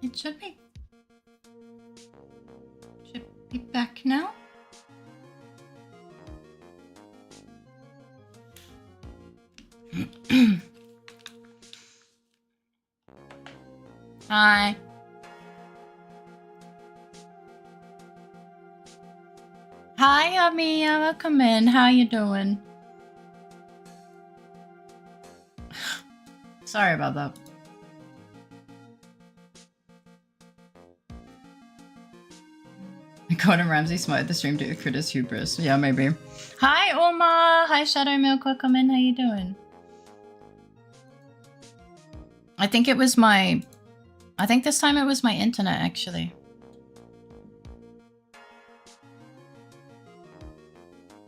It should be. Should be back now. Hi. Hi, Amiya. Welcome in. How you doing? Sorry about that. Gordon Ramsay smoted the stream due to Critters hubris. Yeah, maybe. Hi, Oma. Hi, Shadow Milk. Welcome in. How you doing? I think it was my... I think this time it was my internet, actually.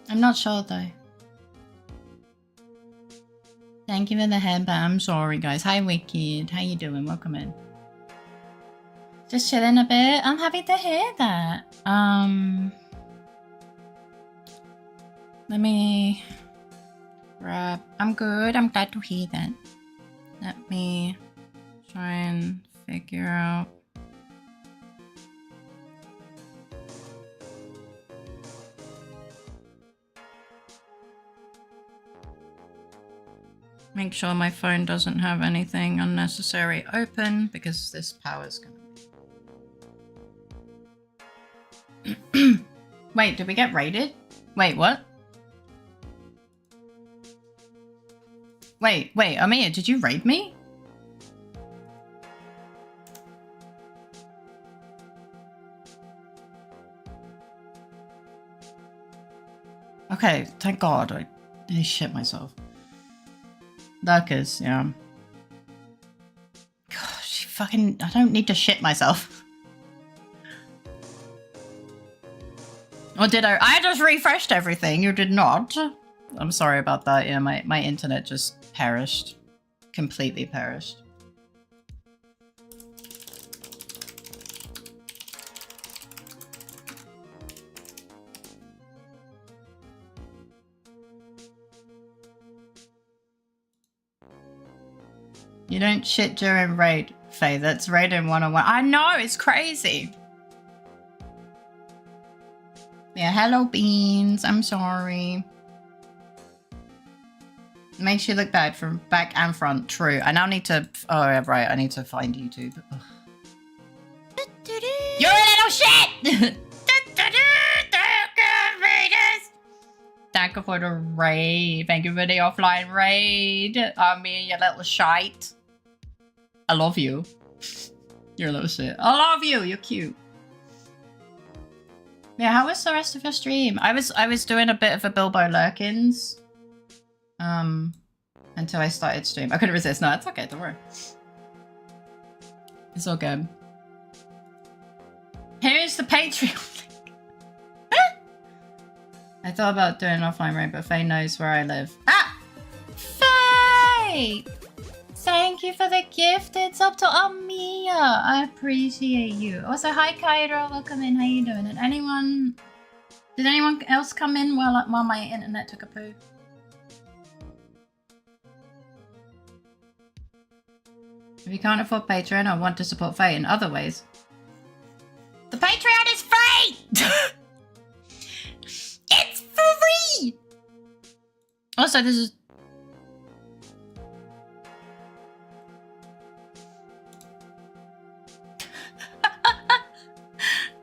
I'm not sure, though. Thank you for the headband. I'm sorry, guys. Hi, Wicked. How you doing? Welcome in. Just chilling a bit. I'm happy to hear that. Let me grab... I'm good. I'm glad to hear that. Let me try and figure out... Make sure my phone doesn't have anything unnecessary open because this power's gonna... Wait, did we get raided? Wait, what? Wait, Amiya, did you raid me? Okay, thank God. I shit myself. Lurkers, yeah. Gosh, fucking... I don't need to shit myself. Or did I? I just refreshed everything. You did not. I'm sorry about that. Yeah, my internet just perished. Completely perished. You don't shit during raid, Faye. That's raid in 101. I know, it's crazy. Yeah, hello beans. I'm sorry. Makes you look bad from back and front. True. I now need to... Oh, yeah, right. I need to find YouTube. Ugh. You're a little shit! Thank you for the raid. Thank you for the offline raid. I mean, you little shite. I love you. You're a little shit. I love you. You're cute. Yeah, how was the rest of your stream? I was doing a bit of a Bilbo Lurkins. Until I started stream. I couldn't resist. No, it's okay, don't worry. It's all good. Here's the Patreon link. I thought about doing an offline raid, but Faye knows where I live. Ah! Faye! Thank you for the gift. It's up to Amiya. I appreciate you. Also, hi Kairo. Welcome in. How you doing? And did anyone else come in while my internet took a poo? If you can't afford Patreon or want to support Faye in other ways, the Patreon is free! It's free! Also, this is...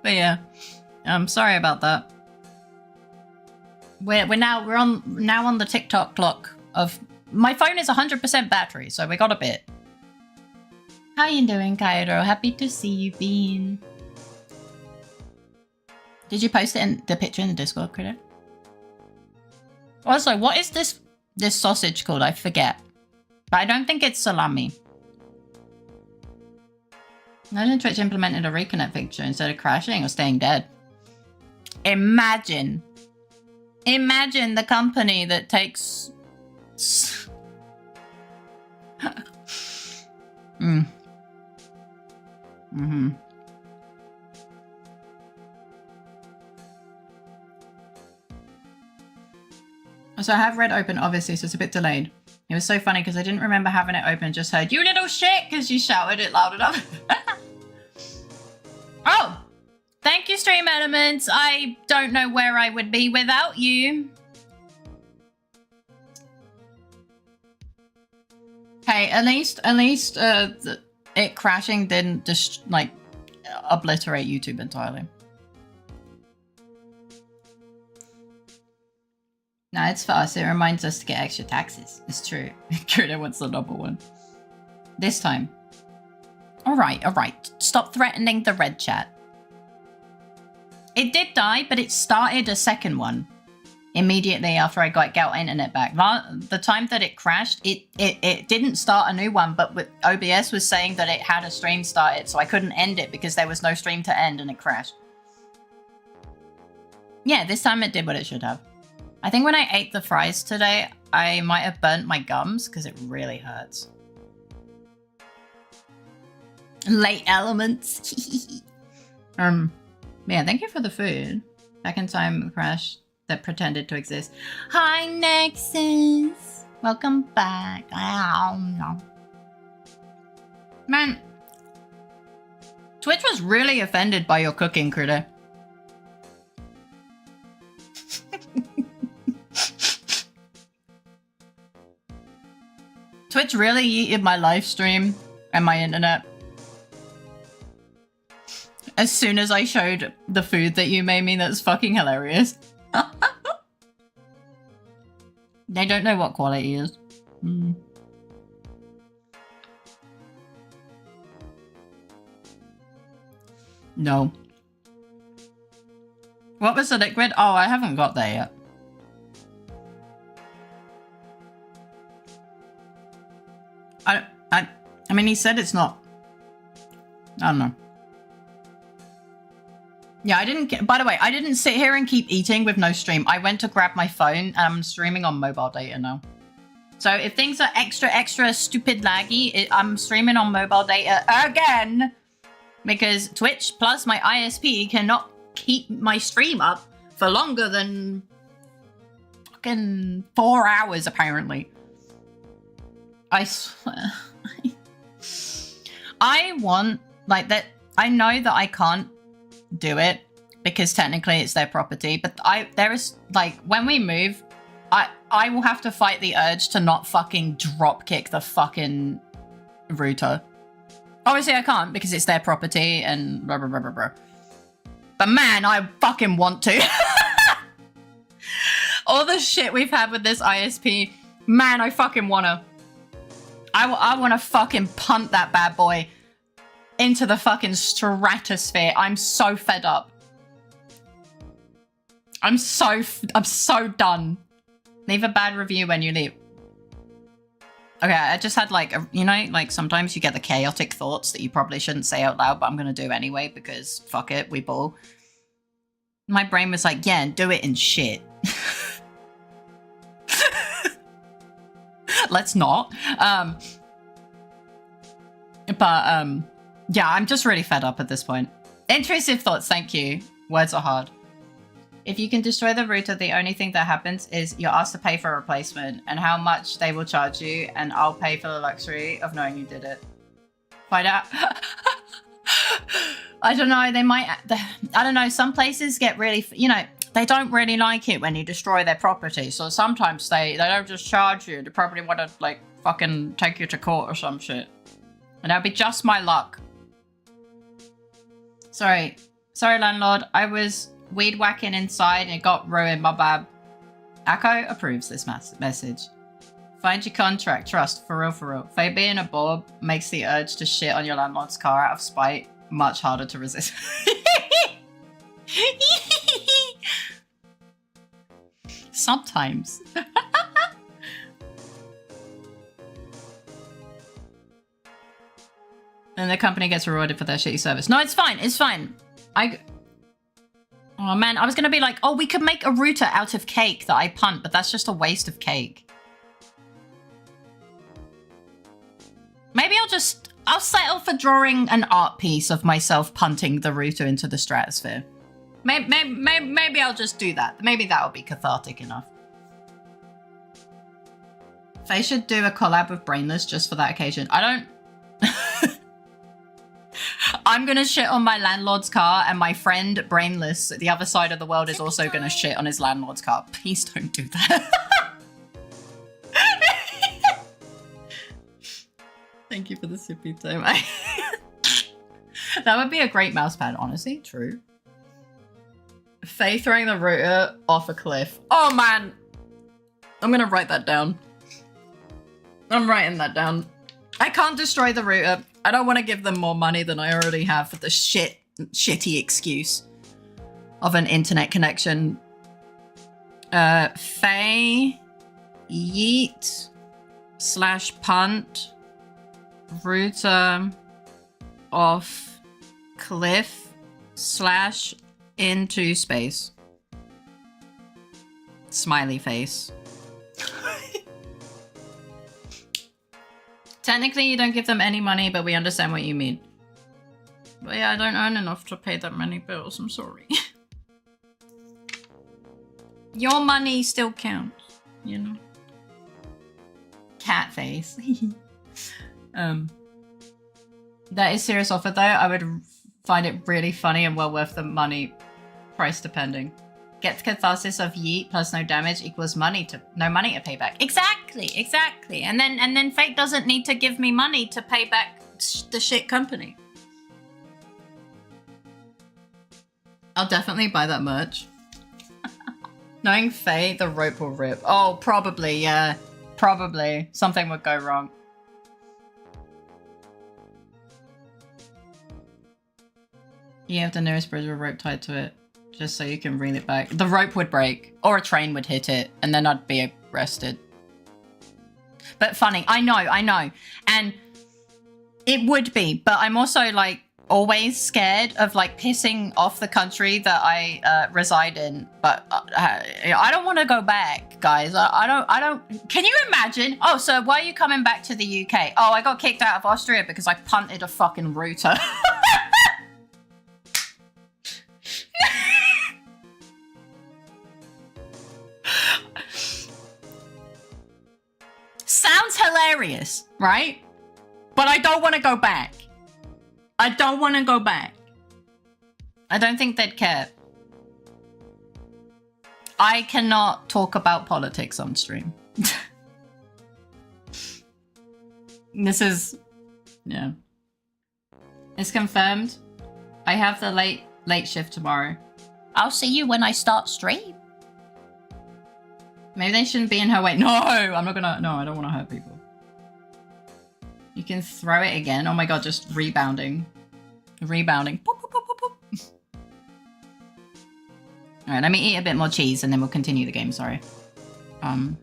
But yeah, I'm sorry about that. We're now on the TikTok clock of... My phone is 100% battery, so we got a bit. How you doing, Kairo? Happy to see you, Bean. Did you post it in the picture in the Discord, Critter? Also, what is this sausage called? I forget. But I don't think it's salami. Imagine Twitch implemented a reconnect feature instead of crashing or staying dead. Imagine. Imagine the company that takes... So I have Red open, obviously, so it's a bit delayed. It was so funny because I didn't remember having it open, just heard, "You little shit," because you shouted it loud enough. Oh! Thank you, Stream Elements. I don't know where I would be without you. Hey, at least it crashing didn't just like obliterate YouTube entirely. No, it's for us. It reminds us to get extra taxes. It's true. Kudo wants the number one. This time. Alright, alright. Stop threatening the red chat. It did die, but it started a second one immediately after I got internet back. The time that it crashed, it didn't start a new one, but OBS was saying that it had a stream started, so I couldn't end it because there was no stream to end and it crashed. Yeah, this time it did what it should have. I think when I ate the fries today, I might have burnt my gums because it really hurts. Late elements. Yeah, thank you for the food. Back in time crash that pretended to exist. Hi, Nexus. Welcome back. Man, Twitch was really offended by your cooking, Critter. Twitch really yeeted my live stream and my internet. As soon as I showed the food that you made me, that's fucking hilarious. They don't know what quality is. No. What was the liquid? Oh, I haven't got there yet. I mean, he said it's not. I don't know. Yeah, I didn't get, by the way, I didn't sit here and keep eating with no stream. I went to grab my phone and I'm streaming on mobile data now. So if things are extra stupid laggy, I'm streaming on mobile data again because Twitch plus my ISP cannot keep my stream up for longer than fucking 4 hours apparently. I swear. I want, like, that. I know that I can't do it because technically it's their property, but there is, like, when we move, I will have to fight the urge to not fucking drop kick the fucking router. Obviously I can't because it's their property and blah, blah, blah, blah, blah. But man, I fucking want to. All the shit we've had with this ISP, man, I fucking wanna. I want to fucking punt that bad boy into the fucking stratosphere. I'm so fed up. I'm so done. Leave a bad review when you leave. Okay, I just had like, you know, like sometimes you get the chaotic thoughts that you probably shouldn't say out loud, but I'm going to do anyway because fuck it, we ball. My brain was like, yeah, do it in shit. Let's not. Yeah, I'm just really fed up at this point. Intrusive thoughts, thank you. Words are hard. If you can destroy the router, the only thing that happens is you're asked to pay for a replacement and how much they will charge you, and I'll pay for the luxury of knowing you did it. Find out. I don't know, they might, I don't know, some places get really, you know, they don't really like it when you destroy their property, so sometimes they don't just charge you, they probably want to, like, fucking take you to court or some shit. And that'll be just my luck. Sorry, landlord, I was weed whacking inside and it got ruined, my bad. Akko approves this message. Find your contract, trust, for real, for real. Faye being a Bob makes the urge to shit on your landlord's car out of spite much harder to resist. Sometimes. And the company gets rewarded for their shitty service. No, it's fine. It's fine. Oh man, I was going to be like, oh, we could make a router out of cake that I punt, but that's just a waste of cake. Maybe I'll settle for drawing an art piece of myself punting the router into the stratosphere. Maybe I'll just do that. Maybe that'll be cathartic enough. Faye should do a collab with Brainless just for that occasion. I I'm gonna shit on my landlord's car, and my friend Brainless at the other side of the world is also gonna shit on his landlord's car. Please don't do that. Thank you for the sippy time. That would be a great mouse pad, honestly. True. Faye throwing the router off a cliff. Oh man! I'm gonna write that down. I'm writing that down. I can't destroy the router. I don't want to give them more money than I already have for the shitty excuse of an internet connection. Faye yeet / punt router off cliff / into space. Smiley face. Technically, you don't give them any money, but we understand what you mean. But yeah, I don't earn enough to pay that many bills. I'm sorry. Your money still counts, you know? Cat face. That is serious offer though. I would find it really funny and well worth the money, price depending. Get the catharsis of yeet plus no damage equals no money to pay back. Exactly. And then Fate doesn't need to give me money to pay back the shit company. I'll definitely buy that merch. Knowing Faye, the rope will rip. Oh, probably, yeah. Probably. Something would go wrong. You have the nearest bridge with a rope tied to it. Just so you can reel it back. The rope would break, or a train would hit it, and then I'd be arrested. But funny, I know. And it would be, but I'm also like always scared of like pissing off the country that I reside in. But I don't want to go back, guys. I don't. Can you imagine? Oh, so why are you coming back to the UK? Oh, I got kicked out of Austria because I punted a fucking router. Sounds hilarious, right? But I don't want to go back. I don't want to go back. I don't think they'd care. I cannot talk about politics on stream. This is... yeah. It's confirmed. I have the late shift tomorrow. I'll see you when I start stream. Maybe they shouldn't be in her way. No, I'm not gonna... no, I don't want to hurt people. You can throw it again. Oh my god, just rebounding. Rebounding. Boop, boop, boop, boop, boop. Alright, let me eat a bit more cheese and then we'll continue the game, sorry. Alright,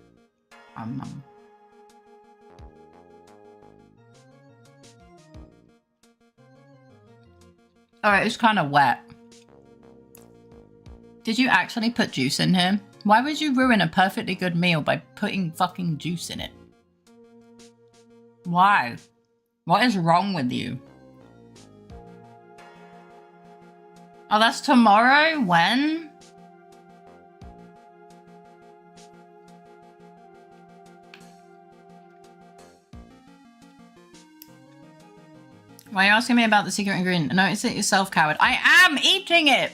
it's kind of wet. Did you actually put juice in here? Why would you ruin a perfectly good meal by putting fucking juice in it? Why? What is wrong with you? Oh, that's tomorrow? When? Why are you asking me about the secret ingredient? Notice it yourself, coward. I am eating it!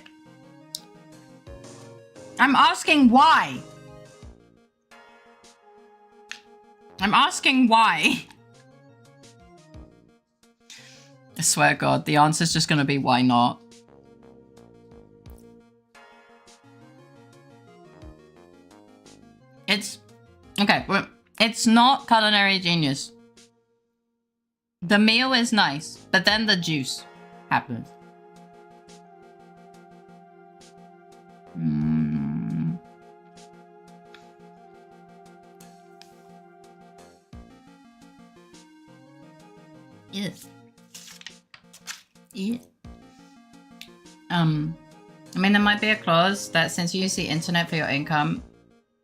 I'm asking why. I'm asking why. I swear to God, the answer's just gonna be why not. It's... okay, well, it's not culinary genius. The meal is nice, but then the juice happens. Yes. Yeah. I mean, there might be a clause that since you use the internet for your income,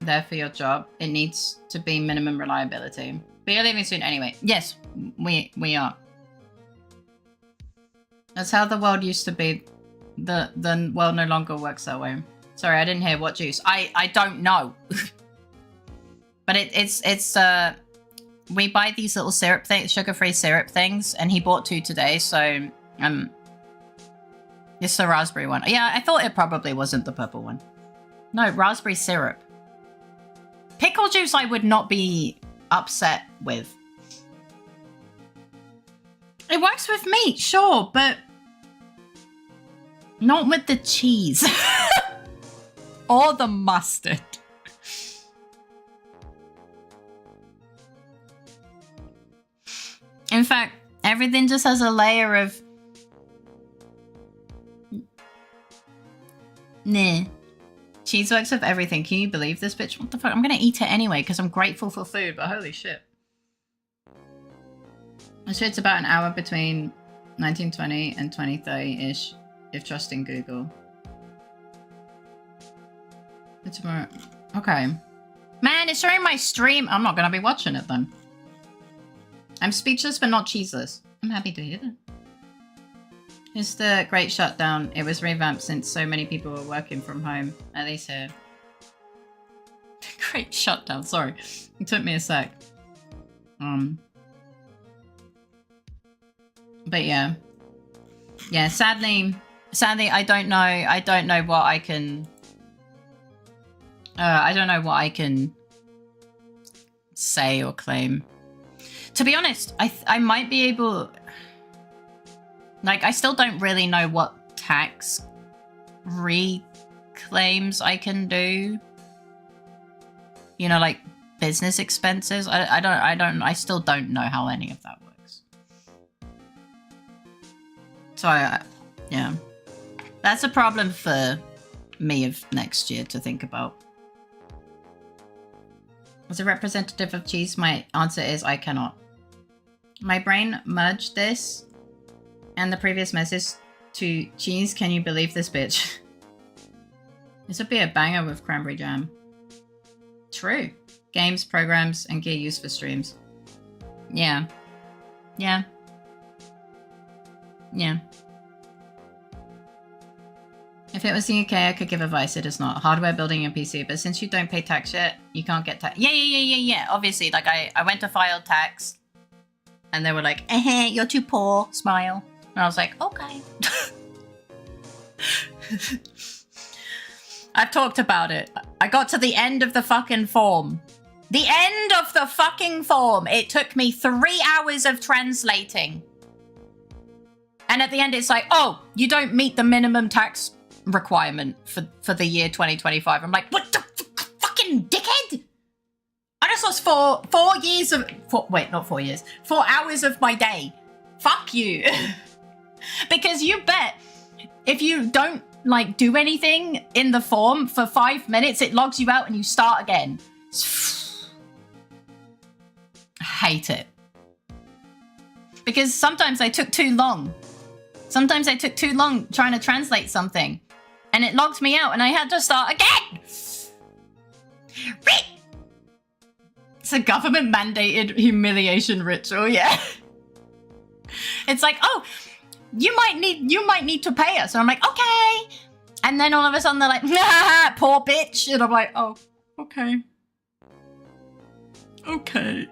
there for your job, it needs to be minimum reliability. But you're leaving soon anyway. Yes, we are. That's how the world used to be. The world no longer works that way. Sorry, I didn't hear what juice. I don't know. But it's we buy these little syrup things, sugar-free syrup things, and he bought 2 today, so It's the raspberry one. Yeah, I thought it probably wasn't the purple one. No, raspberry syrup. Pickle juice I would not be upset with. It works with meat, sure, but not with the cheese. Or the mustard. In fact, everything just has a layer of... Nah. Cheese works with everything. Can you believe this, bitch? What the fuck? I'm gonna eat it anyway because I'm grateful for food, but holy shit. I'm sure it's about an hour between 1920 and 2030-ish, if trusting Google. It's tomorrow. Okay. Man, it's showing my stream. I'm not gonna be watching it then. I'm speechless but not cheeseless. I'm happy to hear that. It's the Great Shutdown. It was revamped since so many people were working from home. At least here. Great Shutdown, sorry. It took me a sec. But yeah. Yeah, sadly I don't know what I can I don't know what I can say or claim. To be honest, I might be able... Like, I still don't really know what tax reclaims I can do. You know, like business expenses. I still don't know how any of that works. So, yeah. That's a problem for me of next year to think about. As a representative of cheese, my answer is I cannot. My brain merged this and the previous message to cheese. Can you believe this, bitch? This would be a banger with cranberry jam. True. Games, programs, and gear used for streams. Yeah. Yeah. Yeah. If it was the UK, I could give advice. It is not. Hardware building your PC, but since you don't pay tax yet, you can't get tax. Yeah. Obviously, like I went to file tax, and they were like, you're too poor. Smile. And I was like, okay. I've talked about it. I got to the end of the fucking form. The end of the fucking form. It took me 3 hours of translating. And at the end, it's like, oh, you don't meet the minimum tax requirement for the year 2025. I'm like, what the fucking dickhead? I just lost 4 years of... wait, not 4 years. 4 hours of my day. Fuck you. Because you bet if you don't, like, do anything in the form for 5 minutes, it logs you out and you start again. I hate it. Because sometimes I took too long. Sometimes I took too long trying to translate something. And it logged me out and I had to start again. It's a government mandated humiliation ritual, yeah. It's like, oh, you might need to pay us. And I'm like, okay. And then all of a sudden they're like, nah, poor bitch. And I'm like, oh, okay. Okay.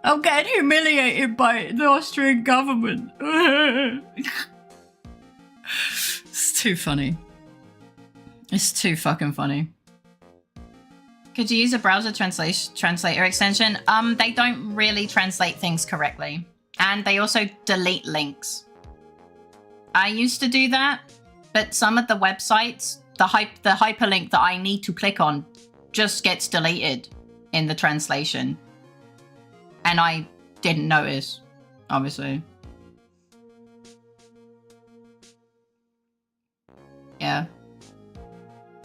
I'm getting humiliated by the Austrian government. It's too funny. It's too fucking funny. Could you use a browser translator extension? They don't really translate things correctly. And they also delete links. I used to do that, but some of the websites, the hyperlink that I need to click on just gets deleted in the translation. And I didn't notice, obviously. Yeah.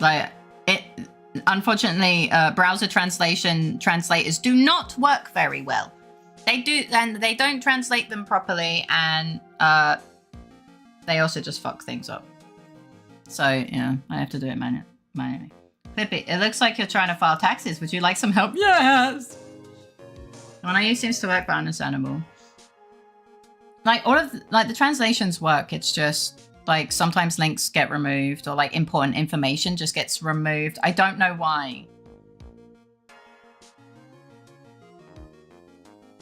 Like, unfortunately, browser translators do not work very well. They do, and they don't translate them properly, and they also just fuck things up. So, yeah, I have to do it manually. Pippi, it looks like you're trying to file taxes. Would you like some help? Yes! When I use seems to work, but understandable. Like, all of the translations work. It's just, like, sometimes links get removed or, like, important information just gets removed. I don't know why.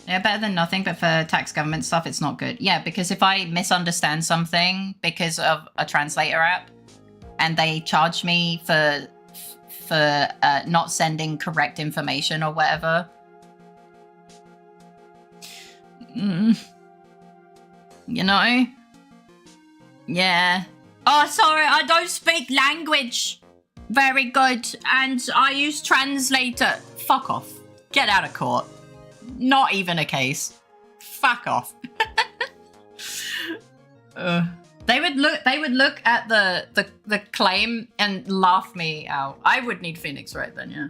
Yeah, better than nothing, but for tax government stuff, it's not good. Yeah, because if I misunderstand something because of a translator app and they charge me for not sending correct information or whatever. You know? Yeah. Oh, sorry, I don't speak language very good, and I use translator. Fuck off. Get out of court. Not even a case. Fuck off. They would look at the claim and laugh me out. I would need Phoenix right then, yeah.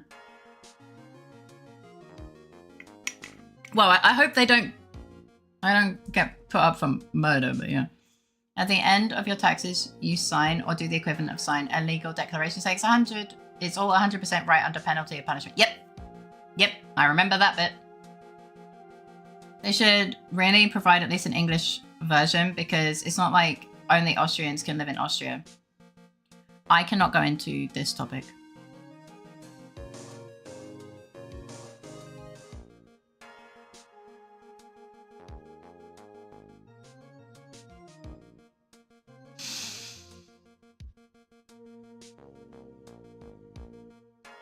Well, I hope I don't get put up for murder, but yeah. At the end of your taxes, you sign or do the equivalent of sign a legal declaration saying it's all 100% right under penalty of punishment. Yep, I remember that bit. They should really provide at least an English version because it's not like only Austrians can live in Austria. I cannot go into this topic.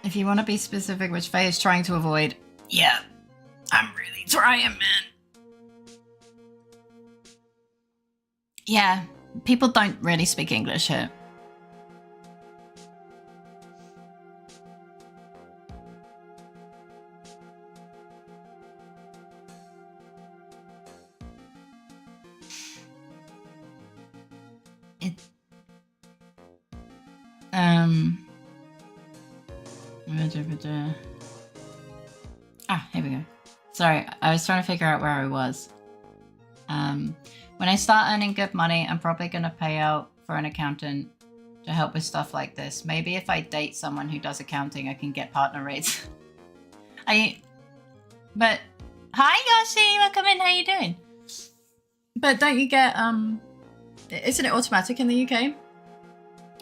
If you want to be specific, which Faye is trying to avoid, yeah, I'm really trying, man. Yeah, people don't really speak English here. Here we go. Sorry, I was trying to figure out where I was. When I start earning good money, I'm probably going to pay out for an accountant to help with stuff like this. Maybe if I date someone who does accounting, I can get partner rates. But hi Yoshi, welcome in. How you doing? But don't you get isn't it automatic in the UK?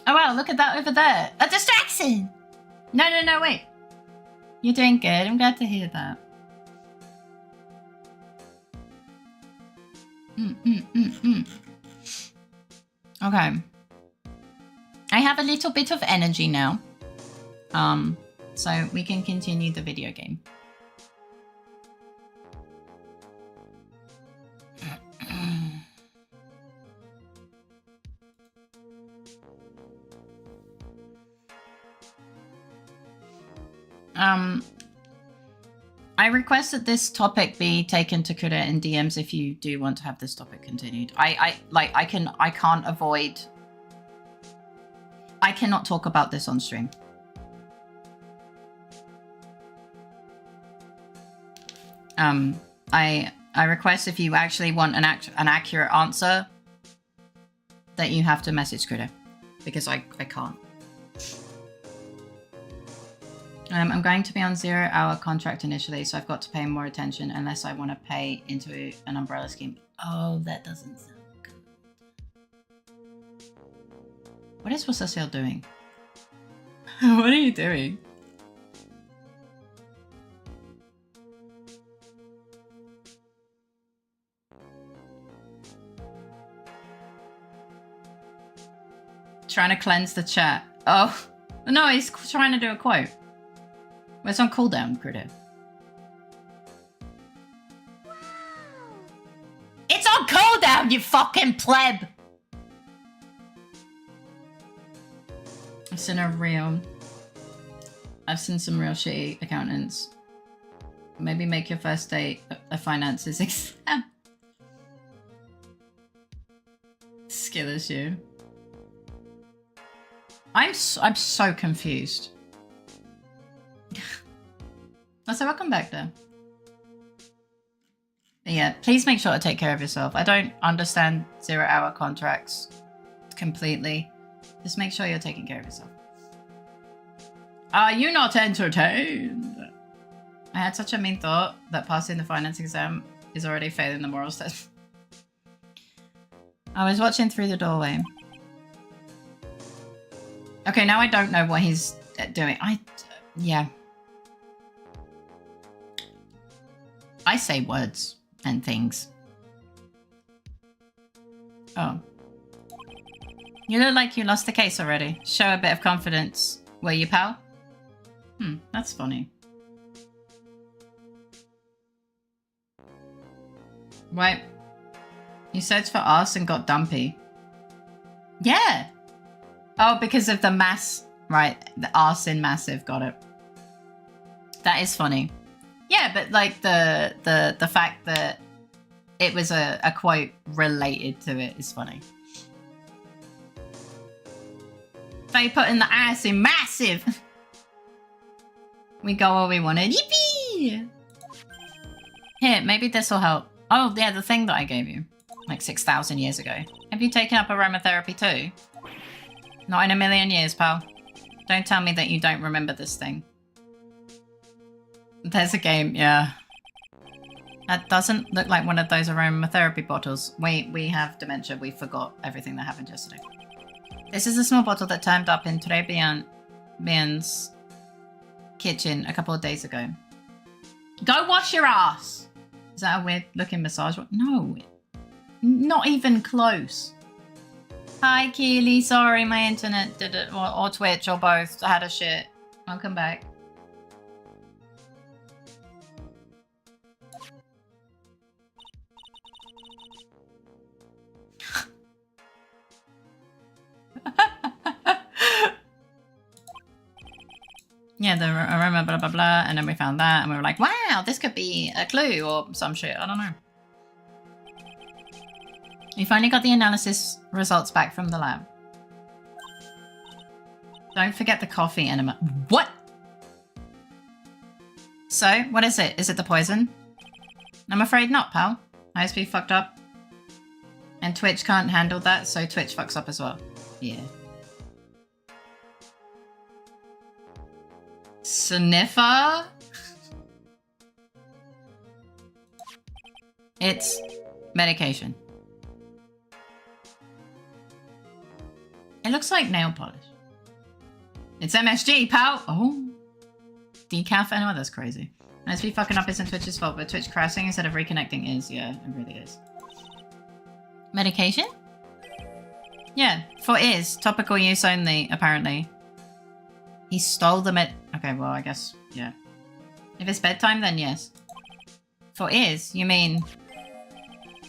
Oh wow, look at that over there. A distraction! No, wait. You're doing good. I'm glad to hear that. Okay. I have a little bit of energy now. So we can continue the video game. I request that this topic be taken to Kuda in DMs if you do want to have this topic continued. I can't avoid. I cannot talk about this on stream. I request if you actually want an accurate answer that you have to message Kuda, because I can't. I'm going to be on 0-hour contract initially, so I've got to pay more attention unless I want to pay into an umbrella scheme. Oh, that doesn't sound good. What is Wasasio doing? What are you doing? Trying to cleanse the chat. Oh, no, he's trying to do a quote. Well, it's on cooldown, Crudo. It's on cooldown, you fucking pleb! I've seen some real shitty accountants. Maybe make your first date a finances exam. Skill issue. I'm so confused. So welcome back there. But yeah, please make sure to take care of yourself. I don't understand 0-hour contracts completely. Just make sure you're taking care of yourself. Are you not entertained? I had such a mean thought that passing the finance exam is already failing the morals test. I was watching through the doorway. Okay, now I don't know what he's doing. Yeah. I say words and things. Oh. You look like you lost the case already. Show a bit of confidence. Were you, pal? That's funny. Right. You searched for arse and got dumpy. Yeah. Oh, because of the mass. Right. The arse in massive. Got it. That is funny. Yeah, but like the fact that it was a quote related to it is funny. They put in the ass in massive. We got what we wanted. Yippee! Here, maybe this will help. Oh, yeah, the thing that I gave you. Like 6,000 years ago. Have you taken up aromatherapy too? Not in a million years, pal. Don't tell me that you don't remember this thing. There's a game, yeah. That doesn't look like one of those aromatherapy bottles. We have dementia. We forgot everything that happened yesterday. This is a small bottle that turned up in Trebian's kitchen a couple of days ago. Go wash your ass! Is that a weird looking massage? No. Not even close. Hi, Keely. Sorry, my internet did it. Or Twitch, or both. I had a shit. Welcome back. Yeah, the aroma, blah, blah, blah. And then we found that, and we were like, wow, this could be a clue or some shit. I don't know. We finally got the analysis results back from the lab. Don't forget the coffee enema. What? So, what is it? Is it the poison? I'm afraid not, pal. ISP fucked up. And Twitch can't handle that, so Twitch fucks up as well. Yeah. Sniffer? It's medication. It looks like nail polish. It's MSG, pal! Oh. Decaf enema? That's crazy. ISP fucking up isn't Twitch's fault, but Twitch crashing instead of reconnecting is. Yeah, it really is. Medication? Yeah, for is. Topical use only, apparently. He stole the Okay, well, I guess, yeah. If it's bedtime, then yes. For is, you mean...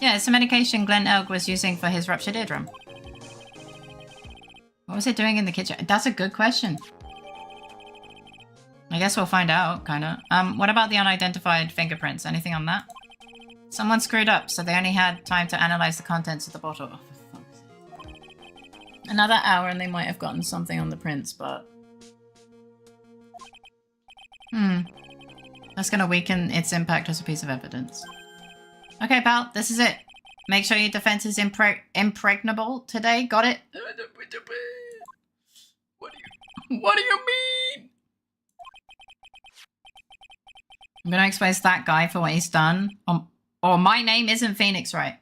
Yeah, it's a medication Glenn Elg was using for his ruptured eardrum. What was it doing in the kitchen? That's a good question. I guess we'll find out, kinda. What about the unidentified fingerprints? Anything on that? Someone screwed up, so they only had time to analyze the contents of the bottle. Oh, for fuck's sake. Another hour and they might have gotten something on the prints, but... That's gonna weaken its impact as a piece of evidence. Okay, pal, this is it. Make sure your defense is impregnable today. Got it? What do you mean? I'm gonna expose that guy for what he's done. Or my name isn't Phoenix, right?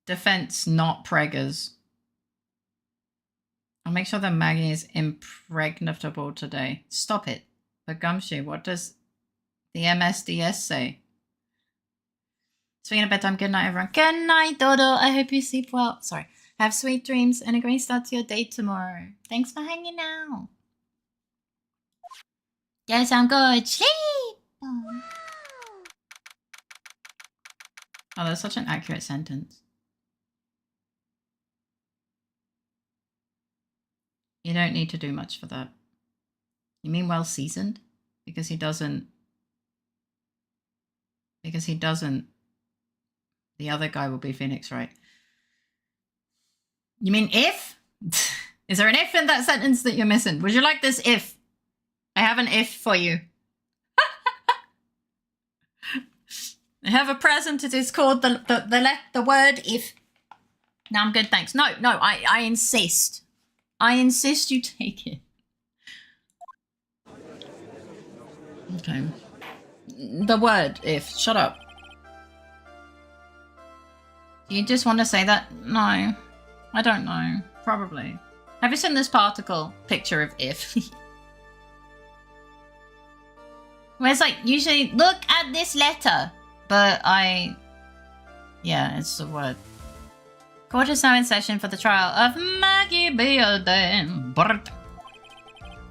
Defense, not preggers. I'll make sure that Maggie is impregnable today. Stop it. But Gumshoe, what does the MSDS say? Speaking of bedtime, good night, everyone. Good night, Dodo. I hope you sleep well. Sorry. Have sweet dreams and a great start to your day tomorrow. Thanks for hanging out. Yeah, sound good. Sleep! Oh, that's such an accurate sentence. You don't need to do much for that. You mean well seasoned? Because he doesn't. Because he doesn't. The other guy will be Phoenix, right? You mean if? Is there an if in that sentence that you're missing? Would you like this if? I have an if for you. I have a present. It is called the word if. No, I'm good, thanks. No, I insist. I insist you take it. Okay. The word if. Shut up. You just want to say that? No. I don't know. Probably. Have you seen this particle picture of if? Where it's like, usually, look at this letter. But yeah, it's the word. Court is now in session for the trial of Maggie Bearden.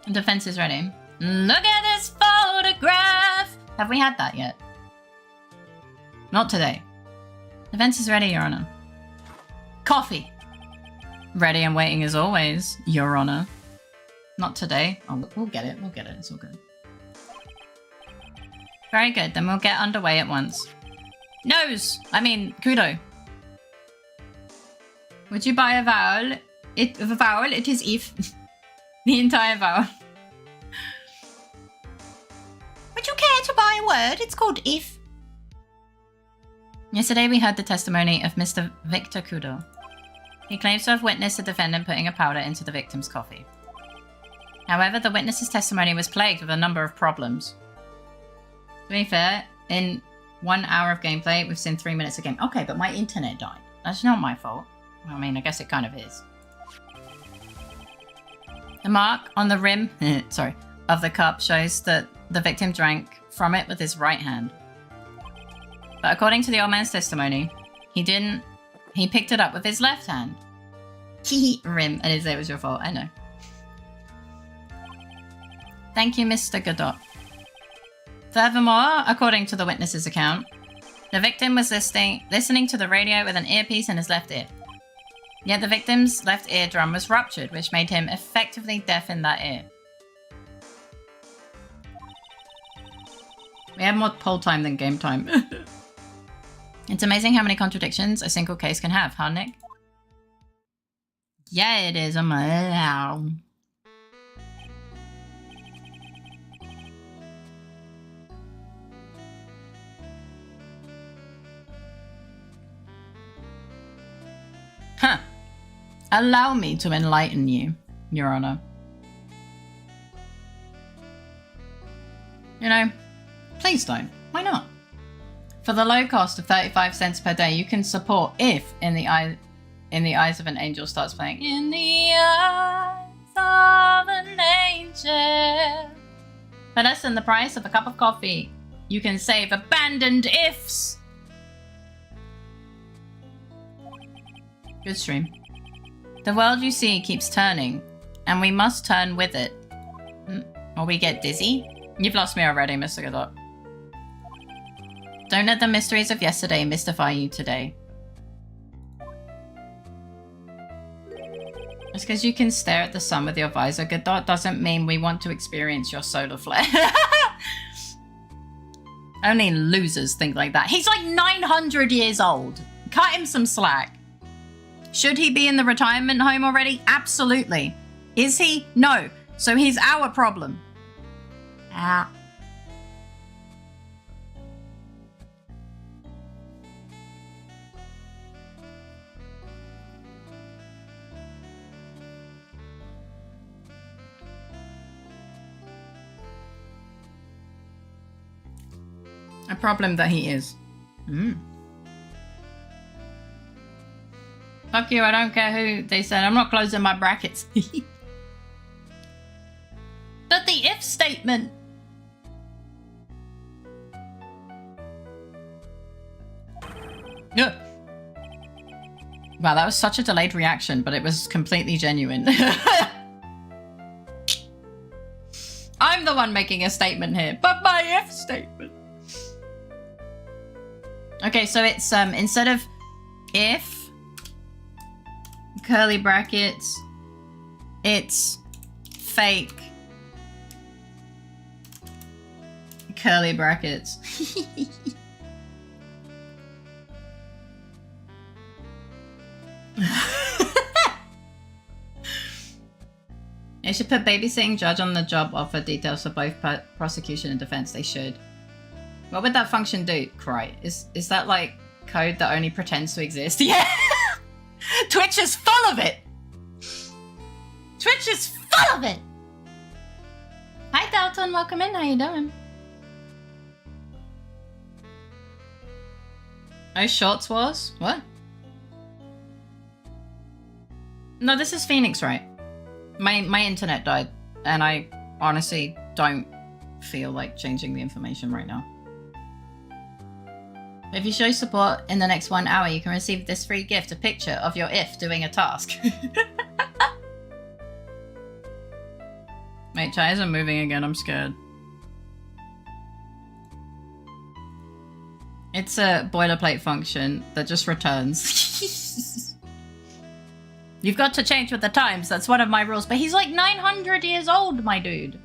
The defense is ready. Look at this photograph! Have we had that yet? Not today. Defense is ready, Your Honor. Coffee. Ready and waiting as always, Your Honor. Not today. Oh, we'll get it. We'll get it. It's all good. Very good. Then we'll get underway at once. Nose! I mean, kudo. Would you buy a vowel? It is if. The entire vowel. Would you care to buy a word? It's called if. Yesterday we heard the testimony of Mr. Victor Kudo. He claims to have witnessed the defendant putting a powder into the victim's coffee. However, the witness's testimony was plagued with a number of problems. To be fair, in 1 hour of gameplay, we've seen 3 minutes of game. Okay, but my internet died. That's not my fault. I mean, I guess it kind of is. The mark on the rim, of the cup shows that the victim drank from it with his right hand. But according to the old man's testimony, he didn't. He picked it up with his left hand. Rim, and it was your fault, I know. Thank you, Mr. Godot. Furthermore, according to the witness's account, the victim was listening to the radio with an earpiece in his left ear. Yet the victim's left eardrum was ruptured, which made him effectively deaf in that ear. We have more poll time than game time. It's amazing how many contradictions a single case can have, huh, Nick? Yeah, it is. Huh. Allow me to enlighten you, Your Honor. You know, please don't. Why not? For the low cost of 35 cents per day, you can support if in the eyes of an angel starts playing. In the eyes of an angel. For less than the price of a cup of coffee, you can save abandoned ifs. Good stream. The world you see keeps turning, and we must turn with it. Or we get dizzy? You've lost me already, Mr. Godot. Don't let the mysteries of yesterday mystify you today. Just because you can stare at the sun with your visor, Godot, doesn't mean we want to experience your solar flare. Only losers think like that. He's like 900 years old. Cut him some slack. Should he be in the retirement home already? Absolutely. Is he? No. So he's our problem. Ah. A problem that he is. Fuck you, I don't care who they said. I'm not closing my brackets. But the if statement. Yeah. Wow, that was such a delayed reaction, but it was completely genuine. I'm the one making a statement here, but my if statement. Okay, so it's instead of if curly brackets, it's fake curly brackets. They should put babysitting judge on the job offer details for both prosecution and defense. They should. What would that function do? Cry. Is that like code that only pretends to exist? Yeah! Twitch is full of it! Twitch is full of it! Hi Dalton, welcome in. How you doing? Oh, Shorts Wars? What? No, this is Phoenix, right? My internet died, and I honestly don't feel like changing the information right now. If you show support in the next 1 hour, you can receive this free gift, a picture of your if doing a task. Wait, chat isn't moving again, I'm scared. It's a boilerplate function that just returns. You've got to change with the times, that's one of my rules. But he's like 900 years old, my dude.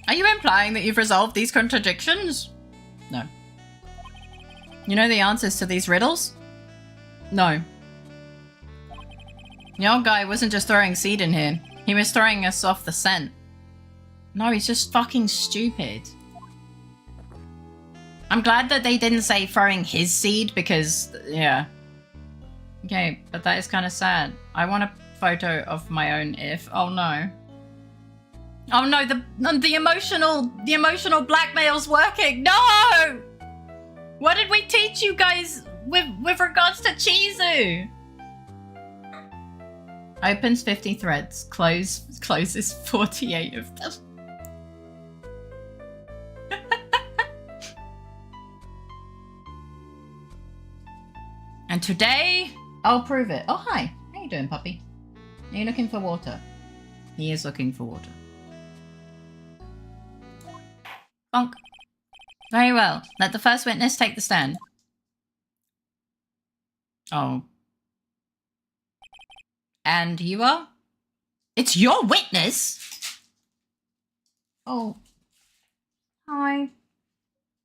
Are you implying that you've resolved these contradictions? No. You know the answers to these riddles? No. The old guy wasn't just throwing seed in here. He was throwing us off the scent. No, he's just fucking stupid. I'm glad that they didn't say throwing his seed because, yeah. Okay, but that is kind of sad. I want a photo of my own if. Oh no. Oh no, the emotional blackmail's working. No! What did we teach you guys with regards to Chizu? Opens 50 threads, closes 48 of them. And today, I'll prove it. Oh, hi. How you doing, puppy? Are you looking for water? He is looking for water. Bonk. Very well. Let the first witness take the stand. Oh. And you are? It's your witness? Oh. Hi.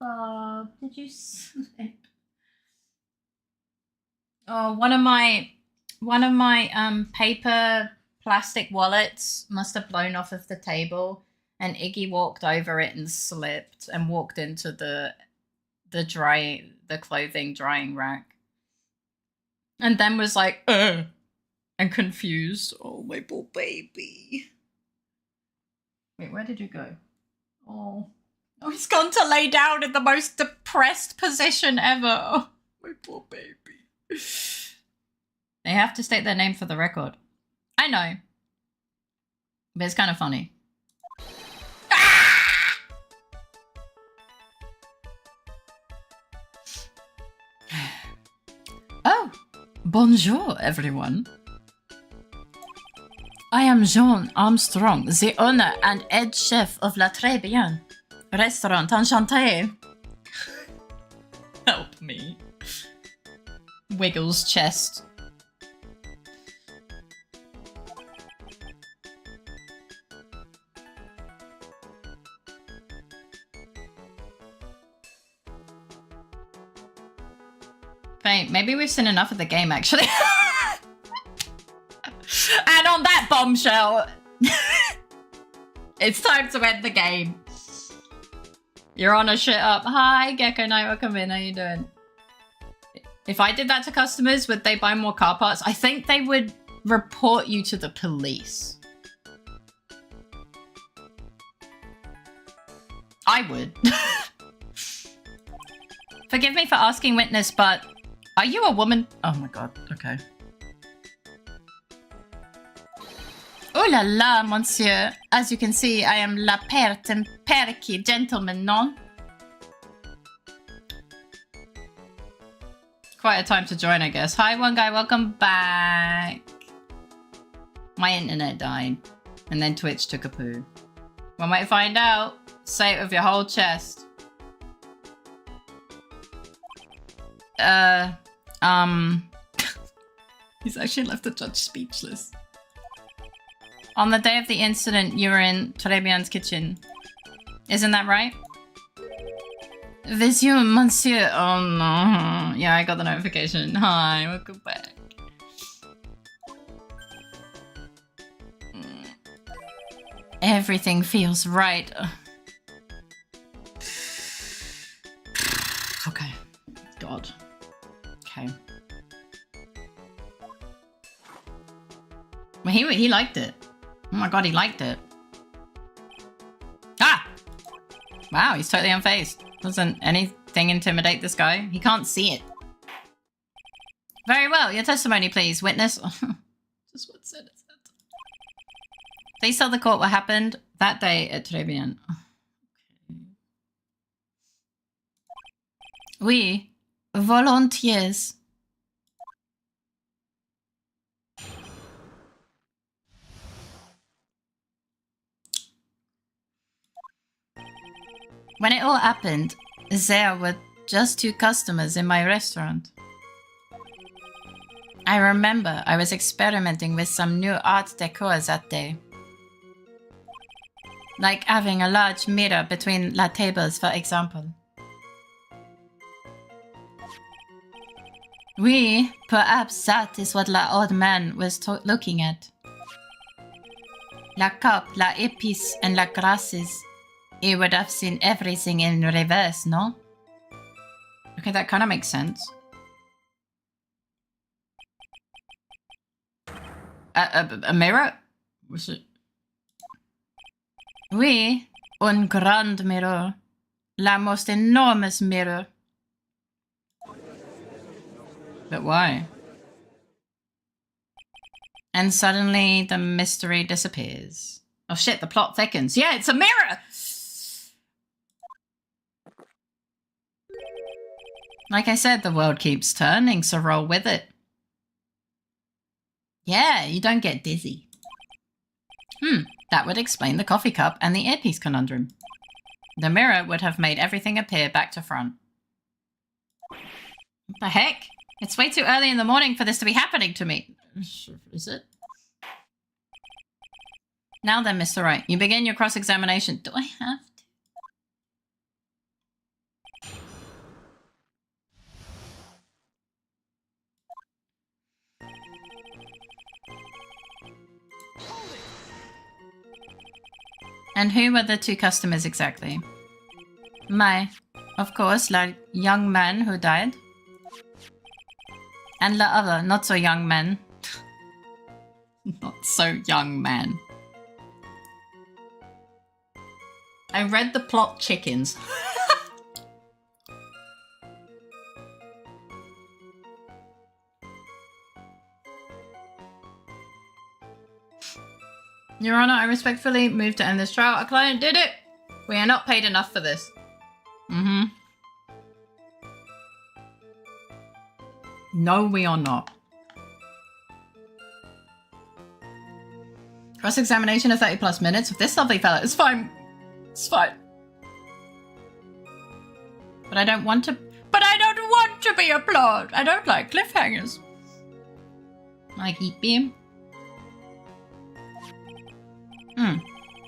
Bob. Did you slip? Oh, one of my paper plastic wallets must have blown off of the table, and Iggy walked over it and slipped and walked into the clothing drying rack. And then was like, and confused. Oh, my poor baby. Wait, where did you go? Oh, he's gone to lay down in the most depressed position ever. Oh, my poor baby. They have to state their name for the record. I know. But it's kind of funny. Ah! Oh, bonjour, everyone. I am Jean Armstrong, the owner and head chef of La Très Bien Restaurant Enchanté. Help me. Wiggles chest. Wait, maybe we've seen enough of the game, actually. And on that bombshell, it's time to end the game. You're on a shit up. Hi, Gecko Knight, welcome in. How you doing? If I did that to customers, would they buy more car parts? I think they would report you to the police. I would. Forgive me for asking witness, but are you a woman? Oh my god, okay. Oh la la, monsieur. As you can see, I am la perte and perky gentleman, non? Quite a time to join, I guess. Hi, one guy, welcome back. My internet died, and then Twitch took a poo. One way to find out. Say it with your whole chest. He's actually left the judge speechless. On the day of the incident, you were in Trebian's kitchen. Isn't that right? This you, monsieur. Oh no. Yeah, I got the notification. Hi, welcome back. Everything feels right. Okay. God. Okay. Well, he liked it. Oh my god, he liked it. Ah! Wow, he's totally unfazed. Doesn't anything intimidate this guy? He can't see it. Very well, your testimony, please, witness. Just what said it. Please tell the court what happened that day at Trebian. Oui, volontiers. When it all happened, there were just 2 customers in my restaurant. I remember I was experimenting with some new art decor that day. Like having a large mirror between the tables, for example. Oui, perhaps that is what the old man was looking at. La cup, la épice, and la grasses. He would have seen everything in reverse, no? Okay, that kind of makes sense. A mirror? Was it? Oui, un grand mirror. La most enormous mirror. But why? And suddenly the mystery disappears. Oh shit, the plot thickens. Yeah, it's a mirror! Like I said, the world keeps turning, so roll with it. Yeah, you don't get dizzy. That would explain the coffee cup and the earpiece conundrum. The mirror would have made everything appear back to front. What the heck? It's way too early in the morning for this to be happening to me. Is it? Now then, Mr. Wright, you begin your cross-examination. Do I have to? And who were the 2 customers exactly? Of course, the young man who died. And the other, not so young man. Not so young man. I read the plot chickens. Your Honor, I respectfully move to end this trial. Our client did it. We are not paid enough for this. No, we are not. Cross-examination of 30+ minutes with this lovely fella. It's fine. It's fine. But I don't want to... But I don't want to be applauded. I don't like cliffhangers. I keep being...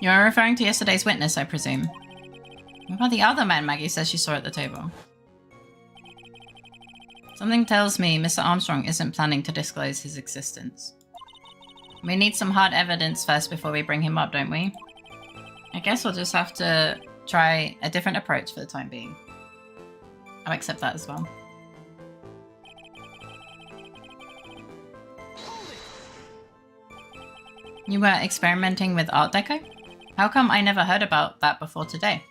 You're referring to yesterday's witness, I presume. What about the other man Maggie says she saw at the table? Something tells me Mr. Armstrong isn't planning to disclose his existence. We need some hard evidence first before we bring him up, don't we? I guess we'll just have to try a different approach for the time being. I'll accept that as well. You were experimenting with Art Deco? How come I never heard about that before today?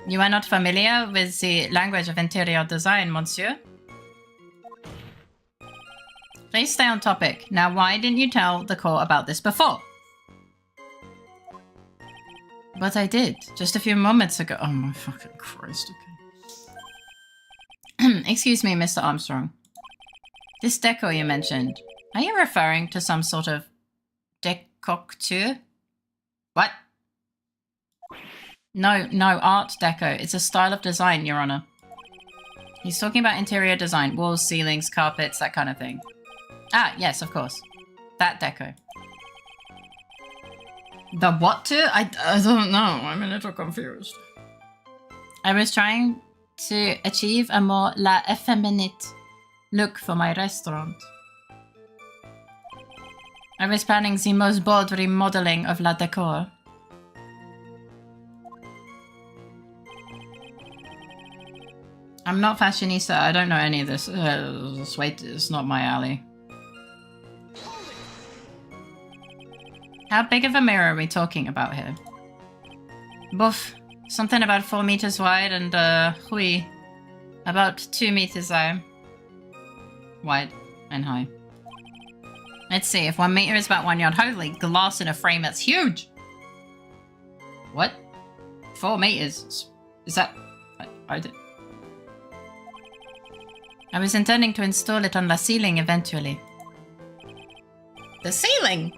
You are not familiar with the language of interior design, monsieur? Please stay on topic. Now, why didn't you tell the court about this before? But I did, just a few moments ago. Oh my fucking Christ, okay. Excuse me, Mr. Armstrong. This deco you mentioned, are you referring to some sort of decorateur? What? No, Art Deco. It's a style of design, Your Honor. He's talking about interior design, walls, ceilings, carpets, that kind of thing. Ah, yes, of course. That deco. The what to? I don't know. I'm a little confused. I was trying to achieve a more la effeminate look for my restaurant. I was planning the most bold remodeling of la decor. I'm not fashionista. I don't know any of this. Wait, it's not my alley. How big of a mirror are we talking about here? Boof. Something about 4 meters wide and, hui. About 2 meters wide and high. Let's see, if 1 meter is about 1 yard. Holy glass in a frame, that's huge! What? 4 meters? Is that... I was intending to install it on the ceiling eventually. The ceiling?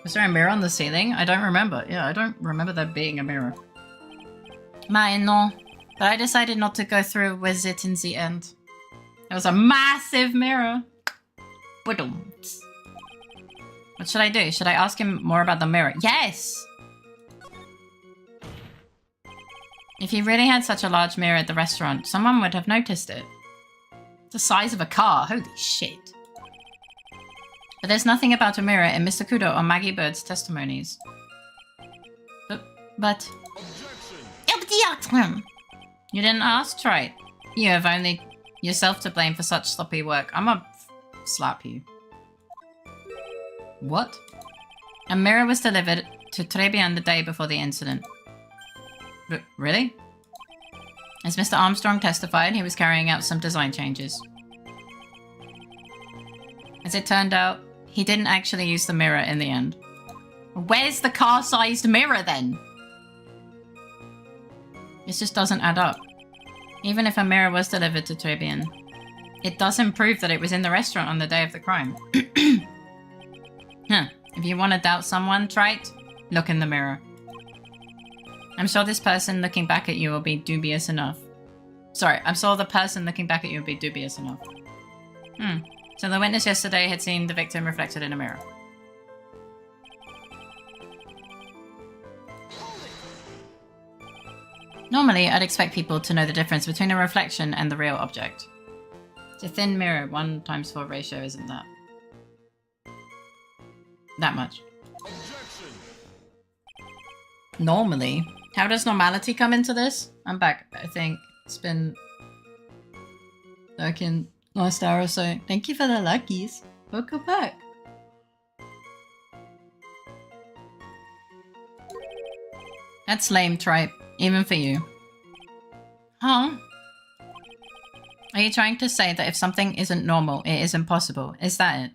Was there a mirror on the ceiling? I don't remember. Yeah, I don't remember there being a mirror. No. But I decided not to go through with it in the end. It was a massive mirror. Ba-dum. What should I do? Should I ask him more about the mirror? Yes! If you really had such a large mirror at the restaurant, someone would have noticed it. The size of a car. Holy shit. But there's nothing about a mirror in Mr. Kudo or Maggie Bird's testimonies. But... Objection! You didn't ask, right? You have only yourself to blame for such sloppy work. I'ma slap you. What? A mirror was delivered to Trebian the day before the incident. Really? As Mr. Armstrong testified, he was carrying out some design changes. As it turned out, he didn't actually use the mirror in the end. Where's the car-sized mirror then? This just doesn't add up. Even if a mirror was delivered to Trebian, it doesn't prove that it was in the restaurant on the day of the crime. Huh. If you want to doubt someone, Trite, look in the mirror. I'm sure this person looking back at you will be dubious enough. Sorry, I'm sure the person looking back at you will be dubious enough. So the witness yesterday had seen the victim reflected in a mirror. Normally, I'd expect people to know the difference between a reflection and the real object. It's a thin mirror, 1:4 ratio isn't that much. Objection. Normally? How does normality come into this? I'm back. I think it's been like in last hour or so. Thank you for the luckies. Welcome back. That's lame, Tripe. Even for you. Huh? Are you trying to say that if something isn't normal, it is impossible? Is that it?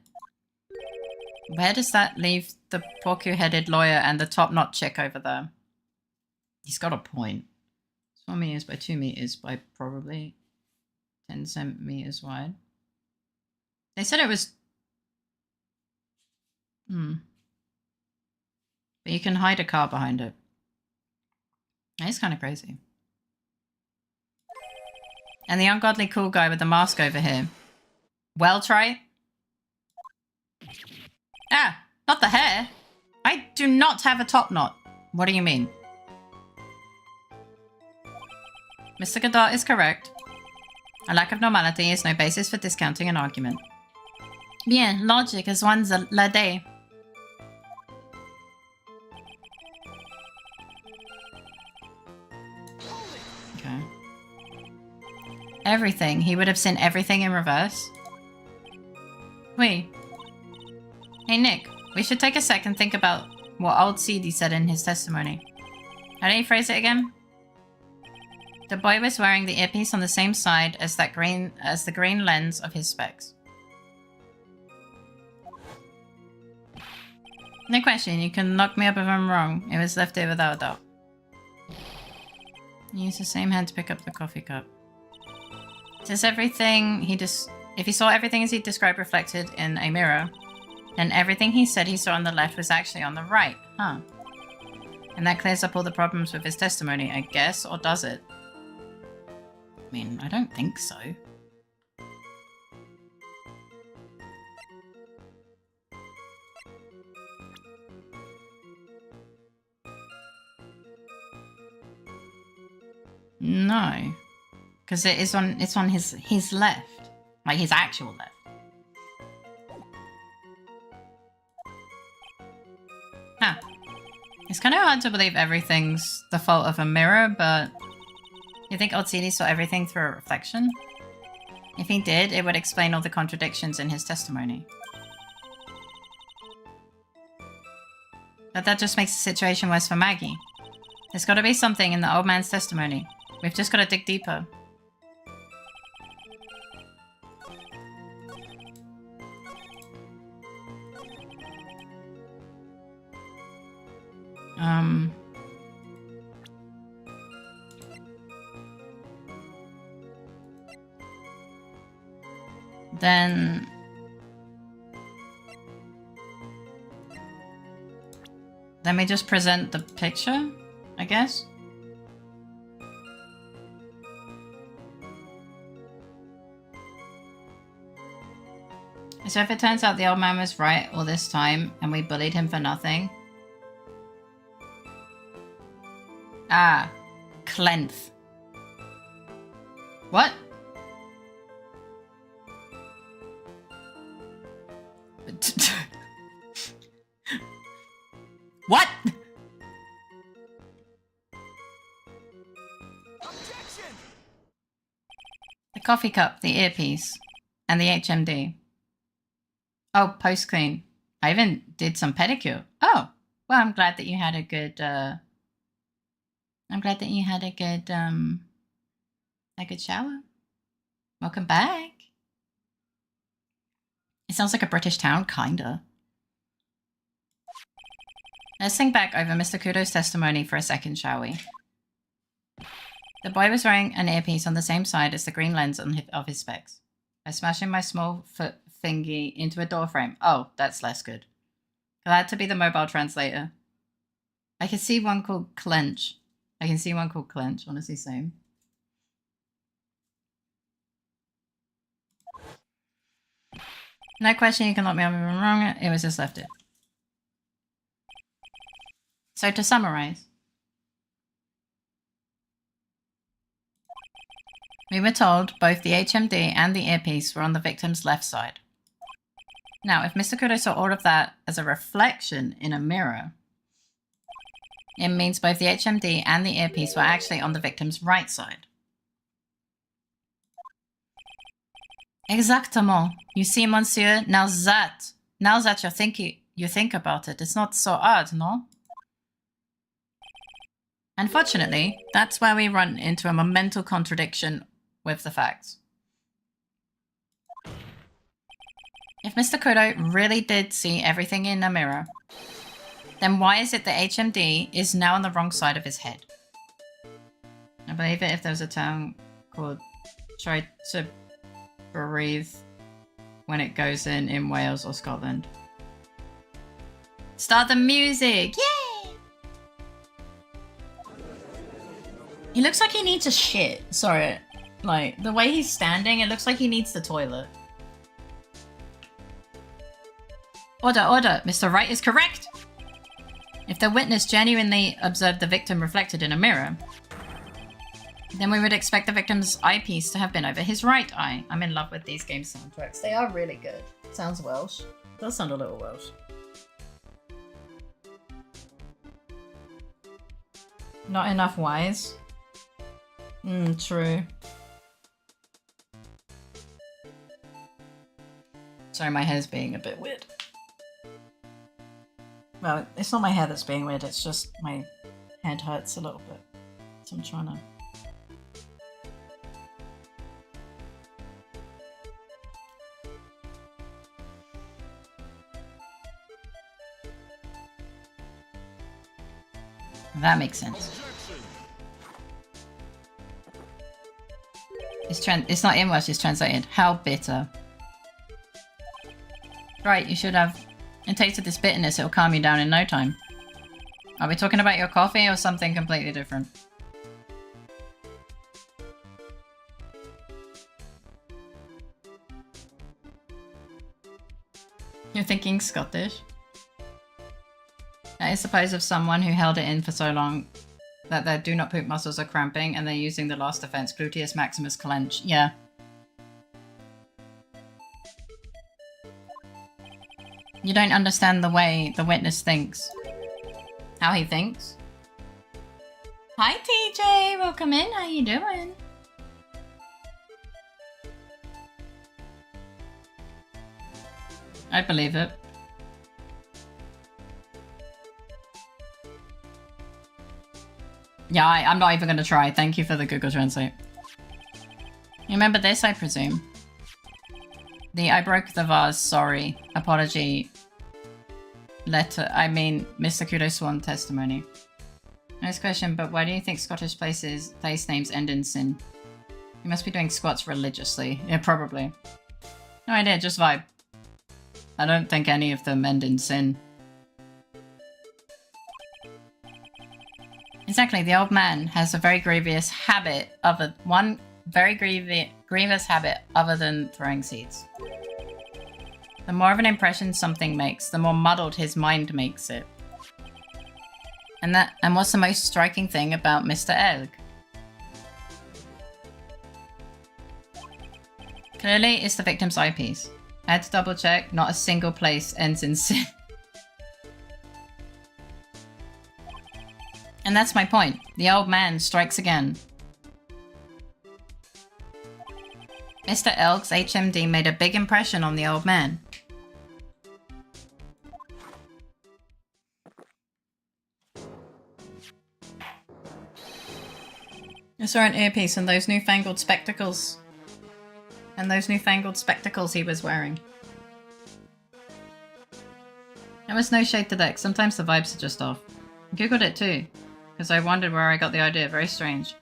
Where does that leave the porky-headed lawyer and the top-knot chick over there? He's got a point. 4 meters by 2 meters by probably 10 centimeters wide. They said it was... But you can hide a car behind it. That's kind of crazy. And the ungodly cool guy with the mask over here. Well, try. Ah, not the hair. I do not have a top knot. What do you mean? Mr. Godard is correct. A lack of normality is no basis for discounting an argument. Bien, logic is one's la day. Okay. Everything. He would have seen everything in reverse. Wait. Hey Nick, we should take a sec and think about what old CD said in his testimony. How did he phrase it again? The boy was wearing the earpiece on the same side as the green lens of his specs. No question, you can lock me up if I'm wrong. It was left there without a doubt. He used the same hand to pick up the coffee cup. Says everything if he saw everything as he described reflected in a mirror, then everything he said he saw on the left was actually on the right, huh? And that clears up all the problems with his testimony, I guess, or does it? I mean, I don't think so. No. Because it's on his left. Like his actual left. Huh. It's kind of hard to believe everything's the fault of a mirror, but you think Old CD saw everything through a reflection? If he did, it would explain all the contradictions in his testimony. But that just makes the situation worse for Maggie. There's got to be something in the old man's testimony. We've just got to dig deeper. Then we just present the picture, I guess. So if it turns out the old man was right all this time and we bullied him for nothing. Ah, Clenth. What? What? Objection! The coffee cup, the earpiece, and the HMD. Oh, post clean. I even did some pedicure. Oh, well, I'm glad that you had a good. I'm glad that you had a good shower. Welcome back. It sounds like a British town, kinda. Let's think back over Mr. Kudo's testimony for a second, shall we? The boy was wearing an earpiece on the same side as the green lens of his specs. I smashed in my small foot thingy into a door frame. Oh, that's less good. Glad to be the mobile translator. I can see one called Clench. Honestly, same. No question, you can lock me up if I'm wrong. It was just left it. So to summarize, we were told both the HMD and the earpiece were on the victim's left side. Now, if Mr. Kudo saw all of that as a reflection in a mirror, it means both the HMD and the earpiece were actually on the victim's right side. Exactement. You see, monsieur, now that you think about it, it's not so odd, no? Unfortunately, that's where we run into a mental contradiction with the facts. If Mr. Kudo really did see everything in a mirror, then why is it that HMD is now on the wrong side of his head? I believe it if there's a town called Try to Breathe when it goes in Wales or Scotland. Start the music! Yay! He looks like he needs a shit. Sorry. Like, the way he's standing, it looks like he needs the toilet. Order, order! Mr. Wright is correct! If the witness genuinely observed the victim reflected in a mirror, then we would expect the victim's eyepiece to have been over his right eye. I'm in love with these game soundtracks. They are really good. Sounds Welsh. Does sound a little Welsh. Not enough wise. True. Sorry, my hair's being a bit weird. Well, it's not my hair that's being weird, it's just my head hurts a little bit. So I'm trying to... That makes sense. It's not in Welsh, it's translated. How bitter. Right, you should have... And tasted this bitterness, it'll calm you down in no time. Are we talking about your coffee or something completely different? You're thinking Scottish? That is suppose of someone who held it in for so long that their do not poop muscles are cramping and they're using the last defense, gluteus maximus clench. Yeah. You don't understand the way the witness thinks. How he thinks. Hi TJ, welcome in, how you doing? I believe it. Yeah, I'm not even gonna try. Thank you for the Google Translate. You remember this, I presume? The I broke the vase, sorry. Apology. Mr. Kudo Swan testimony. Nice question, but why do you think Scottish place names end in sin? You must be doing squats religiously. Yeah, probably. No idea, just vibe. I don't think any of them end in sin. Exactly, the old man has a very grievous habit other than throwing seeds. The more of an impression something makes, the more muddled his mind makes it. And what's the most striking thing about Mr. Elg? Clearly, it's the victim's eyepiece. I had to double check, not a single place ends in sin. And that's my point. The old man strikes again. Mr. Elg's HMD made a big impression on the old man. I saw an earpiece and those newfangled spectacles. He was wearing. There was no shade to Deck. Sometimes the vibes are just off. I googled it too, because I wondered where I got the idea. Very strange.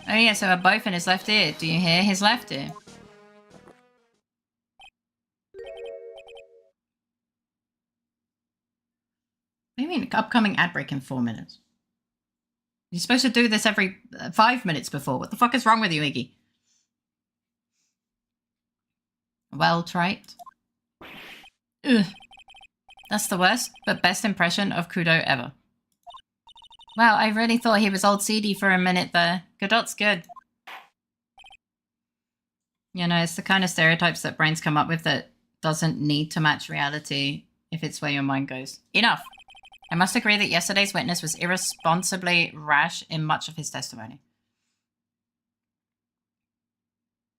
Oh yeah, so we're both in his left ear. Do you hear his left ear? What do you mean upcoming ad break in 4 minutes? You're supposed to do this every 5 minutes before. What the fuck is wrong with you, Iggy? Well, trite. Ugh. That's the worst, but best impression of Kudo ever. Wow, I really thought he was old seedy for a minute there. Godot's good. You know, it's the kind of stereotypes that brains come up with that doesn't need to match reality if it's where your mind goes. Enough! I must agree that yesterday's witness was irresponsibly rash in much of his testimony.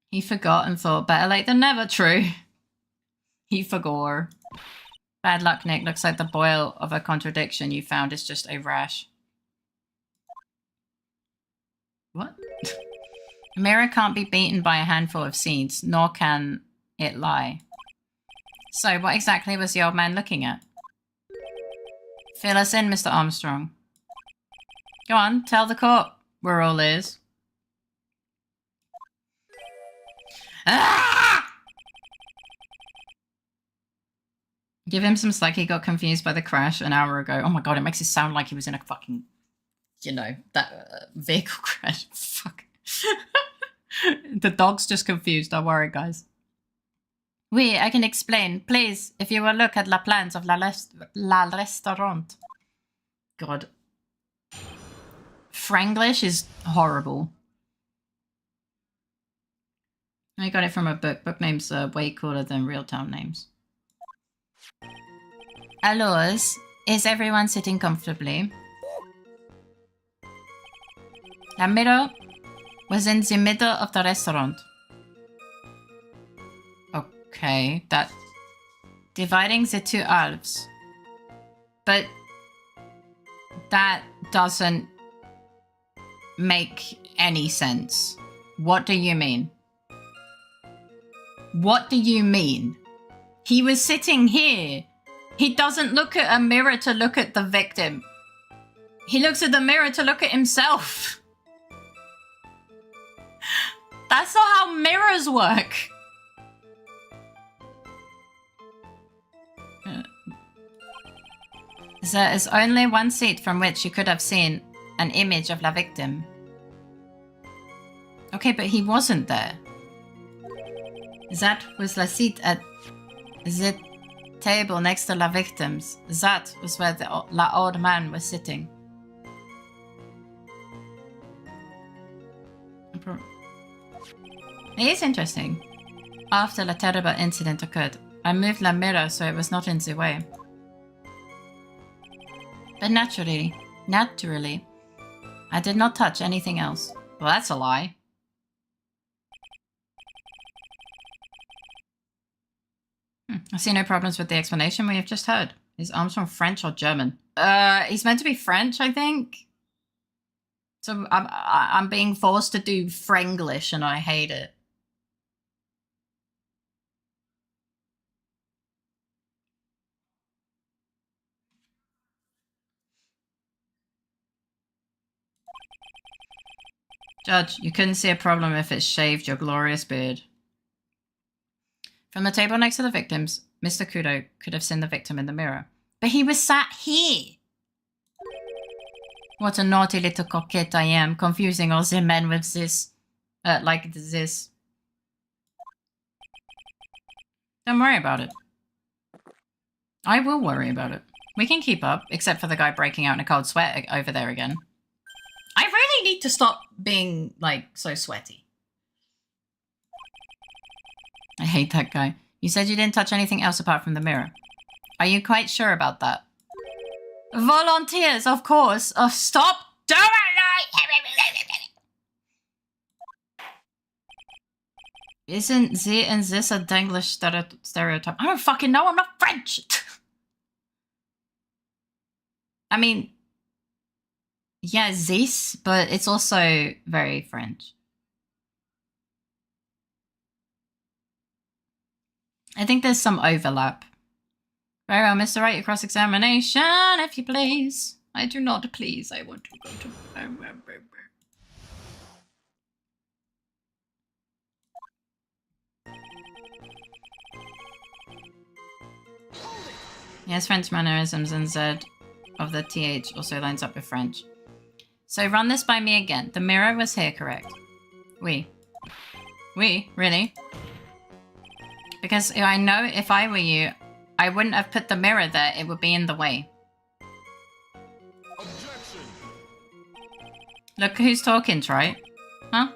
He forgot and thought better late than never. True. He forgot. Bad luck, Nick. Looks like the boil of a contradiction you found is just a rash. What? A mirror can't be beaten by a handful of seeds, nor can it lie. So, what exactly was the old man looking at? Fill us in, Mr. Armstrong. Go on, tell the court. We're all ears. Ah! Give him some slack. He got confused by the crash an hour ago. Oh my god, it makes it sound like he was in a fucking, you know, that vehicle crash. Fuck. The dog's just confused. Don't worry, guys. Oui, I can explain. Please, if you will look at la plans of la restaurant. God. Franglish is horrible. I got it from a book. Book names are way cooler than real town names. Alors, is everyone sitting comfortably? La mirror was in the middle of the restaurant. Okay, that... dividing the two halves. But... that doesn't make any sense. What do you mean? What do you mean? He was sitting here. He doesn't look at a mirror to look at the victim. He looks at the mirror to look at himself. That's not how mirrors work. There is only one seat from which you could have seen an image of la victim. Okay, but he wasn't there. That was la seat at the table next to la victims. That was where the la old man was sitting. It is interesting. After the terrible incident occurred, I moved la mirror so it was not in the way. But naturally, I did not touch anything else. Well, that's a lie. I see no problems with the explanation we have just heard. Is Armstrong French or German? He's meant to be French, I think. So I'm being forced to do Franglish and I hate it. Judge, you couldn't see a problem if it shaved your glorious beard. From the table next to the victims, Mr. Kudo could have seen the victim in the mirror. But he was sat here! What a naughty little coquette I am, confusing all the men with this. Like this. Don't worry about it. I will worry about it. We can keep up, except for the guy breaking out in a cold sweat over there again. I really need to stop being, like, so sweaty. I hate that guy. You said you didn't touch anything else apart from the mirror. Are you quite sure about that? Volunteers, of course. Oh, stop doing it! Isn't the and this a Denglish stereotype? I don't fucking know. I'm not French. I mean, yeah, this, but it's also very French. I think there's some overlap. Very well, Mr. Wright, your cross-examination, if you please. I do not please. I want to go to... Yes, French mannerisms and Z of the TH also lines up with French. So run this by me again. The mirror was here, correct? Oui. Oui? Really? Because I know if I were you, I wouldn't have put the mirror there. It would be in the way. Objection. Look who's talking, right? Huh?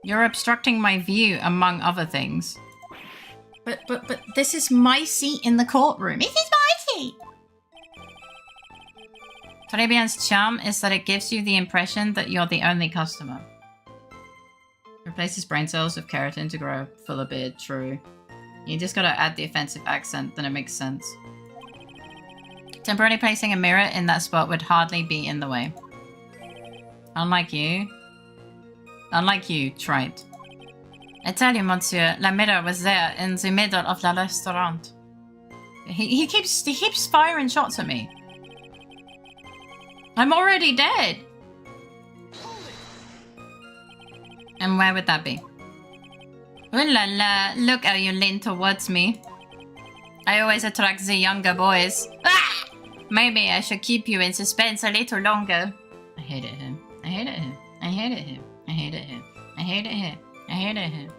You're obstructing my view, among other things. But this is my seat in the courtroom. This is my seat! Très bien's charm is that it gives you the impression that you're the only customer. Replaces brain cells with keratin to grow a fuller beard. True. You just gotta add the offensive accent, then it makes sense. Temporarily placing a mirror in that spot would hardly be in the way. Unlike you, trite. I tell you, monsieur, la mirror was there in the middle of the restaurant. He keeps firing shots at me. I'm already dead. And where would that be? Ooh la la, look how you lean towards me. I always attract the younger boys. Ah! Maybe I should keep you in suspense a little longer. I hated him. I hated him. I hated him. I hated him. I hated him. I hated him.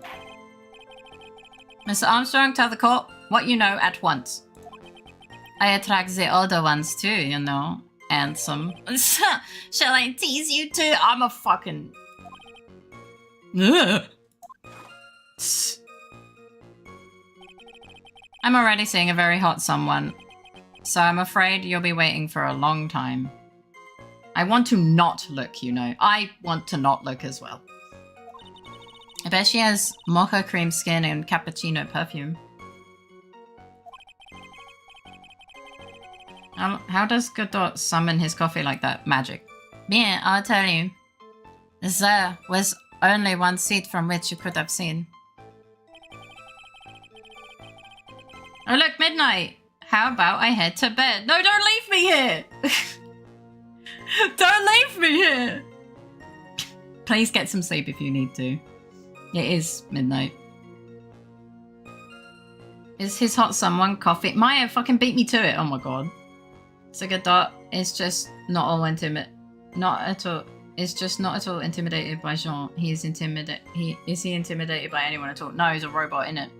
Mr. Armstrong, tell the court what you know at once. I attract the older ones too, you know. Handsome. Shall I tease you too? I'm a fucking... Ugh. I'm already seeing a very hot someone, so I'm afraid you'll be waiting for a long time. I want to not look, you know. I want to not look as well. I bet she has mocha cream skin and cappuccino perfume. How does Godot summon his coffee like that? Magic. Bien, I'll tell you. There was only one seat from which you could have seen. Oh look, midnight! How about I head to bed? No, don't leave me here! Don't leave me here! Please get some sleep if you need to. It is midnight. Is his hot someone coffee? Maya fucking beat me to it, oh my god. So Godot is just not all not at all. Is just not at all intimidated by Jean. He is intimidated. Is he intimidated by anyone at all? No, he's a robot, innit?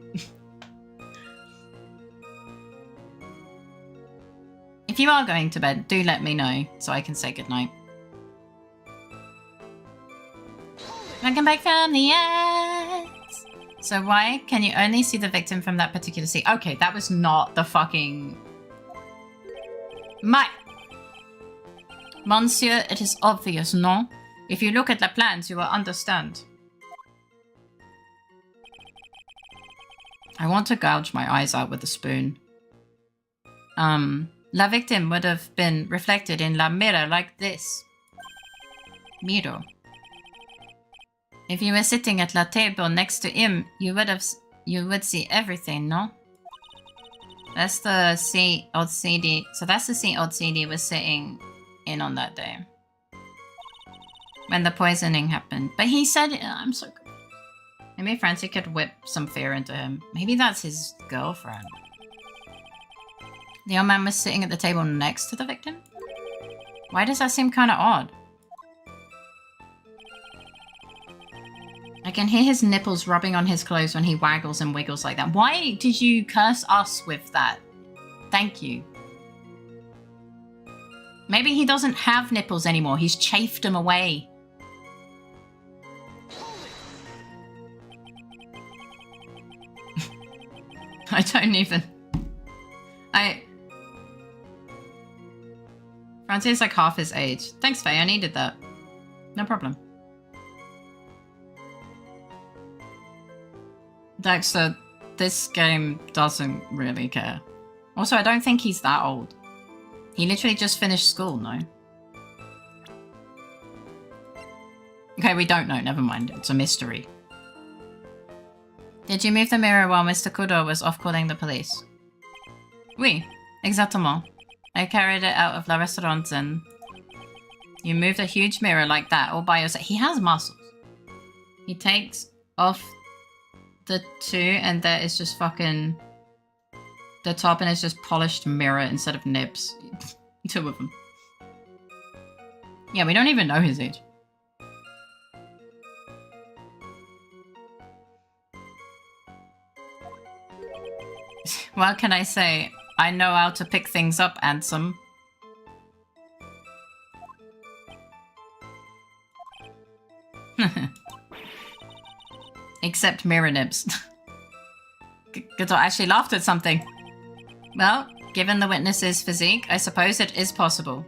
If you are going to bed, do let me know so I can say goodnight. Welcome back from the ads. So why can you only see the victim from that particular seat? Okay, that was not the fucking... Monsieur, it is obvious, no? If you look at the plans, you will understand. I want to gouge my eyes out with a spoon. La victim would have been reflected in la mirror like this. Mirror. If you were sitting at la table next to him, you would see everything, no? That's the seat old CD. So that's the seat old CD was sitting in on that day. when the poisoning happened. But he said, I'm so good. Maybe Francie could whip some fear into him. Maybe that's his girlfriend. The old man was sitting at the table next to the victim? Why does that seem kind of odd? I can hear his nipples rubbing on his clothes when he waggles and wiggles like that. Why did you curse us with that? Thank you. Maybe he doesn't have nipples anymore. He's chafed them away. I don't even... Francie is like half his age. Thanks, Faye. I needed that. No problem. Dexter, this game doesn't really care. Also, I don't think he's that old. He literally just finished school, no? Okay, we don't know. Never mind. It's a mystery. Did you move the mirror while Mr. Kudo was off calling the police? Oui, exactement. I carried it out of la restaurant and... You moved a huge mirror like that all by yourself. He has muscles. He takes off the two and there is just fucking... The top and it's just polished mirror instead of nibs. Two of them. Yeah, we don't even know his age. What can I say? I know how to pick things up, handsome. Except mirror nibs. Gato actually laughed at something. Well, given the witness's physique, I suppose it is possible.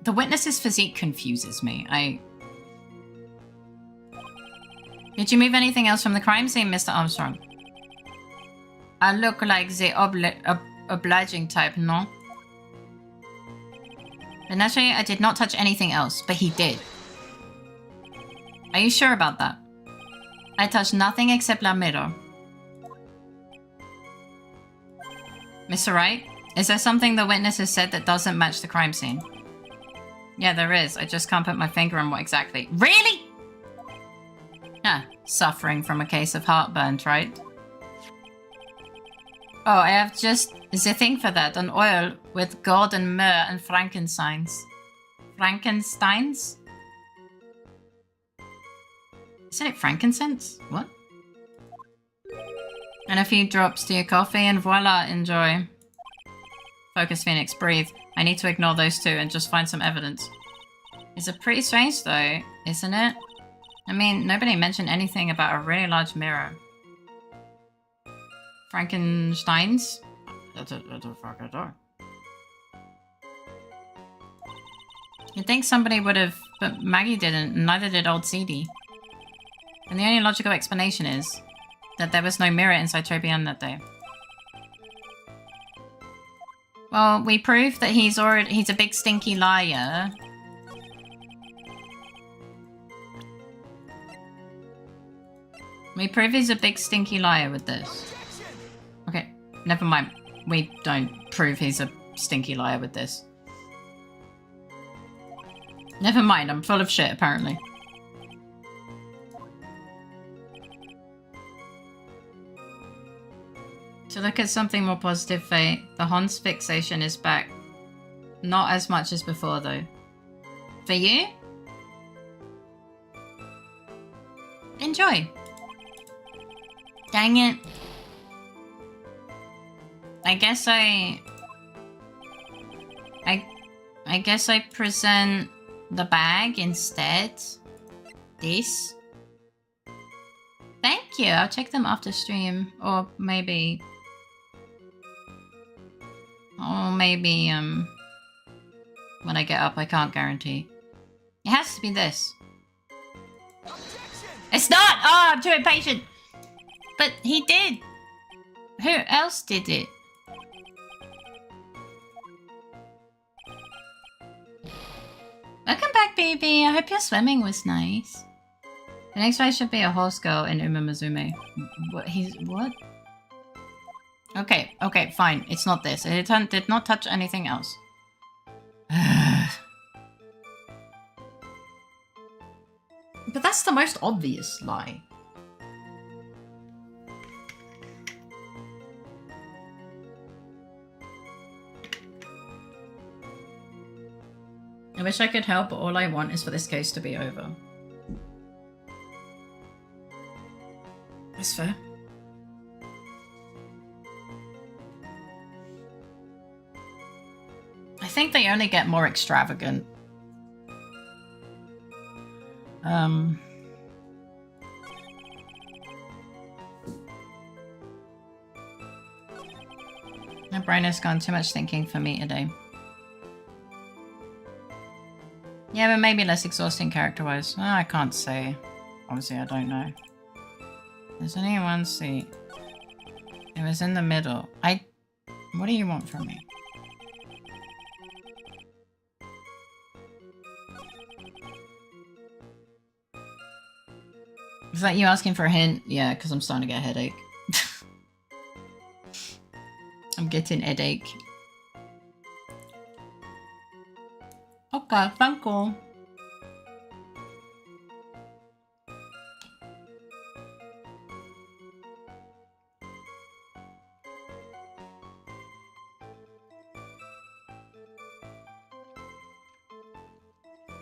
The witness's physique confuses me. Did you move anything else from the crime scene, Mr. Armstrong? I look like the obliging type, no? But naturally, I did not touch anything else, but he did. Are you sure about that? I touched nothing except la mirror. Mr. Wright, is there something the witness has said that doesn't match the crime scene? Yeah, there is. I just can't put my finger on what exactly. Really? Ah, suffering from a case of heartburn, right? Oh, I have just the thing for that, an oil with gold and myrrh and frankincense. Frankensteins? Isn't it frankincense? What? And a few drops to your coffee and voila, enjoy. Focus, Phoenix, breathe. I need to ignore those two and just find some evidence. It's a pretty strange though, isn't it? I mean, nobody mentioned anything about a really large mirror. Frankensteins? That's a fucking door. You'd think somebody would have, but Maggie didn't, and neither did old CD. And the only logical explanation is that there was no mirror inside Trobian that day. Well, we proved that he's a big stinky liar. We prove he's a big stinky liar with this. Okay, never mind. We don't prove he's a stinky liar with this. Never mind, I'm full of shit apparently. To look at something more positive, Faye, the Hans fixation is back. Not as much as before though. For you? Enjoy. Dang it. I guess I guess I present the bag instead. This. Thank you. I'll check them after stream. Or maybe when I get up. I can't guarantee. It has to be this. It's not! Oh, I'm too impatient! But he did! Who else did it? Welcome back, baby. I hope your swimming was nice. The next fight should be a horse girl in Umamuzume. What? What? Okay, okay, fine. It's not this. It did not touch anything else. But that's the most obvious lie. I wish I could help, but all I want is for this case to be over. That's fair. I think they only get more extravagant. My brain has gone too much thinking for me today. Yeah, but maybe less exhausting character-wise. Oh, I can't say. Obviously, I don't know. There's only one seat. It was in the middle. What do you want from me? Is that you asking for a hint? Yeah, because I'm starting to get a headache. I'm getting a headache. Okay, thank you.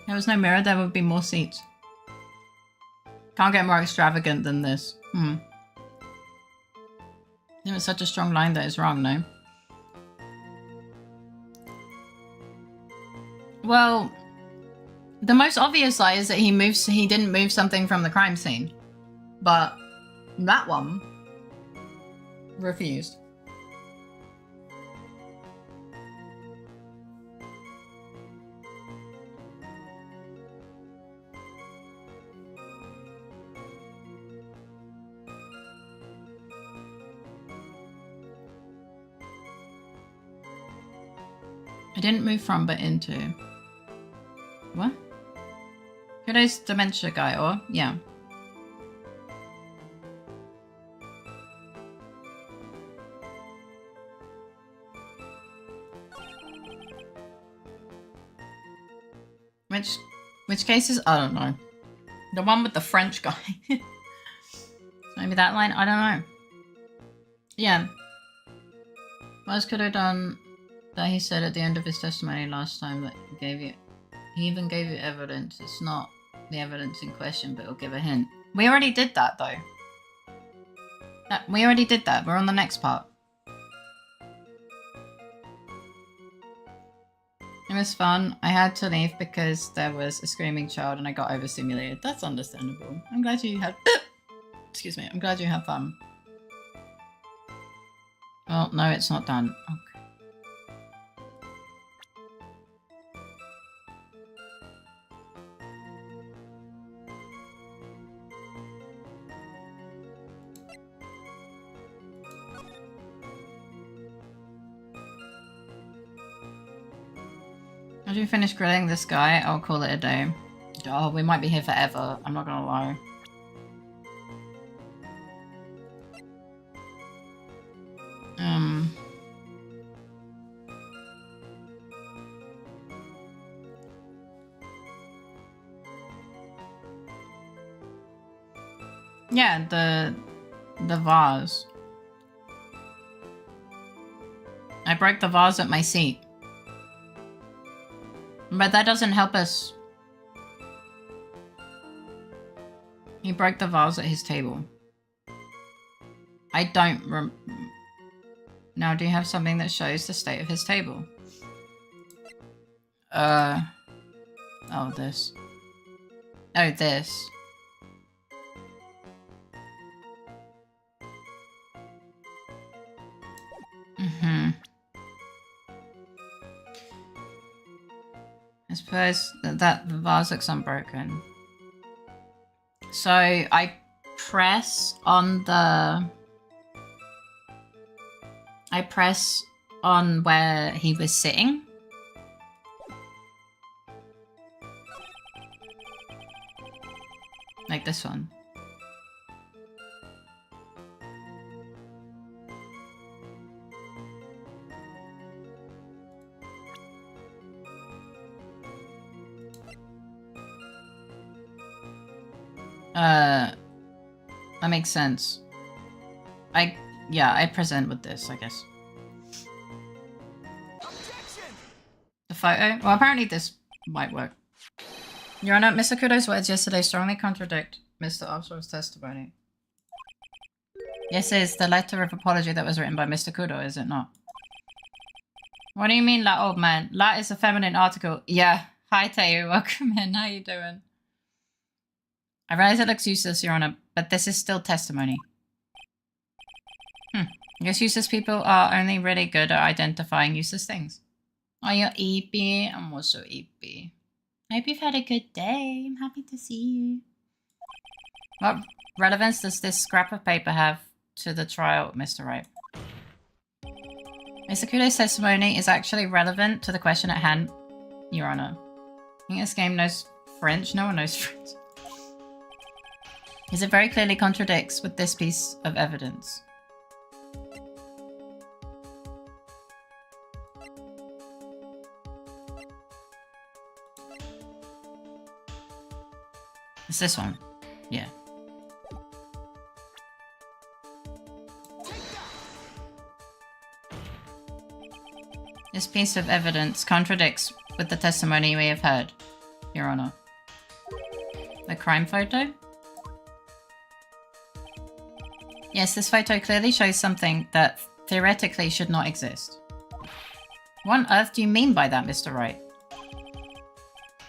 There was no mirror, there would be more seats. Can't get more extravagant than this. It was such a strong line that is wrong, no? Well, the most obvious lie is that he didn't move something from the crime scene. But that one refused. I didn't move from, but into. What? Kudo's dementia guy, or? Yeah. Which cases? I don't know. The one with the French guy. Maybe that line? I don't know. Yeah. What else could I have done that he said at the end of his testimony last time that he gave you? He even gave you evidence. It's not the evidence in question, but it'll give a hint. We already did that, though. We already did that. We're on the next part. It was fun. I had to leave because there was a screaming child and I got overstimulated. That's understandable. I'm glad you had... Excuse me. I'm glad you had fun. Well, no, it's not done. Okay. After you finish grilling this guy, I'll call it a day. Oh, we might be here forever. I'm not gonna lie. Yeah, the vase. I broke the vase at my seat. But that doesn't help us. He broke the vase at his table. I don't Now, do you have something that shows the state of his table? Oh, this. Oh, this. I suppose that the vase looks unbroken. So I press on where he was sitting. Like this one. That makes sense. I present with this, I guess. The photo? Well, apparently this might work. Your Honor, Mr. Kudo's words yesterday strongly contradict Mr. Armstrong's testimony. Yes, it is the letter of apology that was written by Mr. Kudo, is it not? What do you mean, la old man? La is a feminine article. Yeah. Hi, Teo. Welcome in. How you doing? I realize it looks useless, Your Honor, but this is still testimony. I guess useless people are only really good at identifying useless things. Oh, you're eepy. I'm also eepy. I hope you've had a good day. I'm happy to see you. What relevance does this scrap of paper have to the trial, Mr. Wright? Mr. Kudo's testimony is actually relevant to the question at hand, Your Honor. I think this game knows French. No one knows French. Because it very clearly contradicts with this piece of evidence. It's this one. Yeah. This piece of evidence contradicts with the testimony we have heard, Your Honor. The crime photo? Yes, this photo clearly shows something that theoretically should not exist. What on earth do you mean by that, Mr. Wright?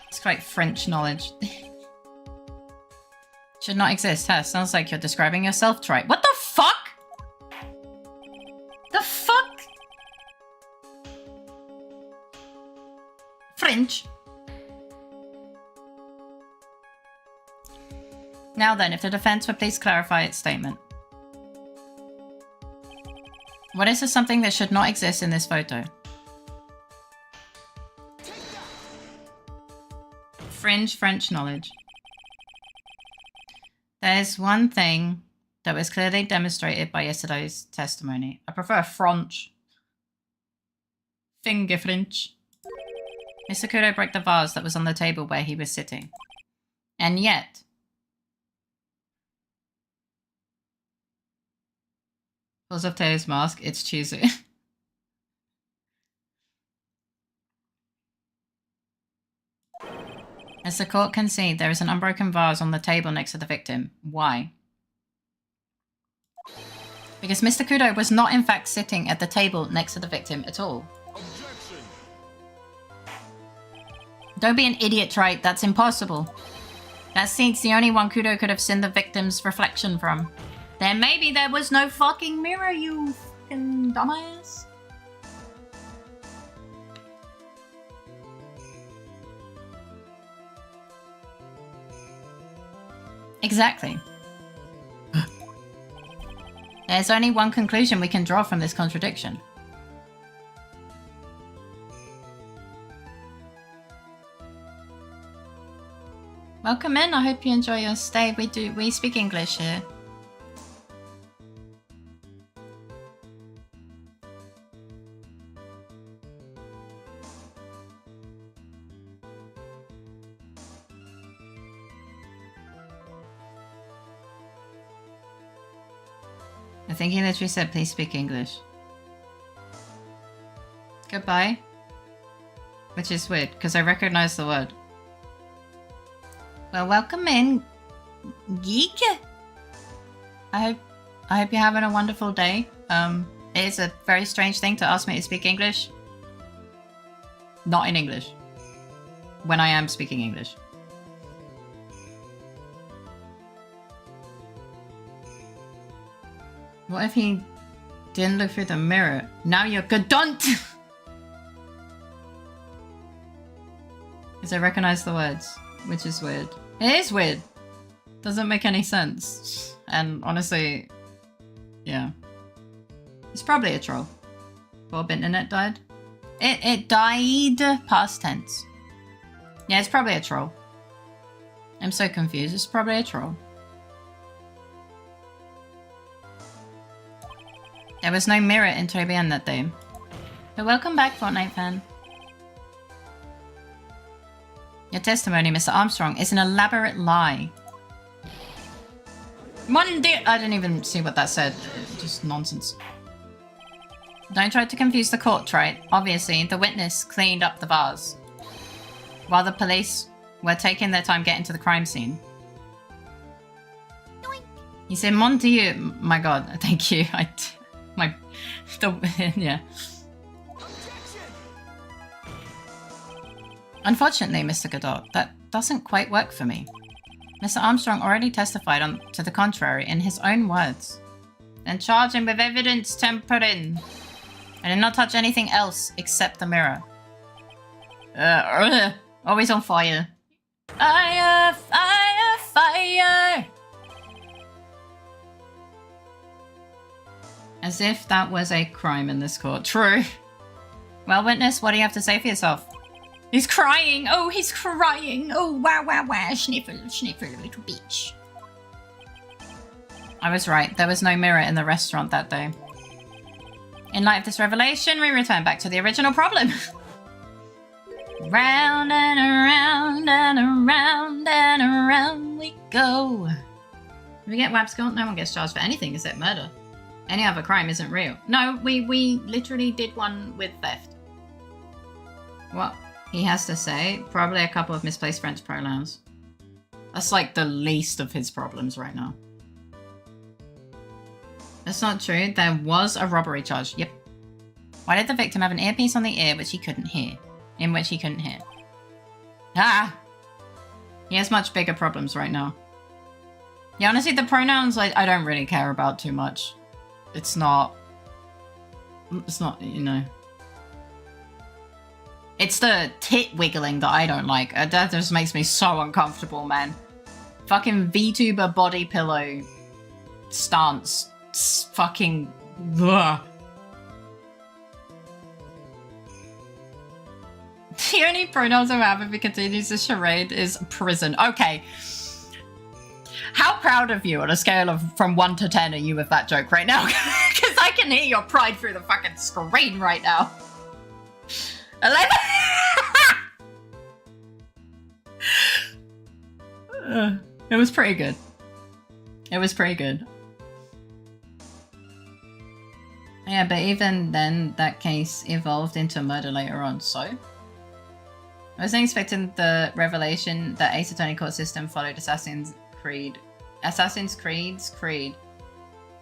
It's quite French knowledge. Should not exist, huh? Sounds like you're describing yourself right. What the fuck? The fuck? French. Now then, if the defense would please clarify its statement. What is the something that should not exist in this photo? Fringe French knowledge. There's one thing that was clearly demonstrated by yesterday's testimony. I prefer French. Finger French. Mr. Kudo broke the vase that was on the table where he was sitting. And yet... Pulls off Taylor's mask, it's cheesy. As the court can see, there is an unbroken vase on the table next to the victim. Why? Because Mr. Kudo was not in fact sitting at the table next to the victim at all. Objection. Don't be an idiot, right? That's impossible. That seat's the only one Kudo could have seen the victim's reflection from. Then maybe there was no fucking mirror, you fucking dumbass. Exactly. There's only one conclusion we can draw from this contradiction. Welcome in, I hope you enjoy your stay. We speak English here. I think he literally said, please speak English. Goodbye. Which is weird, because I recognize the word. Well, welcome in, geek. I hope you're having a wonderful day. It is a very strange thing to ask me to speak English. Not in English. When I am speaking English. What if he didn't look through the mirror? Now you're good, don't! Because I recognize the words, which is weird. It is weird. Doesn't make any sense. And honestly, yeah. It's probably a troll. Bob Internet died. It died past tense. Yeah, it's probably a troll. I'm so confused. It's probably a troll. There was no mirror in Tobian that day. But welcome back, Fortnite fan. Your testimony, Mr. Armstrong, is an elaborate lie. I didn't even see what that said. Just nonsense. Don't try to confuse the court, right? Obviously, the witness cleaned up the vase while the police were taking their time getting to the crime scene. He said, "Mon Dieu, my God, thank you." Yeah. Unfortunately, Mr. Godot, that doesn't quite work for me. Mr. Armstrong already testified to the contrary in his own words. Then charge him with evidence tampering. I did not touch anything else except the mirror. Always on fire. Fire, fire, fire! As if that was a crime in this court. True. Well, witness, what do you have to say for yourself? He's crying! Oh, he's crying! Oh, wow, wow, wow! Sniffle, sniffle, little bitch. I was right. There was no mirror in the restaurant that day. In light of this revelation, we return back to the original problem. Round and around and around and around we go. If we get WAP score, no one gets charged for anything except murder. Any other crime isn't real. No, we literally did one with theft. What he has to say? Probably a couple of misplaced French pronouns. That's like the least of his problems right now. That's not true. There was a robbery charge. Yep. Why did the victim have an earpiece on the ear which he couldn't hear? In which he couldn't hear. Ah! He has much bigger problems right now. Yeah, honestly, the pronouns I don't really care about too much. It's not, you know. It's the tit wiggling that I don't like. That just makes me so uncomfortable, man. Fucking VTuber body pillow stance. It's fucking... Ugh. The only pronouns I have if he continues the charade is prison. Okay. How proud of you on a scale of from 1 to 10 are you with that joke right now? Because I can hear your pride through the fucking screen right now. 11? It was pretty good. It was pretty good. Yeah, but even then, that case evolved into murder later on, so... I wasn't expecting the revelation that Ace Attorney Court system followed Assassin's Creed's creed.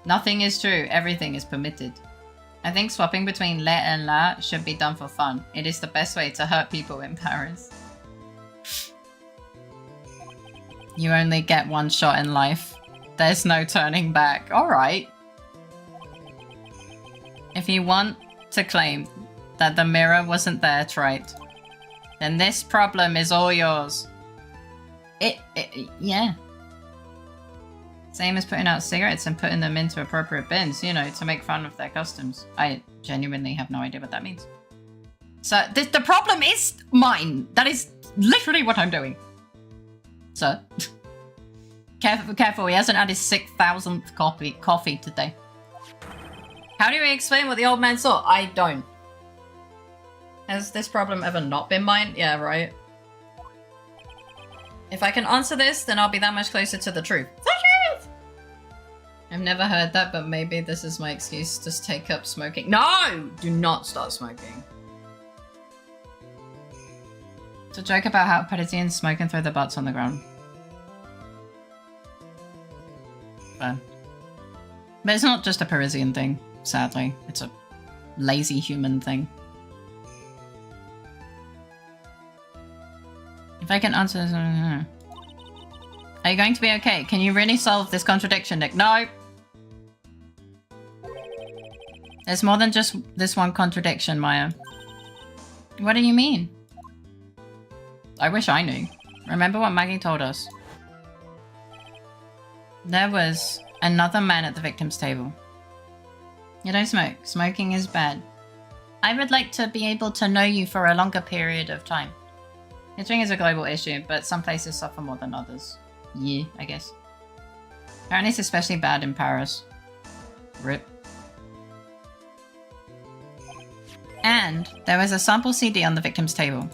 Nothing is true, everything is permitted. I think swapping between le and la should be done for fun. It is the best way to hurt people in Paris. You only get one shot in life. There's no turning back. Alright. If you want to claim that the mirror wasn't there, Trite, then this problem is all yours. Yeah. Same as putting out cigarettes and putting them into appropriate bins, you know, to make fun of their customs. I genuinely have no idea what that means. So, the problem is mine. That is literally what I'm doing. So, careful, he hasn't had his 6,000th coffee today. How do we explain what the old man saw? I don't. Has this problem ever not been mine? Yeah, right. If I can answer this, then I'll be that much closer to the truth. The truth! I've never heard that, but maybe this is my excuse to take up smoking. No! Do not start smoking. It's a joke about how Parisians smoke and throw their butts on the ground. Fair. But it's not just a Parisian thing, sadly. It's a lazy human thing. If I can answer this... Are you going to be okay? Can you really solve this contradiction, Nick? No! There's more than just this one contradiction, Maya. What do you mean? I wish I knew. Remember what Maggie told us. There was another man at the victim's table. You don't smoke. Smoking is bad. I would like to be able to know you for a longer period of time. Itching is a global issue, but some places suffer more than others. Yeah, I guess. Apparently it's especially bad in Paris. RIP. And there was a sample CD on the victim's table.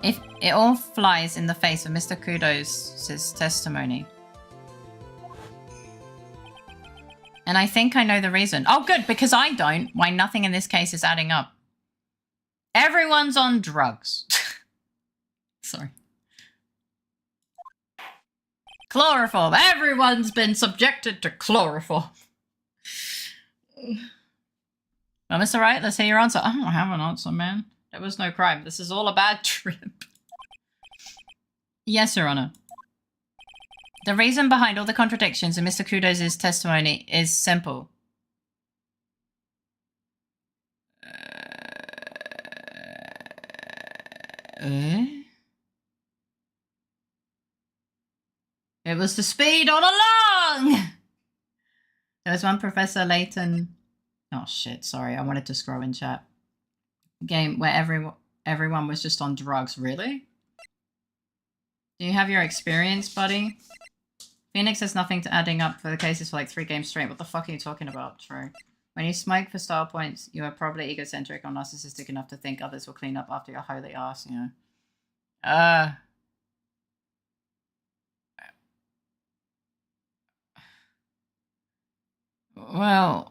If it all flies in the face of Mr. Kudos' testimony. And I think I know the reason. Oh, good, because I don't. Why nothing in this case is adding up. Everyone's on drugs. Sorry. Chloroform. Everyone's been subjected to chloroform. Well, Mr. Wright, let's hear your answer. I don't have an answer, man. There was no crime. This is all a bad trip. Yes, Your Honor. The reason behind all the contradictions in Mr. Kudos' testimony is simple. It was the speed all along! There was one Professor Layton... Oh shit, sorry, I wanted to scroll in chat. Game where everyone was just on drugs. Really? Do you have your experience, buddy? Phoenix has nothing to adding up for the cases for like 3 games straight. What the fuck are you talking about? True. When you smoke for style points, you are probably egocentric or narcissistic enough to think others will clean up after your holy ass, you know. Well...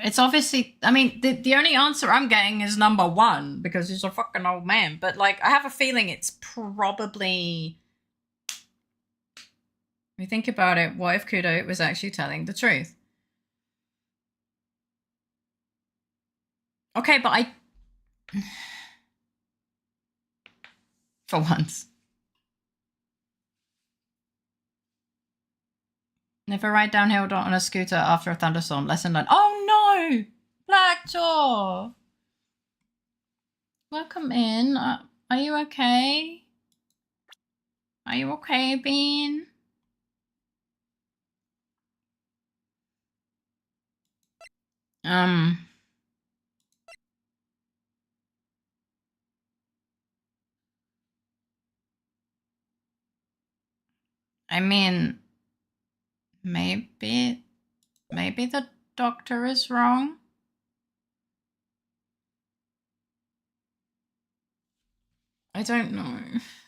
It's obviously... I mean, the only answer I'm getting is number 1, because he's a fucking old man. But, like, I have a feeling it's probably... When you think about it, what if Kudo was actually telling the truth? Okay, but I... For once. Never ride downhill on a scooter after a thunderstorm. Lesson learned. Oh no! Blackjaw! Welcome in. Are you okay? Are you okay, Bean? I mean... Maybe the doctor is wrong. I don't know.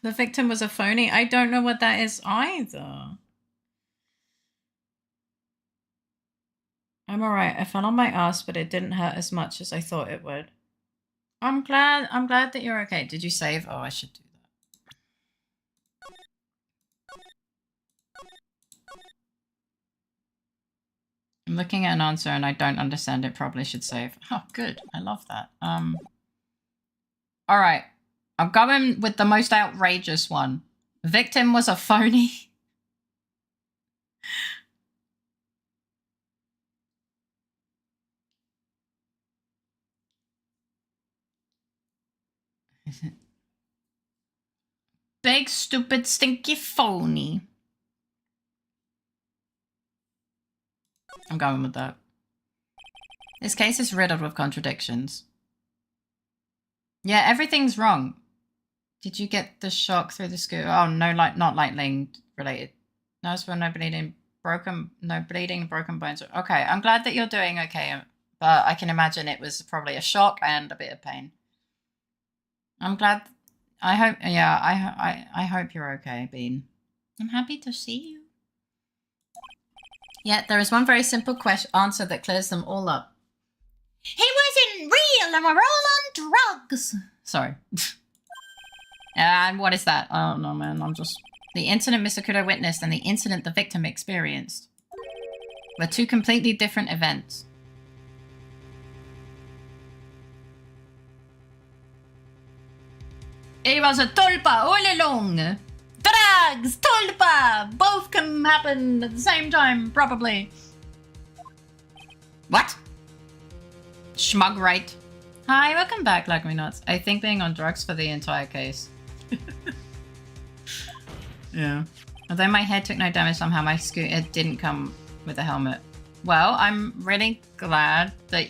The victim was a phony. I don't know what that is either. I'm alright. I fell on my ass, but it didn't hurt as much as I thought it would. I'm glad that you're okay. Did you save? Oh, I should do that. I'm looking at an answer and I don't understand it. Probably should save. Oh, good. I love that. All right. I'm going with the most outrageous one. The victim was a phony. Is it? Big, stupid, stinky phony. I'm going with that. This case is riddled with contradictions. Yeah, everything's wrong. Did you get the shock through the scooter? Oh, no, not lightning related. No, it's for no bleeding, broken bones. Okay, I'm glad that you're doing okay, but I can imagine it was probably a shock and a bit of pain. I'm glad. I hope, yeah, I hope you're okay, Bean. I'm happy to see you. Yeah, there is one very simple answer that clears them all up. He wasn't real and we're all on drugs. Sorry. And what is that? Oh, no, man. I'm just... The incident Mr. Kudo witnessed and the incident the victim experienced were 2 completely different events. It was a tulpa all along. Drugs, tulpa, both can happen at the same time, probably. What? Schmug right. Hi, welcome back, Like Me Nuts. I think being on drugs for the entire case. Yeah. Although my head took no damage somehow, my scooter didn't come with a helmet. Well, I'm really glad that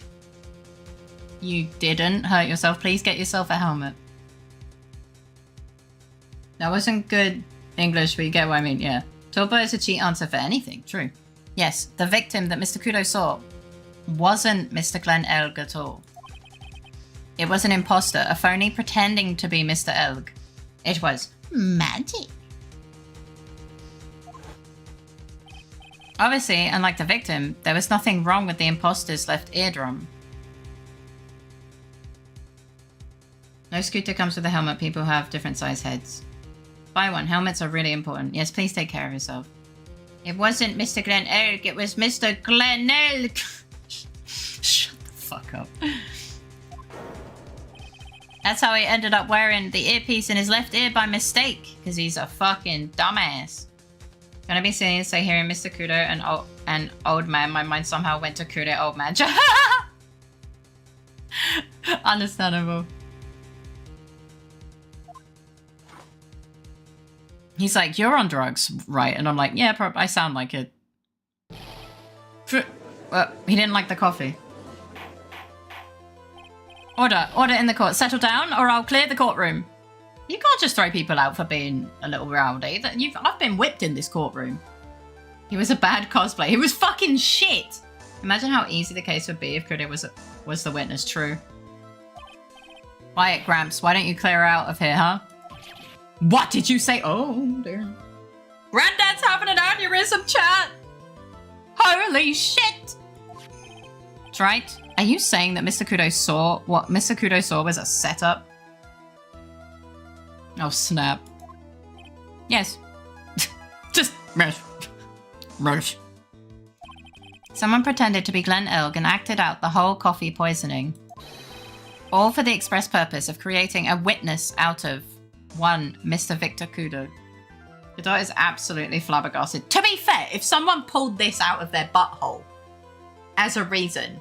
you didn't hurt yourself. Please get yourself a helmet. That wasn't good English, but you get what I mean, yeah. Tulpa is a cheat answer for anything, true. Yes, the victim that Mr. Kudo saw wasn't Mr. Glenn Elg at all. It was an imposter, a phony pretending to be Mr. Elg. It was magic. Obviously, unlike the victim, there was nothing wrong with the imposter's left eardrum. No scooter comes with a helmet. People have different size heads. Buy one. Helmets are really important. Yes, please take care of yourself. It wasn't Mr. Glen Elk, it was Mr. Glen Elk. Shut the fuck up. That's how he ended up wearing the earpiece in his left ear by mistake, because he's a fucking dumbass. Gonna be seen, so hearing Mr. Kudo and old man, my mind somehow went to Kudo old man. Understandable. He's like, you're on drugs, right? And I'm like, yeah, I sound like it. Well, he didn't like the coffee. Order in the court. Settle down or I'll clear the courtroom. You can't just throw people out for being a little rowdy. I've been whipped in this courtroom. He was a bad cosplay. He was fucking shit. Imagine how easy the case would be if Kudo was the witness. True. Quiet, Gramps. Why don't you clear out of here, huh? What did you say? Oh, dear. Granddad's having an aneurysm, chat. Holy shit. That's right. Are you saying that Mr. Kudo saw what Mr. Kudo saw was a setup? Oh, snap. Yes. Just rush. Someone pretended to be Glen Elg and acted out the whole coffee poisoning. All for the express purpose of creating a witness out of one Mr. Victor Kudo. Kudo is absolutely flabbergasted. To be fair, if someone pulled this out of their butthole as a reason,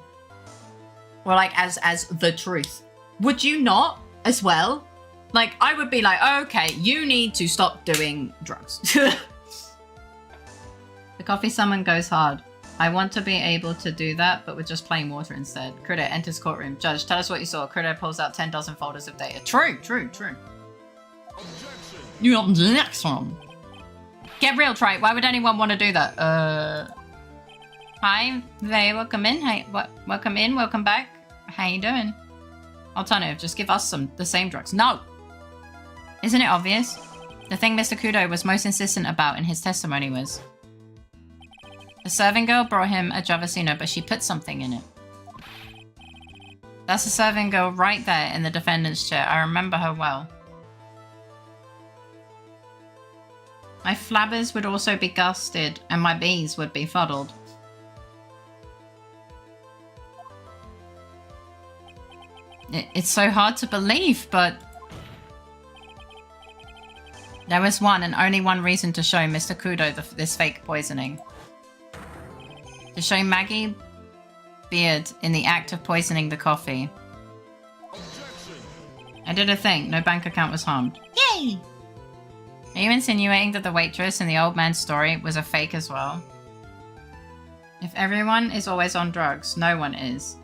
or like as the truth, would you not as well? Like, I would be like, okay, you need to stop doing drugs. The coffee summon goes hard. I want to be able to do that, but with just plain water instead. Kudo enters courtroom. Judge, tell us what you saw. Kudo pulls out 10 dozen folders of data. True. You got the next one. Get real, Trite. Why would anyone want to do that? Hi, Vey, welcome in. Hey, welcome in, welcome back. How you doing? Alternative, just give us the same drugs. No! Isn't it obvious? The thing Mr. Kudo was most insistent about in his testimony was the serving girl brought him a Javasino, but she put something in it. That's the serving girl right there in the defendant's chair. I remember her well. My flabbers would also be gusted, and my bees would be fuddled. It's so hard to believe, but there was one and only one reason to show Mr. Kudo this fake poisoning. To show Maggie Beard in the act of poisoning the coffee. I did a thing. No bank account was harmed. Yay! Are you insinuating that the waitress in the old man's story was a fake as well? If everyone is always on drugs, no one is.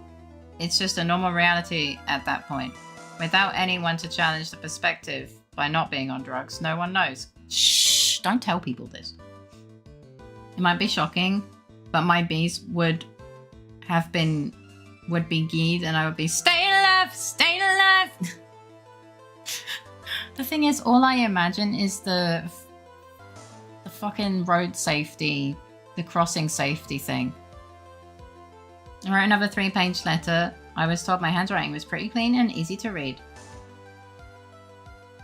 It's just a normal reality at that point. Without anyone to challenge the perspective by not being on drugs, no one knows. Shh! Don't tell people this. It might be shocking, but my bees would be geed and I would be staying alive! Staying alive! The thing is, all I imagine is the fucking road safety, the crossing safety thing. I wrote another 3-page letter. I was told my handwriting was pretty clean and easy to read.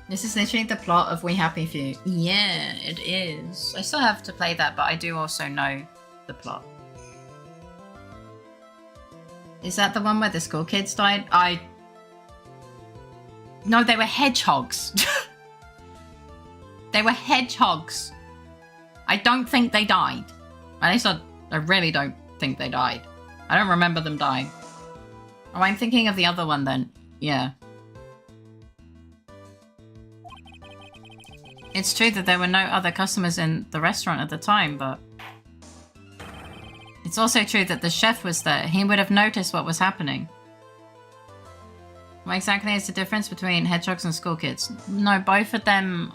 This is literally the plot of We Happy Few. Yeah, it is. I still have to play that, but I do also know the plot. Is that the one where the school kids died? No, they were hedgehogs. They were hedgehogs. I don't think they died. At least I really don't think they died. I don't remember them dying. Oh, I'm thinking of the other one then. Yeah. It's true that there were no other customers in the restaurant at the time, but it's also true that the chef was there. He would have noticed what was happening. What exactly is the difference between hedgehogs and school kids? No, both of them...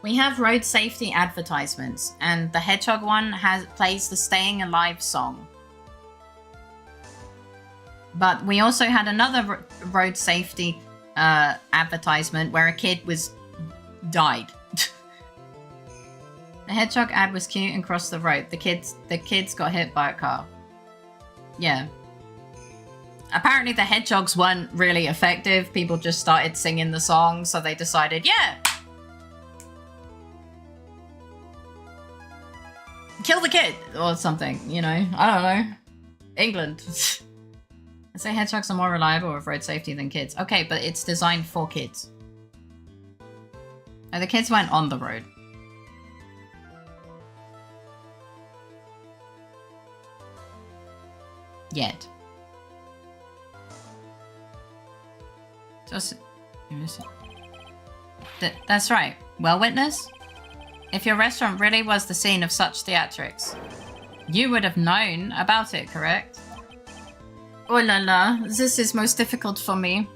We have road safety advertisements, and the hedgehog one plays the Staying Alive song. But we also had another road safety advertisement where a kid died. The hedgehog ad was cute and crossed the road. The kids got hit by a car. Yeah. Apparently the hedgehogs weren't really effective. People just started singing the song, so they decided, yeah! Kill the kid! Or something, you know? I don't know. England. I say hedgehogs are more reliable with road safety than kids. Okay, but it's designed for kids. Oh, the kids weren't on the road. Yet. Just... That's right. Well, witness? If your restaurant really was the scene of such theatrics, you would have known about it, correct? Oh la la, this is most difficult for me.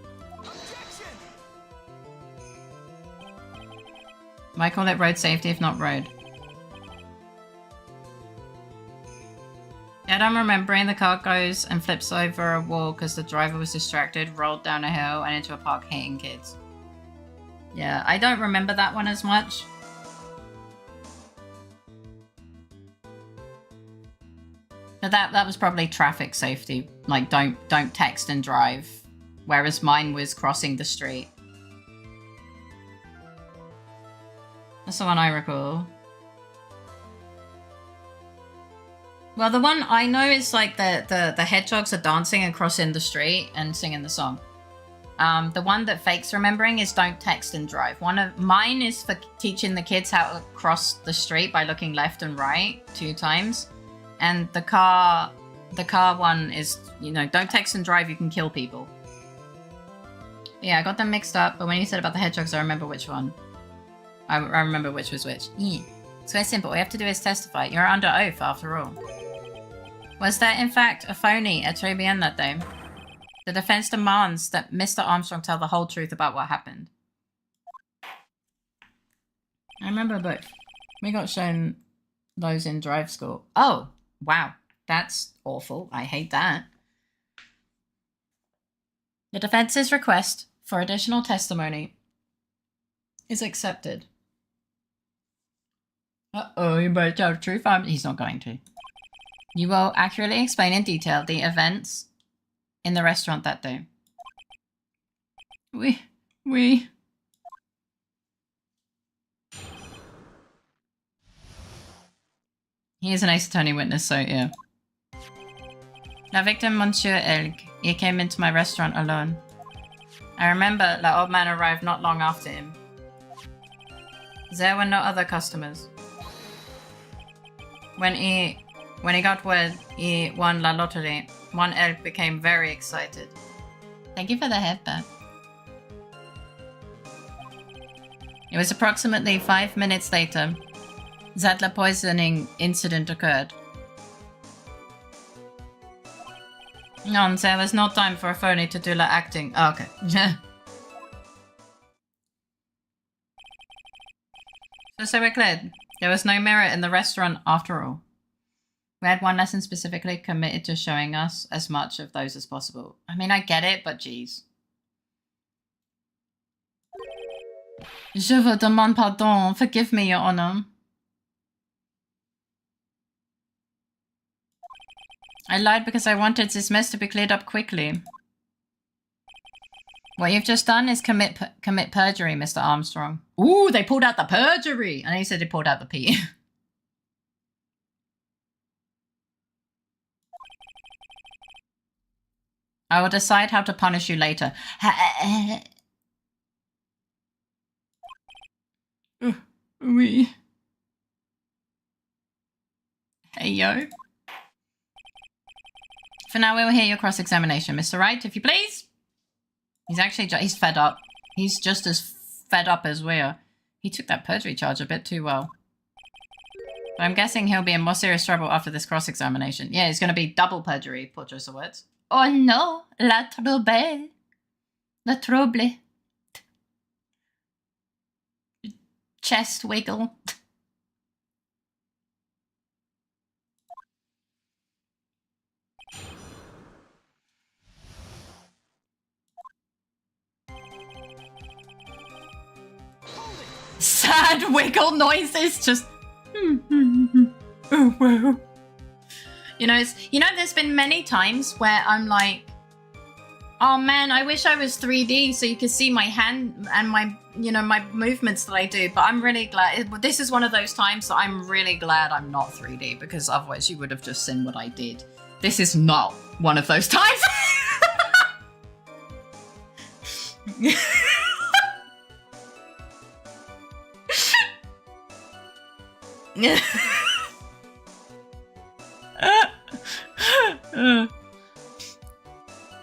Why call it road safety if not road? Yeah, I'm remembering the car goes and flips over a wall because the driver was distracted, rolled down a hill and into a park hitting kids. Yeah, I don't remember that one as much. But that was probably traffic safety. Like, don't text and drive. Whereas mine was crossing the street. That's the one I recall. Well, the one I know is like the hedgehogs are dancing and crossing the street and singing the song. The one that Fake's remembering is don't text and drive. Mine is for teaching the kids how to cross the street by looking left and right 2 times. And the car one is, you know, don't text and drive, you can kill people. Yeah, I got them mixed up, but when you said about the hedgehogs, I remember which one. I remember which was which. Yeah. It's very simple. All you have to do is testify. You're under oath, after all. Was there, in fact, a phony at 3 p.m. that day? The defense demands that Mr. Armstrong tell the whole truth about what happened. I remember both. We got shown those in drive school. Oh, wow. That's awful. I hate that. The defense's request for additional testimony is accepted. Uh-oh, you better tell the truth. He's not going to. You will accurately explain in detail the events in the restaurant that day. We... He is an ace attorney witness, so yeah. La victim, Monsieur Elg. He came into my restaurant alone. I remember the old man arrived not long after him. There were no other customers. When he got word he won La Lotterie, one elk became very excited. Thank you for the headband. It was approximately 5 minutes later that the poisoning incident occurred. No, there was no time for a phony to do the acting. Oh, okay. So we're clear. There was no mirror in the restaurant after all. We had one lesson specifically committed to showing us as much of those as possible. I mean, I get it, but geez. Je vous demande pardon. Forgive me, Your Honor. I lied because I wanted this mess to be cleared up quickly. What you've just done is commit perjury, Mr. Armstrong. Ooh, they pulled out the perjury! And he said he pulled out the P. I will decide how to punish you later. Oui. Hey, yo. For now, we will hear your cross-examination. Mr. Wright, if you please. He's fed up. He's just as fed up as we are. He took that perjury charge a bit too well. But I'm guessing he'll be in more serious trouble after this cross-examination. Yeah, it's going to be double perjury, poor choice of words. Oh no, la trouble. La trouble. Chest wiggle. Sad wiggle noises, just Oh, wow. You know, there's been many times where I'm like, oh man, I wish I was 3D so you could see my hand and my, my movements that I do. But I'm really glad. This is one of those times that I'm really glad I'm not 3D, because otherwise you would have just seen what I did. This is not one of those times.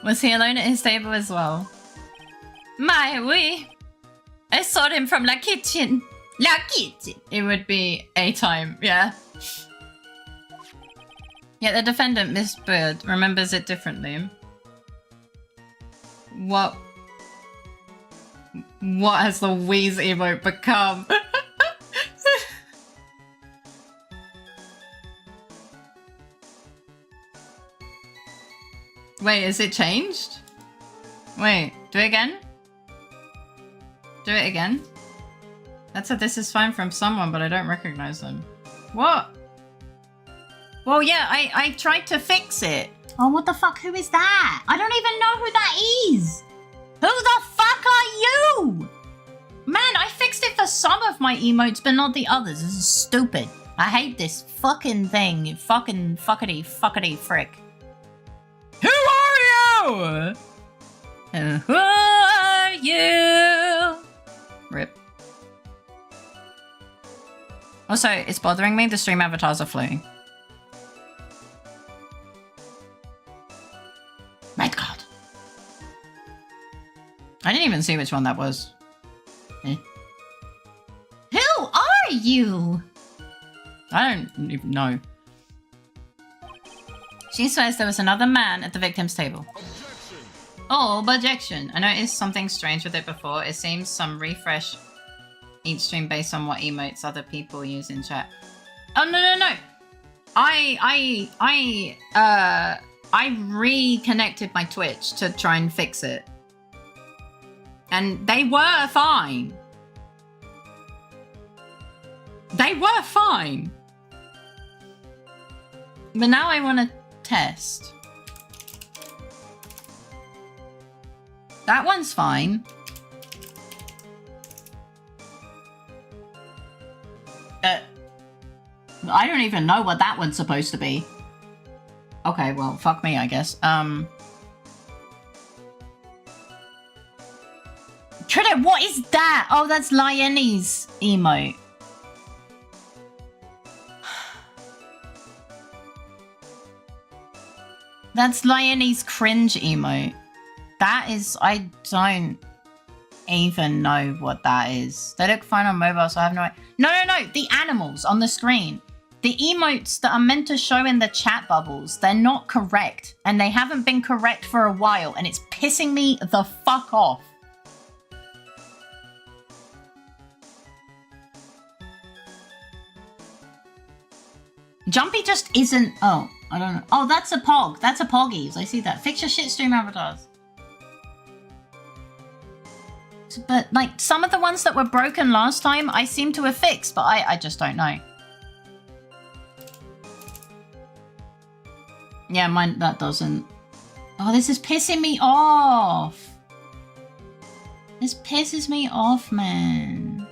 Was he alone at his table as well? My, oui. I saw him from la kitchen. La kitchen. It would be a time, yeah. Yeah, the defendant, Miss Bird, remembers it differently. What has the Wheeze emote become? Wait, is it changed? Wait, do it again? Do it again? That said this is fine from someone, but I don't recognize them. What? Well, yeah, I tried to fix it. Oh, what the fuck? Who is that? I don't even know who that is. Who the fuck are you? Man, I fixed it for some of my emotes, but not the others. This is stupid. I hate this fucking thing. You fucking fuckity frick. Who are you? Who are you? Rip. Also, it's bothering me. The stream avatars are floating. My god. I didn't even see which one that was. Eh? Who are you? I don't even know. She swears there was another man at the victim's table. Objection. Oh, objection. I noticed something strange with it before. It seems some refresh each stream based on what emotes other people use in chat. Oh, no. I reconnected my Twitch to try and fix it. And they were fine. They were fine. But now I want to test. That one's fine. I don't even know what that one's supposed to be. Okay, well, fuck me, I guess. Trigger, what is that? Oh, that's Lionnie's emote. That's Lionnie's cringe emote. That is, I don't even know what that is. They look fine on mobile, so I have no idea. No, the animals on the screen. The emotes that are meant to show in the chat bubbles, they're not correct. And they haven't been correct for a while, and it's pissing me the fuck off. Jumpy just isn't... Oh, I don't know. Oh, that's a pog. That's a poggies. I see that. Fix your shit stream avatars. But, like, some of the ones that were broken last time, I seem to have fixed, but I just don't know. Yeah, mine, that doesn't. Oh, this is pissing me off. This pisses me off, man.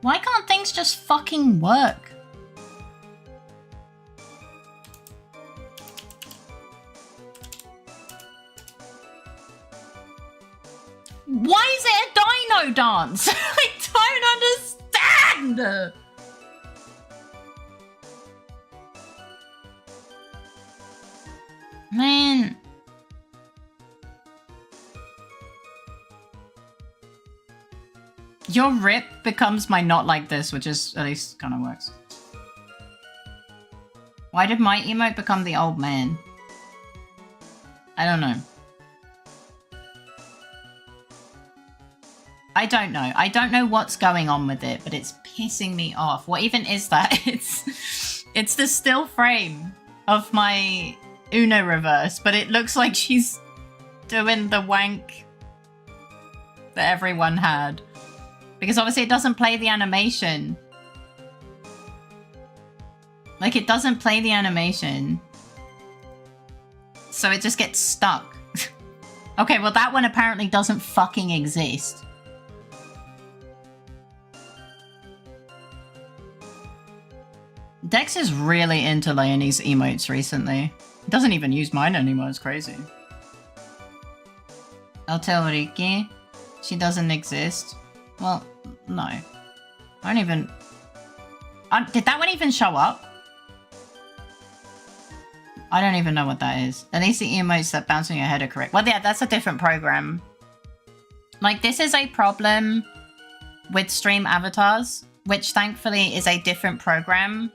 Why can't things just fucking work? Why is it a dino dance? I don't understand! Man. Your rip becomes my not like this, which is at least kind of works. Why did my emote become the old man? I don't know. I don't know. I don't know what's going on with it, but it's pissing me off. What even is that? It's the still frame of my Uno reverse, but it looks like she's doing the wank that everyone had. Because obviously it doesn't play the animation Like, it doesn't play the animation. So it just gets stuck. Okay, well that one apparently doesn't fucking exist. Dex is really into Leonie's emotes recently. He doesn't even use mine anymore, it's crazy. I'll tell Riki. She doesn't exist. Well, no. I don't even... did that one even show up? I don't even know what that is. At least the emotes that bounce on your head are correct. Well, yeah, that's a different program. Like, this is a problem with stream avatars, which thankfully is a different program.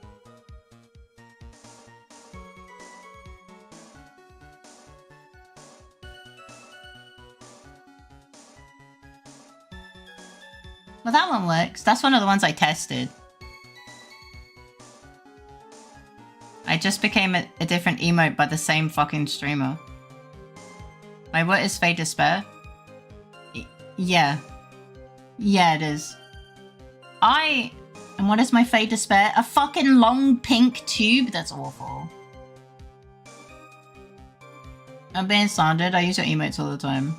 Well, that one works. That's one of the ones I tested. I just became a different emote by the same fucking streamer. My what is Fade Despair? Yeah. Yeah, it is. And what is my Fade Despair? A fucking long pink tube? That's awful. I'm being slandered. I use your emotes all the time.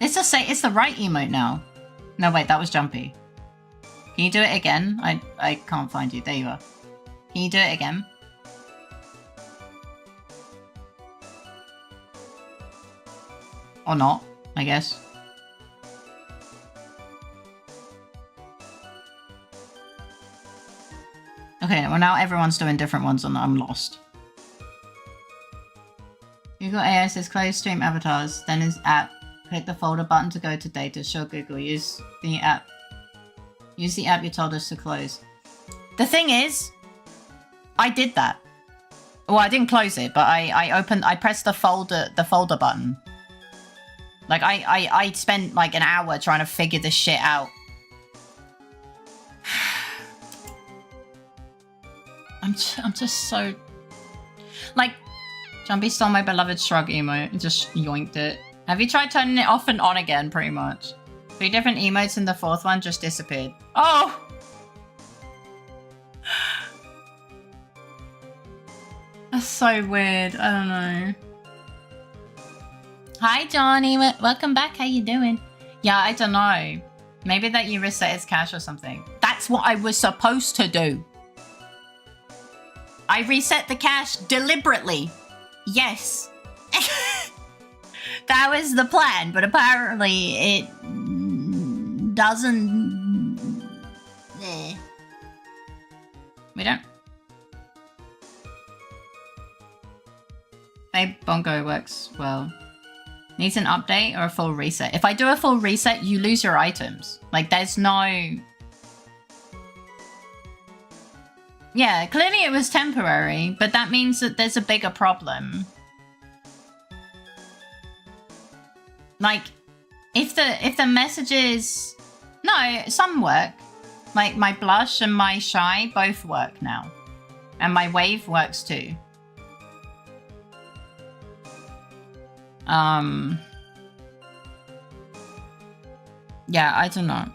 It's the right emote now. No, wait, that was Jumpy. Can you do it again? I can't find you. There you are. Can you do it again? Or not, I guess. Okay, well now everyone's doing different ones and I'm lost. Google AI says close stream avatars, then is app. Click the folder button to go to data. Show Google. Use the app. Use the app you told us to close. The thing is, I did that. Well, I didn't close it, but I pressed the folder button. Like I spent like an hour trying to figure this shit out. I'm just so like Jumpy stole my beloved shrug emote and just yoinked it. Have you tried turning it off and on again, pretty much? 3 different emotes and the 4th one just disappeared. Oh! That's so weird. I don't know. Hi, Johnny. Welcome back. How you doing? Yeah, I don't know. Maybe that you reset its cache or something. That's what I was supposed to do. I reset the cache deliberately. Yes. That was the plan, but apparently it doesn't... We don't... Babe Bongo works well. Needs an update or a full reset. If I do a full reset, you lose your items. Like, there's no... Yeah, clearly it was temporary, but that means that there's a bigger problem. Like, if the messages... No, some work. Like, my blush and my shy both work now. And my wave works too. Yeah, I don't know.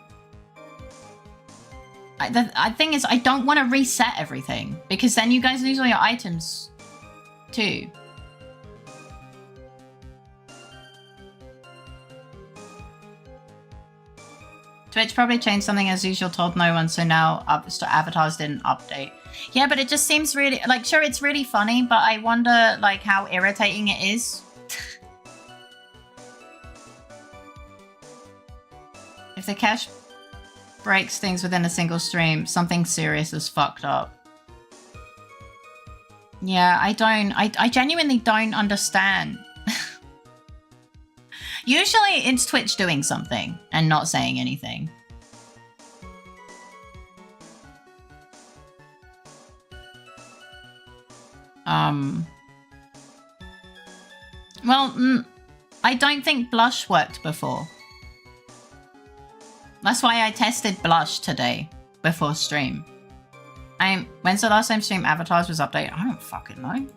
The thing is, I don't want to reset everything, because then you guys lose all your items too. Twitch probably changed something as usual, told no one, so now avatars didn't update. Yeah, but it just seems really, like, sure, it's really funny, but I wonder, like, how irritating it is. If the cache breaks things within a single stream, something serious is fucked up. Yeah, I genuinely don't understand. Usually it's Twitch doing something and not saying anything. Well, I don't think blush worked before. That's why I tested blush today before stream. When's the last time stream avatars was updated? I don't fucking know.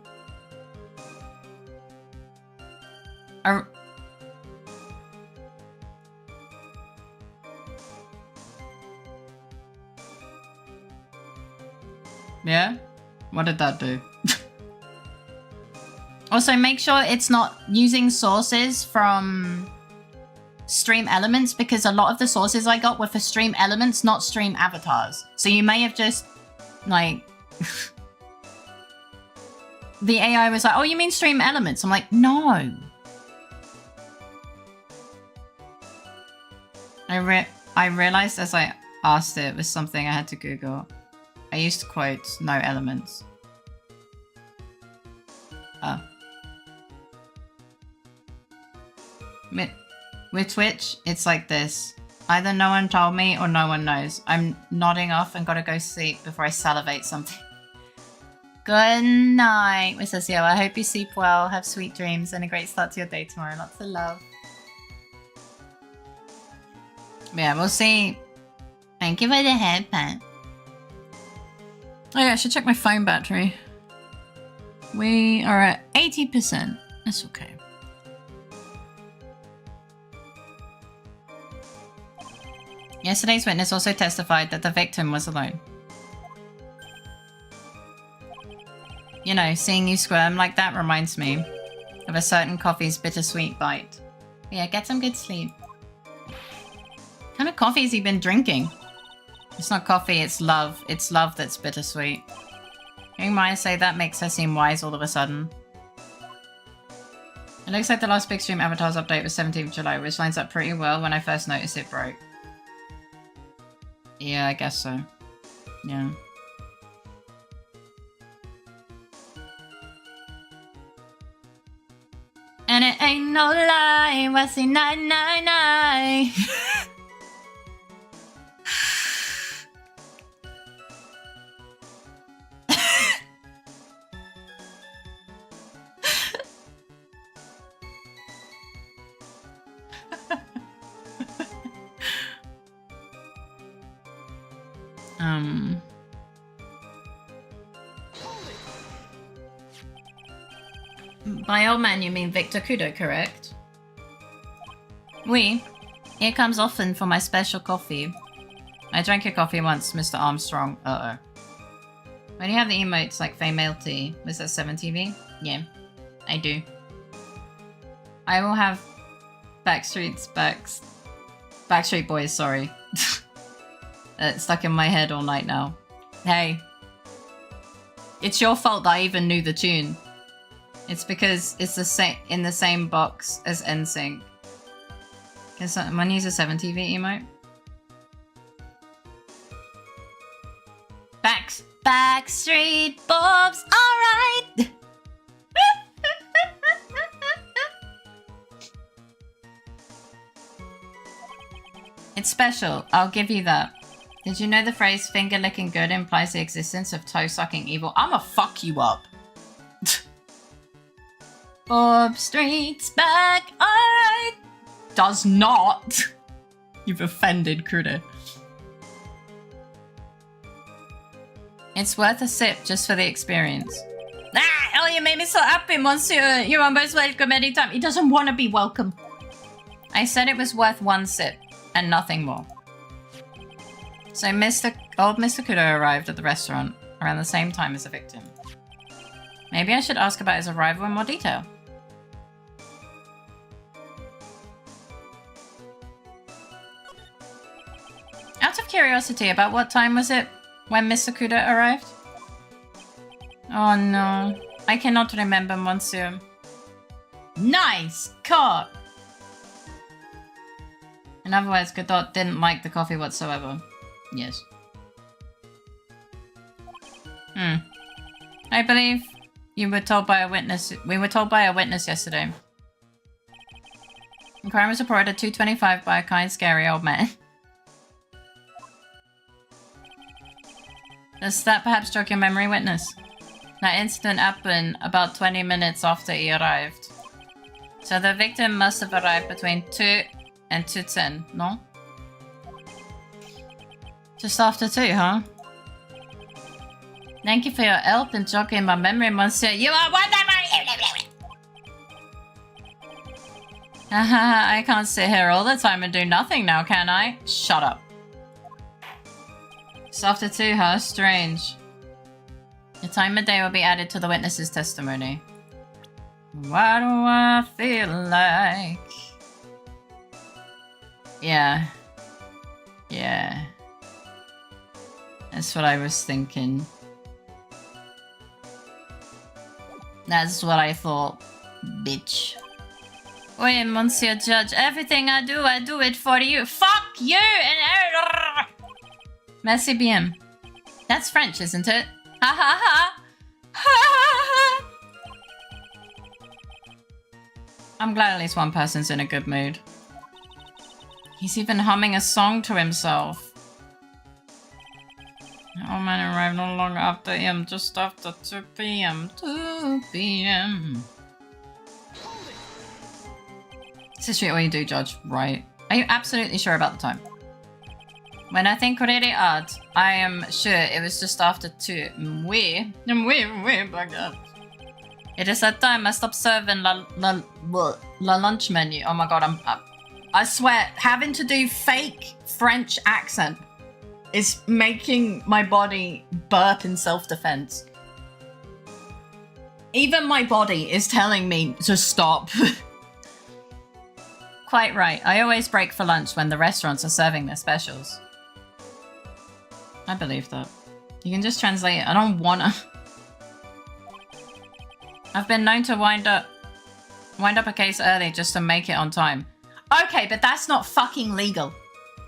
Yeah? What did that do? Also, make sure it's not using sources from stream elements, because a lot of the sources I got were for stream elements, not stream avatars. So you may have just, like... the AI was like, oh, you mean stream elements? I'm like, no. I realized as I asked it was something I had to Google. I used to quote no elements. Oh. With Twitch, it's like this. Either no one told me or no one knows. I'm nodding off and gotta go sleep before I salivate something. Good night, Miss Osio. I hope you sleep well, have sweet dreams, and a great start to your day tomorrow. Lots of love. Yeah, we'll see. Thank you for the headband. Oh yeah, I should check my phone battery. We are at 80%. That's okay. Yesterday's witness also testified that the victim was alone. You know, seeing you squirm like that reminds me of a certain coffee's bittersweet bite. Yeah, get some good sleep. What kind of coffee has he been drinking? It's not coffee, it's love. It's love that's bittersweet. Hearing Maya say that makes her seem wise all of a sudden. It looks like the last big stream avatars update was 17th of July, which lines up pretty well when I first noticed it broke. Yeah, I guess so. Yeah. And it ain't no lie, what's it 999? By old man, you mean Victor Kudo, correct? Oui. Here comes often for my special coffee. I drank your coffee once, Mr. Armstrong. Uh-oh. Why do you have the emotes like female tea? Was that 7TV? Yeah, I do. I will have Backstreet Boys, sorry. It's stuck in my head all night now. Hey. It's your fault that I even knew the tune. It's because it's the same in the same box as NSYNC. Can someone use a 7TV emote? Backstreet Bobs, alright! It's special, I'll give you that. Did you know the phrase finger licking good implies the existence of toe sucking evil? I'ma fuck you up. Bob Street's back, alright! Does not. You've offended Kruder. It's worth a sip just for the experience. Ah! Oh, you made me so happy, monsieur. You are most welcome anytime. He doesn't want to be welcome. I said it was worth one sip and nothing more. So old Mr. Kudo arrived at the restaurant around the same time as the victim. Maybe I should ask about his arrival in more detail. Out of curiosity, about what time was it when Mr. Kudo arrived? Oh no, I cannot remember, monsieur. Nice! Cock! In other words, Godot didn't like the coffee whatsoever. Yes. I believe you were told by a witness. We were told by a witness yesterday. The crime was reported at 2:25 by a kind, scary old man. Does that perhaps jog your memory, witness? That incident happened about 20 minutes after he arrived. So the victim must have arrived between 2 and 2:10, no? Just after 2, huh? Thank you for your help in jogging my memory, monsieur. You are wonderful! Haha, I can't sit here all the time and do nothing now, can I? Shut up. Just after 2, huh? Strange. The time of day will be added to the witness's testimony. What do I feel like? Yeah. Yeah. That's what I was thinking. That's what I thought, bitch. Wait, Monsieur Judge, everything I do it for you. Fuck you! And merci bien. That's French, isn't it? Ha ha ha! Ha ha ha! I'm glad at least one person's in a good mood. He's even humming a song to himself. Oh man arrived not long after him, just after 2 p.m. 2 p.m. This is what you do, Judge, right? Are you absolutely sure about the time? When I think really hard, I am sure it was just after 2. Way back up. It is that time I stopped serving la lunch menu. Oh my god, I swear, having to do fake French accent is making my body burp in self-defense. Even my body is telling me to stop. Quite right. I always break for lunch when the restaurants are serving their specials. I believe that. You can just translate it. I don't wanna. I've been known to wind up a case early just to make it on time. Okay, but that's not fucking legal.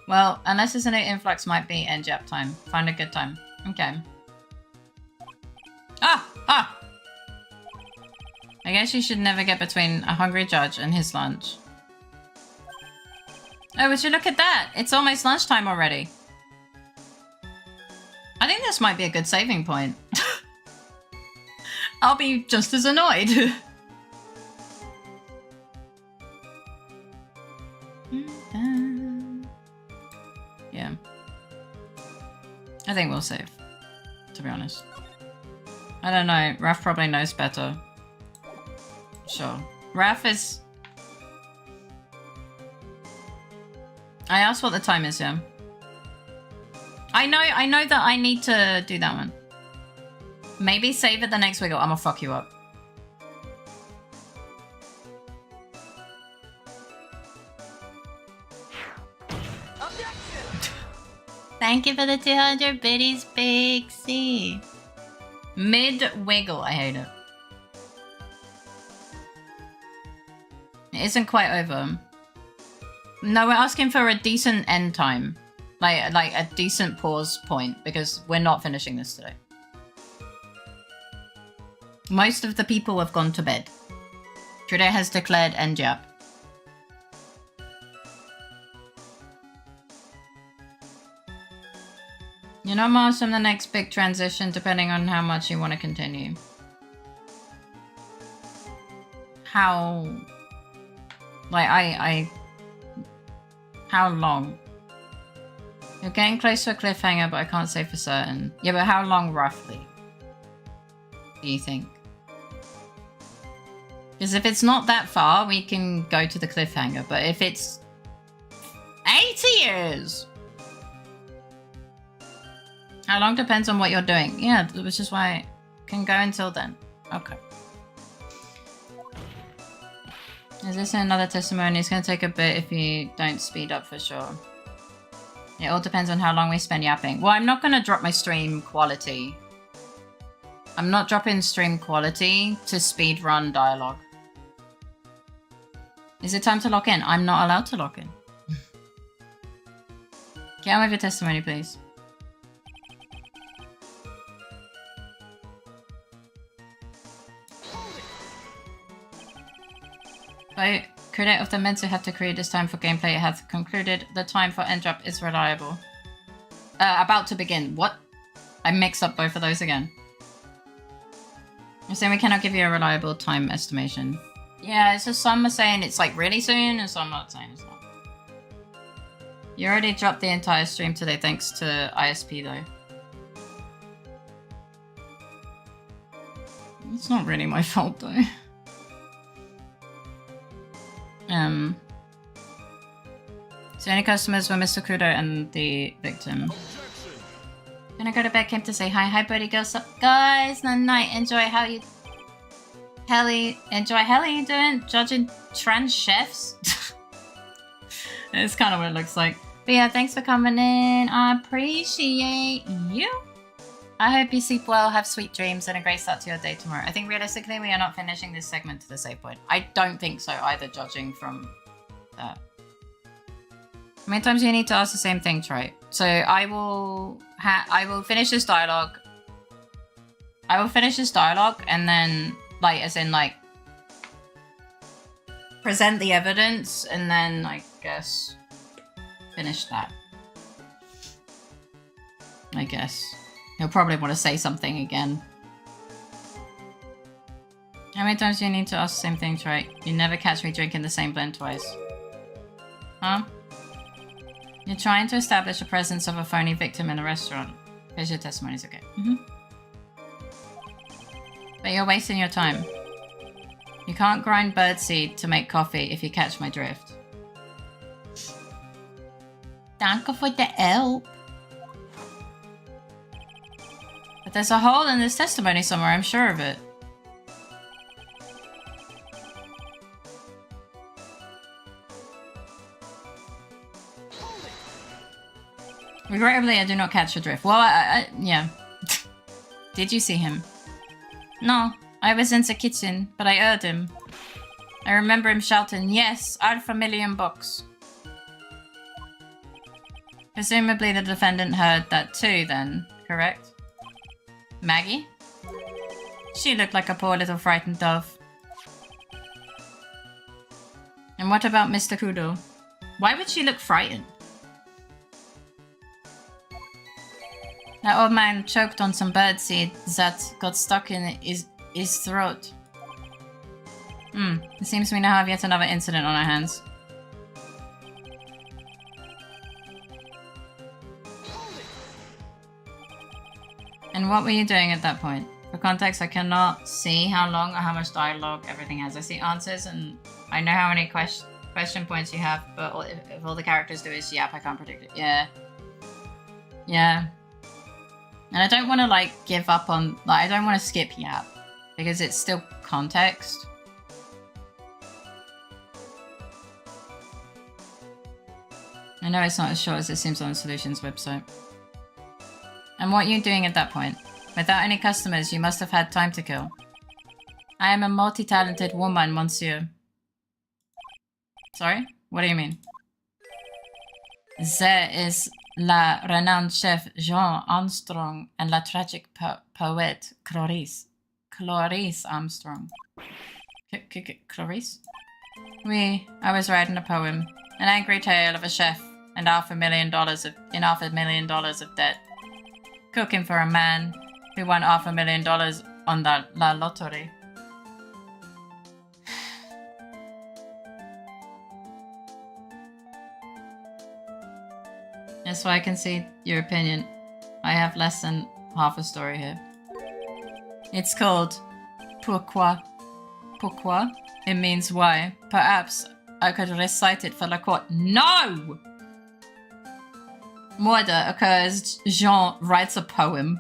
Well, unless there's a new influx, might be NJAP time. Find a good time. Okay. Ah! I guess you should never get between a hungry judge and his lunch. Oh, would you look at that? It's almost lunchtime already. I think this might be a good saving point. I'll be just as annoyed. Yeah. I think we'll save, to be honest. I don't know. Raph probably knows better. Sure. Raph is... I asked what the time is, yeah. I know that I need to do that one. Maybe save it the next wiggle. I'm gonna fuck you up. Thank you for the 200 biddies, Big C. Mid-wiggle. I hate it. It isn't quite over. No, we're asking for a decent end time. Like a decent pause point, because we're not finishing this today. Most of the people have gone to bed. Trudeau has declared NJAP. You know, Mars, from the next big transition, depending on how much you want to continue. How... Like, how long? You're getting close to a cliffhanger, but I can't say for certain. Yeah, but how long, roughly, do you think? Because if it's not that far, we can go to the cliffhanger. But if it's 80 years... How long depends on what you're doing. Yeah, which is why it can go until then. Okay. Is this another testimony? It's going to take a bit if you don't speed up for sure. It all depends on how long we spend yapping. Well, I'm not going to drop my stream quality. I'm not dropping stream quality to speed run dialogue. Is it time to lock in? I'm not allowed to lock in. Get on with your testimony, please. By credit of the men who have to create this time for gameplay, it has concluded the time for end drop is reliable. About to begin. What? I mixed up both of those again. You're saying we cannot give you a reliable time estimation. Yeah, it's just some are saying it's like really soon and some are saying it's not. You already dropped the entire stream today thanks to ISP though. It's not really my fault though. So any customers were Mr. Kudo and the victim. Gonna go to bed, came to say hi. Hi, buddy, girls up. Guys, night. Enjoy how you... Helly you doing? Judging trans chefs? It's kind of what it looks like. But yeah, thanks for coming in. I appreciate you. I hope you sleep well, have sweet dreams, and a great start to your day tomorrow. I think realistically, we are not finishing this segment to the save point. I don't think so either, judging from that. How many times do you need to ask the same thing, Troy? So I will finish this dialogue. I will finish this dialogue and then, like, as in, like, present the evidence and then, I guess, finish that. I guess. He'll probably want to say something again. How many times do you need to ask the same thing, Troy? You never catch me drinking the same blend twice. Huh? You're trying to establish the presence of a phony victim in a restaurant. Here's your testimonies, okay. But you're wasting your time. You can't grind birdseed to make coffee if you catch my drift. Danke for the help. But there's a hole in this testimony somewhere, I'm sure of it. Regrettably, I do not catch your drift. Well, yeah. Did you see him? No, I was in the kitchen, but I heard him. I remember him shouting, "Yes, Alpha Million bucks." Presumably the defendant heard that too then, correct? Maggie? She looked like a poor little frightened dove. And what about Mr. Kudo? Why would she look frightened? That old man choked on some birdseed that got stuck in his throat. It seems we now have yet another incident on our hands. And what were you doing at that point? For context, I cannot see how long or how much dialogue everything has. I see answers and I know how many question points you have, but if all the characters do is YAP, I can't predict it. Yeah. Yeah. And I don't want to, like, give up on... Like, I don't want to skip YAP. Because it's still context. I know it's not as short as it seems on the Solutions website. And what are you doing at that point? Without any customers, you must have had time to kill. I am a multi-talented woman, monsieur. Sorry? What do you mean? There is la renowned chef Jean Armstrong and la tragic poet Clarice Armstrong. Clarice? Oui, I was writing a poem. An angry tale of a chef and $500,000 of debt. Cooking for a man who won $500,000 on la lottery. That's why I can see your opinion. I have less than half a story here. It's called Pourquoi? Pourquoi? It means why. Perhaps I could recite it for the court. No! Murder occurs. Jean writes a poem.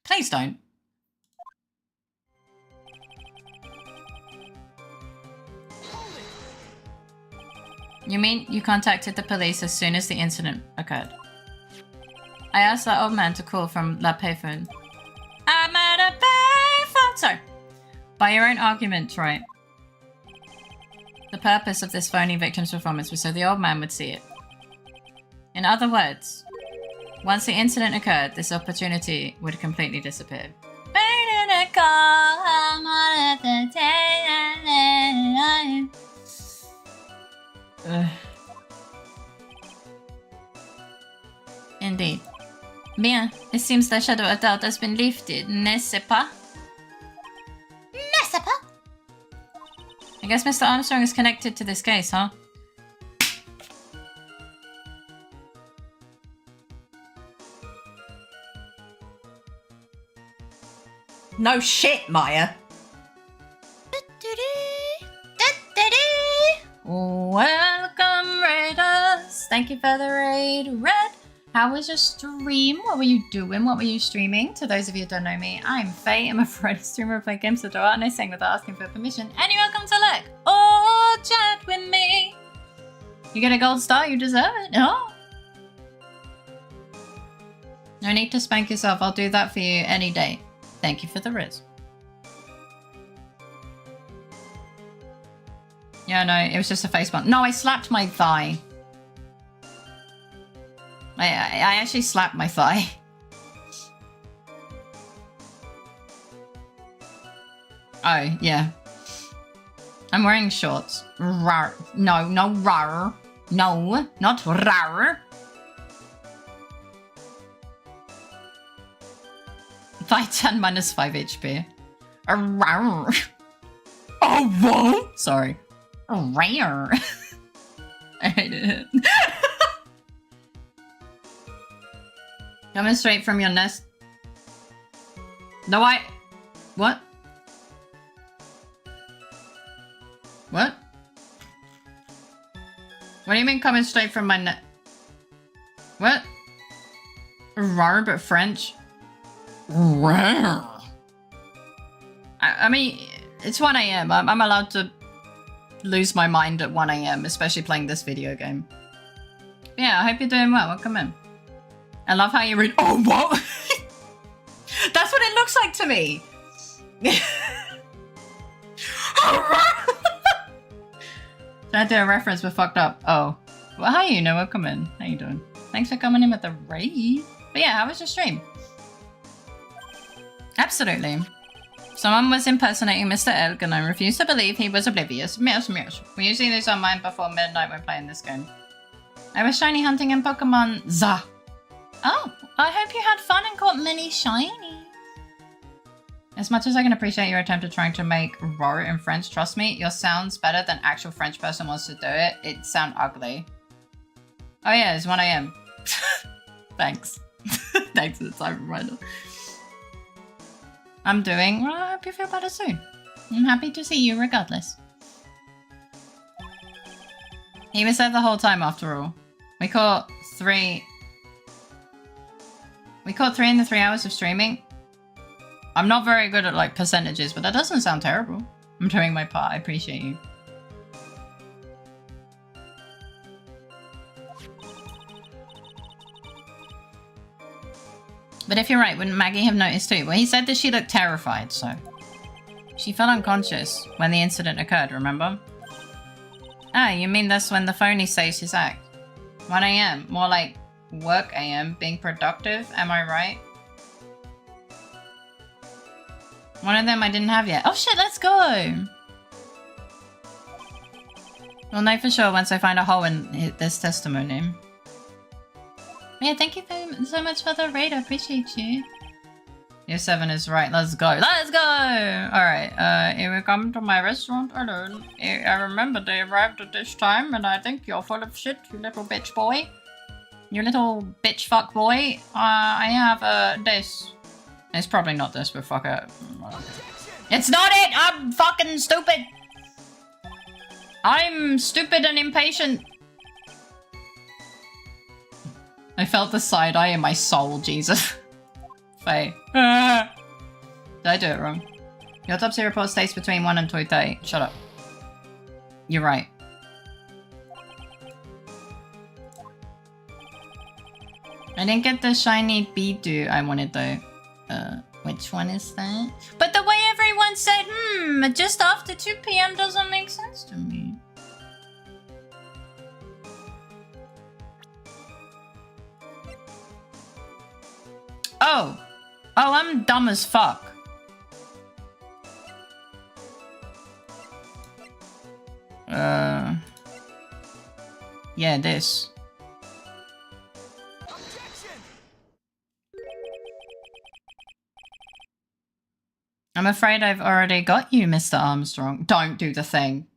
Please don't. You mean you contacted the police as soon as the incident occurred? I asked that old man to call from la payphone. I'm at a payphone! Sorry. By your own argument, Troy. The purpose of this phony victim's performance was so the old man would see it. In other words, once the incident occurred, this opportunity would completely disappear. Indeed. Bien, it seems the shadow of doubt has been lifted, n'est-ce pas? N'est-ce pas? I guess Mr. Armstrong is connected to this case, huh? No shit, Maya. Welcome, Raiders. Thank you for the raid. Red How was your stream? What were you doing? What were you streaming? To those of you who don't know me, I'm Faye. I'm a Friday streamer who play games with and I sing without asking for permission. And you're welcome to look or chat with me. You get a gold star, you deserve it. Oh. No need to spank yourself. I'll do that for you any day. Thank you for the riz. Yeah, no, it was just a face bump. No, I slapped my thigh. I actually slapped my thigh. Oh, yeah. I'm wearing shorts. Rar. No, no rar. No, not rar. Thigh 10 minus 5 HP. Rar. Oh, what? Sorry. Rare. I hate it. Coming straight from your nest. No, What? What? What do you mean coming straight from my nest? What? Rar, but French? Rare. I mean, it's 1 AM. I'm allowed to lose my mind at 1 AM, especially playing this video game. Yeah, I hope you're doing well. Welcome in. I love how you read. Oh, what? That's what it looks like to me. Did I do a reference but fucked up? Oh. Well, hi, you know. Welcome in. How you doing? Thanks for coming in with the raid. But yeah, how was your stream? Absolutely. Someone was impersonating Mr. Elk and I refused to believe he was oblivious. Meows, meows. We usually lose our mind before midnight when playing this game. I was shiny hunting in Pokemon Za. Oh, I hope you had fun and caught many shinies. As much as I can appreciate your attempt at trying to make roar in French, trust me, your sounds better than actual French person wants to do it. It sound ugly. Oh yeah, it's 1 AM. Thanks. Thanks for the time reminder. I'm doing well. I hope you feel better soon. I'm happy to see you regardless. He was there the whole time after all. We caught 3 in the 3 hours of streaming. I'm not very good at like percentages, but that doesn't sound terrible. I'm doing my part. I appreciate you. But if you're right, wouldn't Maggie have noticed too? Well, he said that she looked terrified, so... She fell unconscious when the incident occurred, remember? Ah, you mean that's when the phony saves his act. 1 AM, more like work AM, being productive, am I right? One of them I didn't have yet. Oh shit, let's go! We'll know for sure once I find a hole in this testimony. Yeah, thank you so much for the raid. I appreciate you. Your 7 is right. Let's go. Let's go! Alright, here we come to my restaurant alone. I remember they arrived at this time, and I think you're full of shit, you little bitch boy. You little bitch fuck boy. I have this. It's probably not this, but fuck it. It's not it! I'm fucking stupid! I'm stupid and impatient. I felt the side eye in my soul, Jesus. Faye. Did I do it wrong? Your autopsy report states between 1 and 2:30. Shut up. You're right. I didn't get the shiny Bidoo I wanted though. Which one is that? But the way everyone said, just after 2 PM doesn't make sense to me. Oh, I'm dumb as fuck. Yeah, this. I'm afraid I've already got you, Mr. Armstrong. Don't do the thing.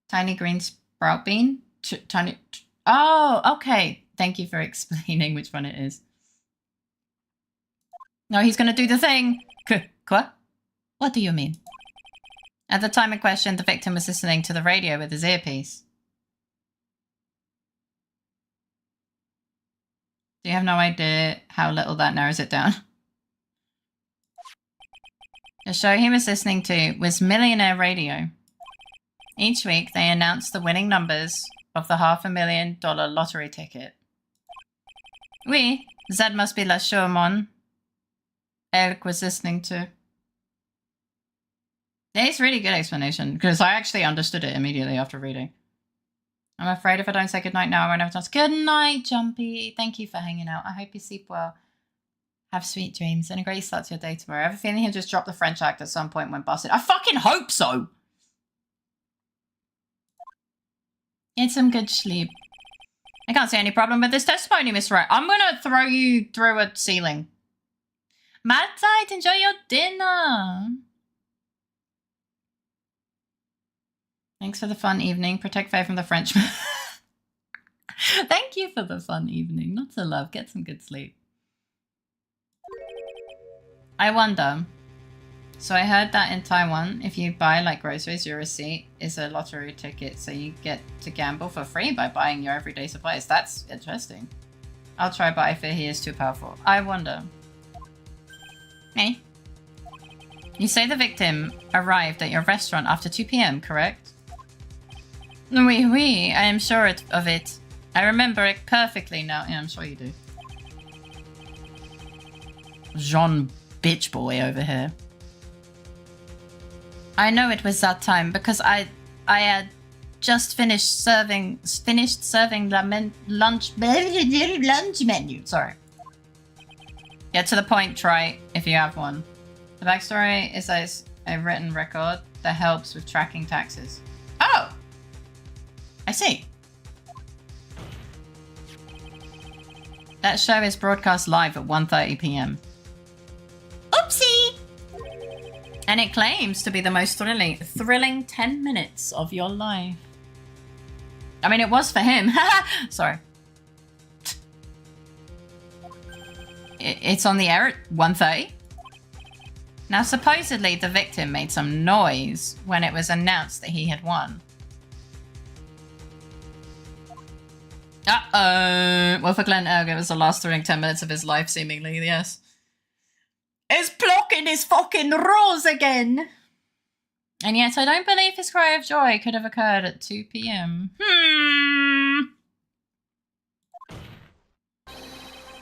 Tiny green sprout bean? Tiny... Oh, okay. Thank you for explaining which one it is. No, he's gonna do the thing. What? What do you mean? At the time in question, the victim was listening to the radio with his earpiece. Do you have no idea how little that narrows it down? The show he was listening to was Millionaire Radio. Each week, they announced the winning numbers of the $500,000 lottery ticket. Oui, that must be la show mon Eric was listening to. Yeah, it's really good explanation, because I actually understood it immediately after reading. I'm afraid if I don't say goodnight now, I won't have a chance. Good night, Jumpy. Thank you for hanging out. I hope you sleep well. Have sweet dreams and a great start to your day tomorrow. I have a feeling he'll just drop the French act at some point when busted. I fucking hope so! Get some good sleep. I can't see any problem with this testimony, Miss Wright. I'm gonna throw you through a ceiling. Matzite, enjoy your dinner. Thanks for the fun evening. Protect Faye from the Frenchman. Thank you for the fun evening. Lots of love. Get some good sleep. I wonder. So I heard that in Taiwan, if you buy like groceries, your receipt is a lottery ticket, so you get to gamble for free by buying your everyday supplies. That's interesting. I'll try, but I fear he is too powerful. I wonder. Hey. You say the victim arrived at your restaurant after 2 p.m., correct? Oui, oui, I am sure of it. I remember it perfectly now. Yeah, I'm sure you do. Jean bitch boy over here. I know it was that time because I had just finished serving lunch menu. Sorry. Get to the point, try if you have one. The backstory is a written record that helps with tracking taxes. Oh! I see. That show is broadcast live at 1:30 p.m. Oopsie! And it claims to be the most thrilling 10 minutes of your life. I mean, it was for him. Sorry. It's on the air at 1:30. Now, supposedly, the victim made some noise when it was announced that he had won. Uh-oh. Well, for Glenn Erg, it was the last thrilling 10 minutes of his life, seemingly, yes. He's blocking his fucking rules again! And yet, I don't believe his cry of joy could have occurred at 2 p.m.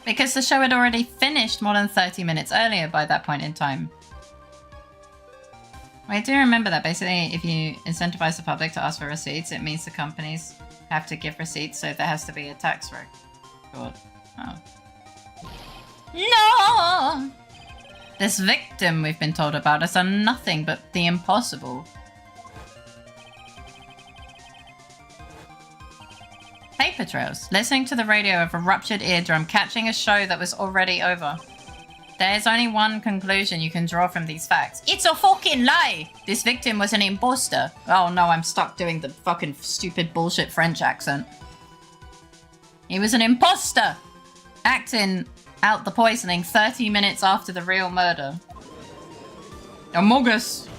Because the show had already finished more than 30 minutes earlier by that point in time. I do remember that. Basically, if you incentivize the public to ask for receipts, it means the companies have to give receipts, so there has to be a tax record. Oh. No! This victim we've been told about has done nothing but the impossible. Paper trails. Listening to the radio of a ruptured eardrum, catching a show that was already over. There's only one conclusion you can draw from these facts. It's a fucking lie! This victim was an imposter. Oh no, I'm stuck doing the fucking stupid bullshit French accent. He was an imposter! Acting out the poisoning 30 minutes after the real murder. Among Us.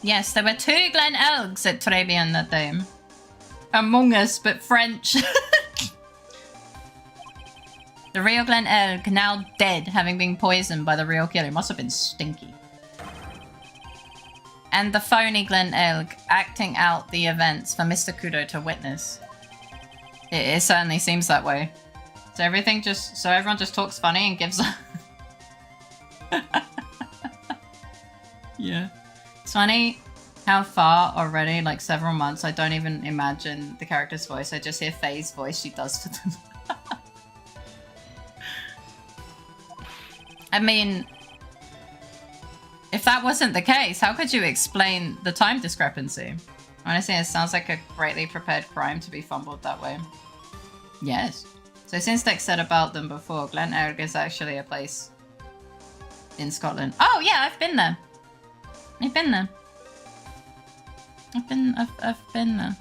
Yes, there were 2 Glen Elgs at Trebian that day. Among Us, but French. The real Glen Elg, now dead, having been poisoned by the real killer. Must have been stinky. And the phony Glen Elg acting out the events for Mr. Kudo to witness. It certainly seems that way. So everyone just talks funny and gives Yeah. It's funny how far already, like several months, I don't even imagine the character's voice. I just hear Faye's voice she does to them. I mean, if that wasn't the case, how could you explain the time discrepancy? Honestly, it sounds like a greatly prepared crime to be fumbled that way. Yes. So since Dex said about them before, Glen Erg is actually a place in Scotland. Oh yeah, I've been there. I've been there. I've been there.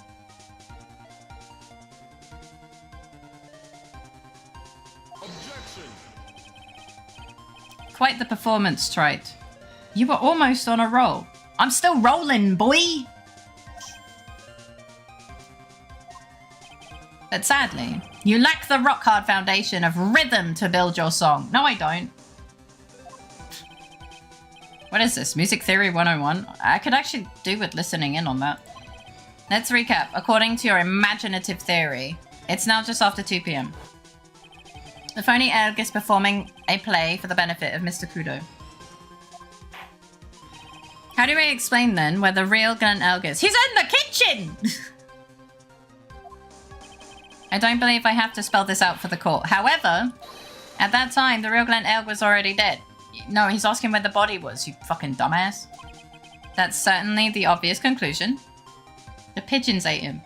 Objection. Quite the performance, Trite. You were almost on a roll. I'm still rolling, boy! But sadly, you lack the rock-hard foundation of rhythm to build your song. No, I don't. What is this? Music Theory 101? I could actually do with listening in on that. Let's recap. According to your imaginative theory, it's now just after 2 p.m. The phony Elg is performing a play for the benefit of Mr. Kudo. How do we explain then where the real Glenn Elg is? He's in the kitchen! I don't believe I have to spell this out for the court. However, at that time, the real Glenn Elg was already dead. No, he's asking where the body was, you fucking dumbass. That's certainly the obvious conclusion. The pigeons ate him.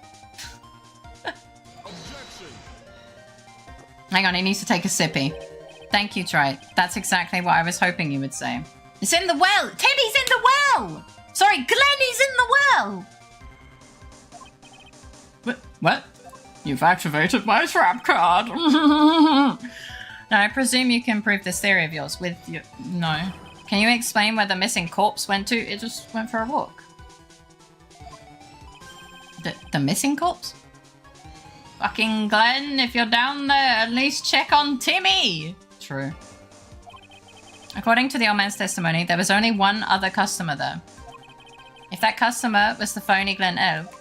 Hang on, he needs to take a sippy. Thank you, Trite. That's exactly what I was hoping you would say. It's in the well! Timmy's in the well! Sorry, Glenny's in the well! What? You've activated my trap card. Now, I presume you can prove this theory of yours with your... No. Can you explain where the missing corpse went to? It just went for a walk. The missing corpse? Fucking Glenn, if you're down there, at least check on Timmy! True. According to the old man's testimony, there was only one other customer there. If that customer was the phony Glenn Elg,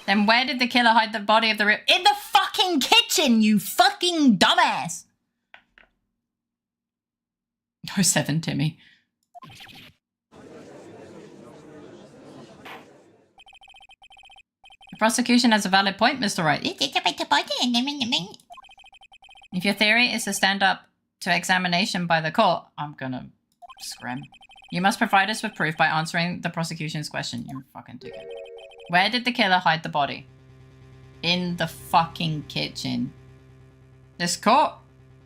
then where did the killer hide the body of the real... In the fucking kitchen, you fucking dumbass! No 7, Timmy. The prosecution has a valid point, Mr. Wright. If your theory is to stand up to examination by the court, I'm gonna scram. You must provide us with proof by answering the prosecution's question. You're a fucking dickhead. Where did the killer hide the body? In the fucking kitchen. This court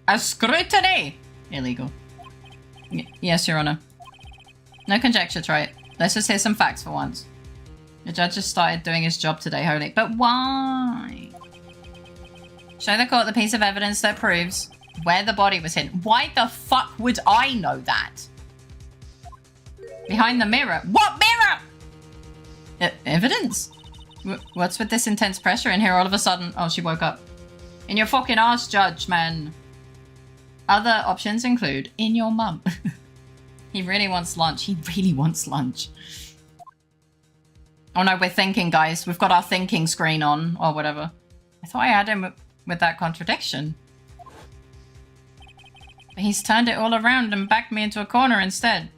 has scrutiny. Illegal. Yes, Your Honor. No conjecture, Trite. Let's just hear some facts for once. The judge just started doing his job today, Holy. But why? Show the court the piece of evidence that proves where the body was hidden. Why the fuck would I know that? Behind the mirror. What mirror? Evidence? What's with this intense pressure in here all of a sudden? Oh, she woke up. In your fucking ass, judge, man. Other options include in your mum. He really wants lunch. He really wants lunch. Oh no, we're thinking, guys. We've got our thinking screen on, or whatever. I thought I had him with that contradiction. But he's turned it all around and backed me into a corner instead.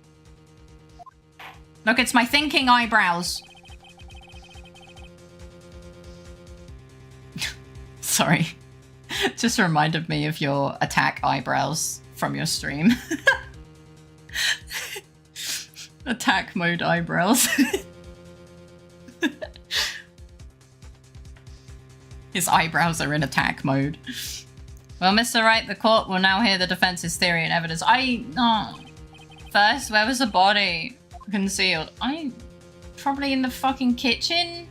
Look, it's my thinking eyebrows. Sorry. Just reminded me of your attack eyebrows from your stream. Attack mode eyebrows. His eyebrows are in attack mode. Well, Mr. Wright, the court will now hear the defense's theory and evidence. First, where was the body concealed? Probably in the fucking kitchen?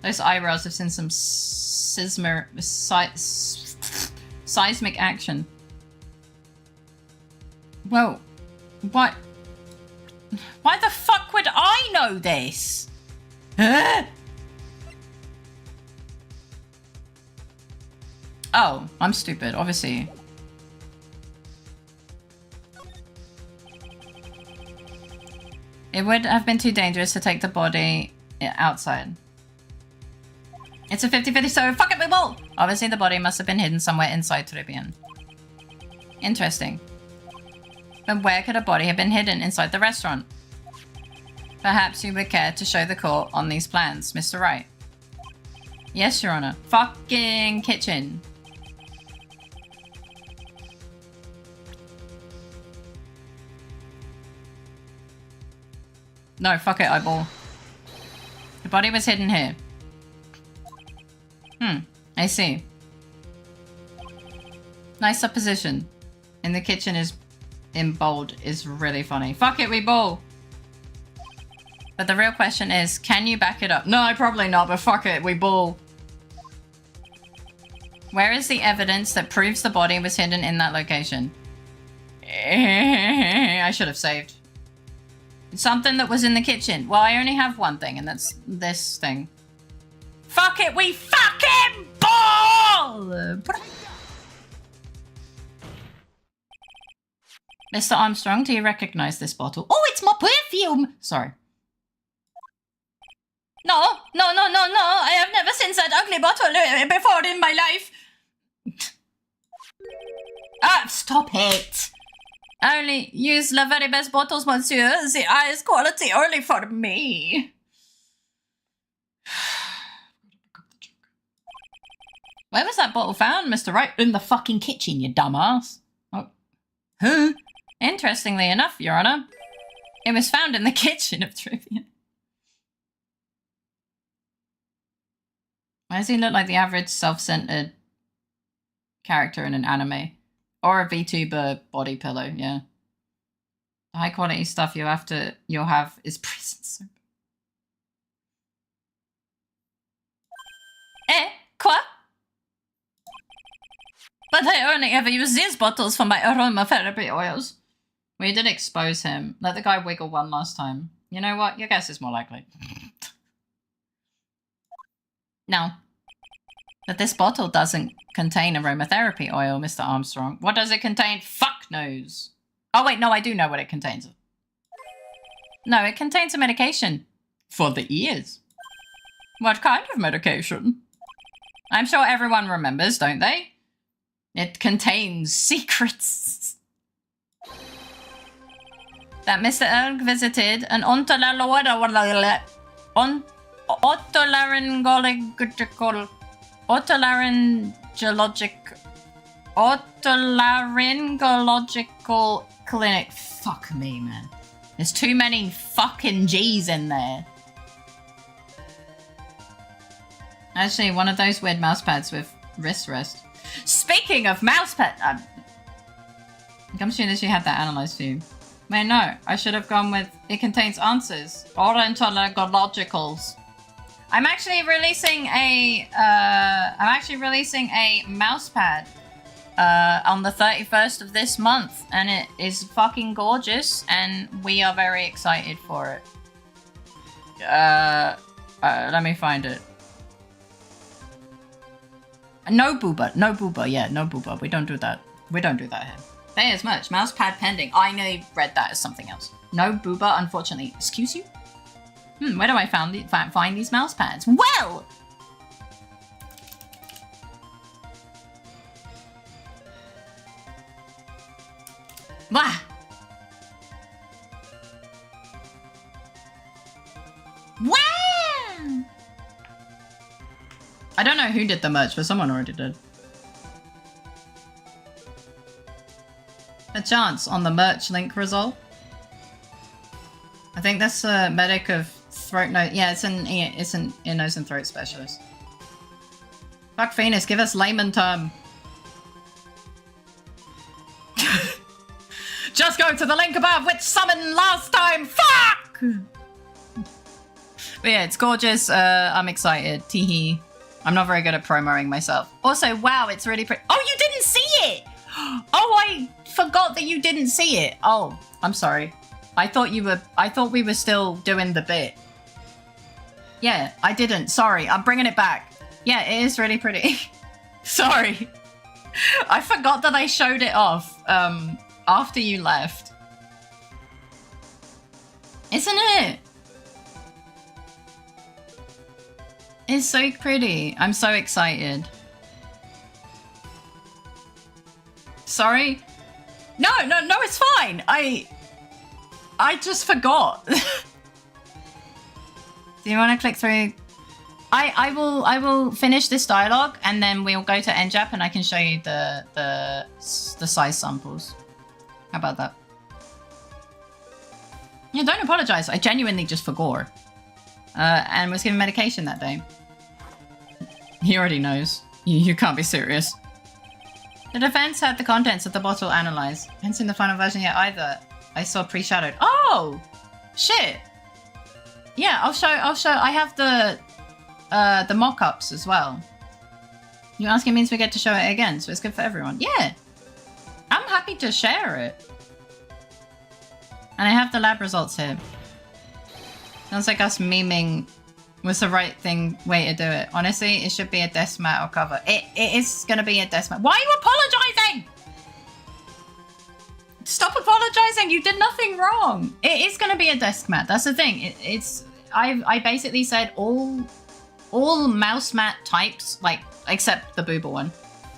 Those eyebrows have seen some seismic action. Whoa. What? Why the fuck would I know this? Oh, I'm stupid, obviously. It would have been too dangerous to take the body outside. It's a 50-50, so fuck it, we will! Obviously, the body must have been hidden somewhere inside Tribune. Interesting. But where could a body have been hidden inside the restaurant? Perhaps you would care to show the court on these plans, Mr. Wright. Yes, Your Honor. Fucking kitchen. No, fuck it, eyeball. The body was hidden here. I see. Nice supposition. In the kitchen is in bold is really funny. Fuck it, we ball. But the real question is, can you back it up? No, probably not, but fuck it, we ball. Where is the evidence that proves the body was hidden in that location? I should have saved. Something that was in the kitchen. Well, I only have one thing, and that's this thing. Fuck it, we fucking ball! Mr. Armstrong, do you recognize this bottle? Oh, it's my perfume! Sorry. No. I have never seen that ugly bottle before in my life. Ah, stop it. I only use the very best bottles, monsieur. The highest quality only for me. Where was that bottle found, Mr. Wright? In the fucking kitchen, you dumbass. Oh. Huh? Interestingly enough, Your Honor, it was found in the kitchen of Trivia. Why does he look like the average self-centered character in an anime? Or a VTuber body pillow, yeah. The high quality stuff you'll have is prison soap. Quoi? But I only ever use these bottles for my aromatherapy oils. We did expose him. Let the guy wiggle one last time. You know what? Your guess is more likely. No. But this bottle doesn't contain aromatherapy oil, Mr. Armstrong. What does it contain? Fuck knows. Oh wait, no, I do know what it contains. No, it contains a medication. For the ears. What kind of medication? I'm sure everyone remembers, don't they? It contains secrets. That Mr. Erg visited an otolaryngological clinic. Fuck me, man. There's too many fucking G's in there. Actually, one of those weird mouse pads with wrist rest. Speaking of mouse pad, I'm sure that you had that analyzed for you. Wait, no, I should have gone with it contains answers. Ornithologicals. I'm actually releasing a mouse pad on the 31st of this month, and it is fucking gorgeous, and we are very excited for it. Let me find it. No booba, yeah, no booba. We don't do that. We don't do that here. There's merch. Mouse pad pending. I nearly read that as something else. No booba, unfortunately. Excuse you? Where do I find these mouse pads? Well! Wah! Wow! I don't know who did the merch, but someone already did. A chance on the merch link result. I think that's a medic of throat nose. Yeah, it's an ear, nose, and throat specialist. Fuck Phoenix, give us layman term. Just go to the link above, which summoned last time. Fuck! But yeah, it's gorgeous. I'm excited. Teehee. I'm not very good at promoting myself. Also, wow, it's really pretty. Oh, you didn't see it! Oh, I forgot that you didn't see it. Oh, I'm sorry. I thought we were still doing the bit. Yeah, I didn't. Sorry, I'm bringing it back. Yeah, it is really pretty. Sorry. I forgot that I showed it off after you left. Isn't it? It's so pretty. I'm so excited. Sorry? No, it's fine. I just forgot. Do you want to click through? I will finish this dialogue and then we'll go to NJAP and I can show you the size samples. How about that? Yeah, don't apologize. I genuinely just forgot. And was given medication that day. He already knows. You can't be serious. The defense had the contents of the bottle analyzed. I haven't seen the final version yet either. I saw pre-shadowed. Oh! Shit! Yeah, I'll show. I have the mock-ups as well. You asking means we get to show it again, so it's good for everyone. Yeah! I'm happy to share it. And I have the lab results here. Sounds like us memeing was the right way to do it. Honestly, it should be a desk mat or cover. It is going to be a desk mat. Why are you apologizing? Stop apologizing. You did nothing wrong. It is going to be a desk mat. That's the thing. I basically said all mouse mat types, like except the booba one.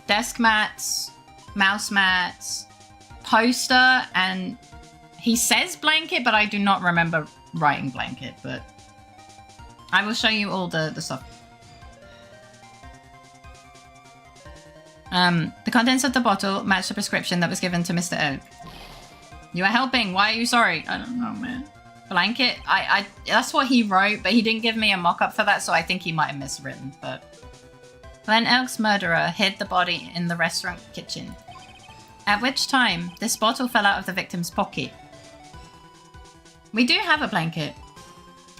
Desk mats, mouse mats, poster, and he says blanket, but I do not remember writing blanket, but I will show you all the stuff. The contents of the bottle match the prescription that was given to Mr. Oak. You are helping. Why are you sorry? I don't know, man. Blanket? I that's what he wrote, but he didn't give me a mock-up for that, so I think he might have miswritten, but... Glenn Elk's murderer hid the body in the restaurant kitchen. At which time, this bottle fell out of the victim's pocket. We do have a blanket.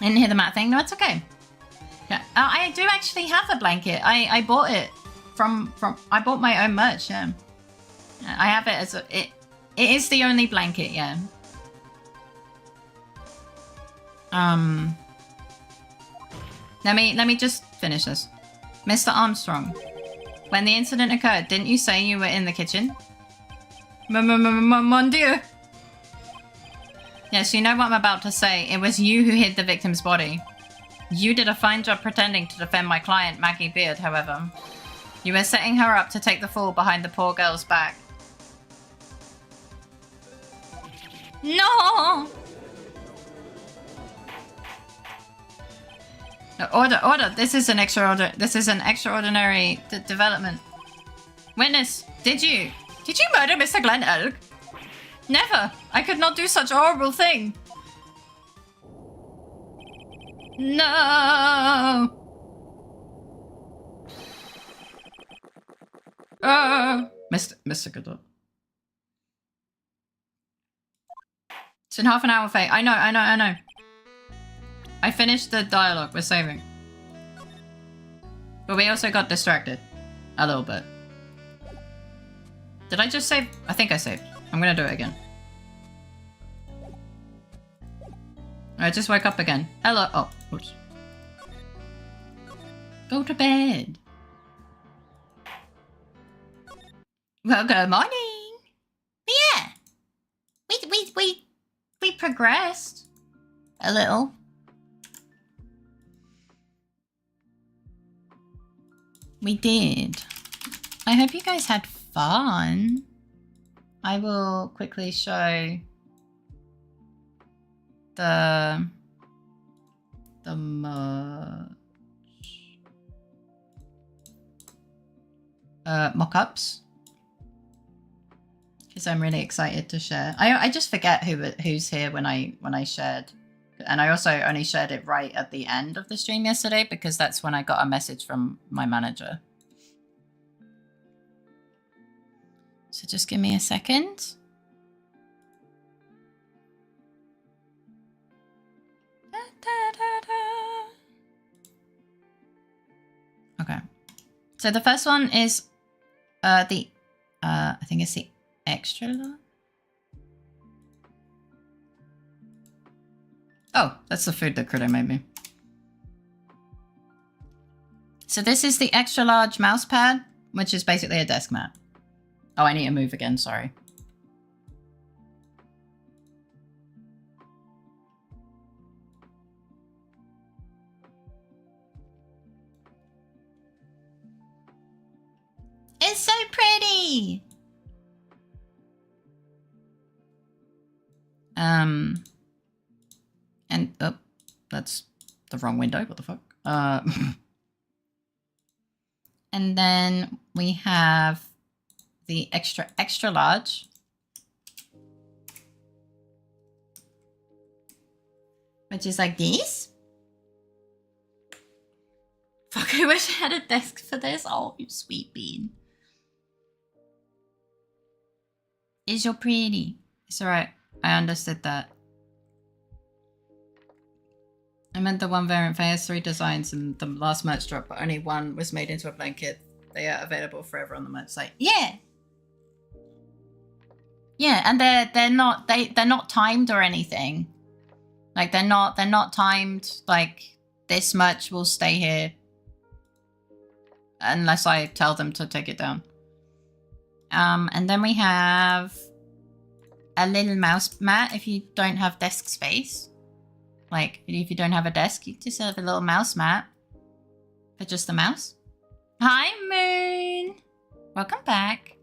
I didn't hear the mat thing. No, it's okay. Yeah, I do actually have a blanket. I bought it from I bought my own merch, yeah. I have it as it is the only blanket, yeah. Let me just finish this. Mr. Armstrong, when the incident occurred, didn't you say you were in the kitchen? Mon Dieu. Yes, you know what I'm about to say. It was you who hid the victim's body. You did a fine job pretending to defend my client, Maggie Beard, however. You were setting her up to take the fall behind the poor girl's back. No! Order! This is an extraordinary development. Witness, did you murder Mr. Glenn Elk? Never! I could not do such a horrible thing! No! Mr. Godot. It's in half an hour, Faye. I know. I finished the dialogue. We're saving. But we also got distracted. A little bit. Did I just save? I think I saved. I'm gonna do it again. I just woke up again. Hello. Oh, oops. Go to bed. Well, good morning. Yeah. We progressed. A little. We did. I hope you guys had fun. I will quickly show the mock-ups because I'm really excited to share. I just forget who's here when I shared, and I also only shared it right at the end of the stream yesterday because that's when I got a message from my manager. So just give me a second. Okay. So the first one is I think it's the extra large. Oh, that's the food that Critter made me. So this is the extra large mouse pad, which is basically a desk mat. Oh, I need to move again, sorry. It's so pretty! And, oh, that's the wrong window, what the fuck? And then we have the extra large, which is like this. Fuck, I wish I had a desk for this. Oh, you sweet bean. Is your pretty? It's alright. I understood that. I meant the one variant has 3 designs and the last merch drop, but only one was made into a blanket. They are available forever on the merch site. Yeah. Yeah, and they're not timed or anything. Like they're not timed. Like this merch will stay here. Unless I tell them to take it down. And then we have a little mouse mat if you don't have desk space. Like, if you don't have a desk, you just have a little mouse mat for just the mouse. Hi, Moon! Welcome back.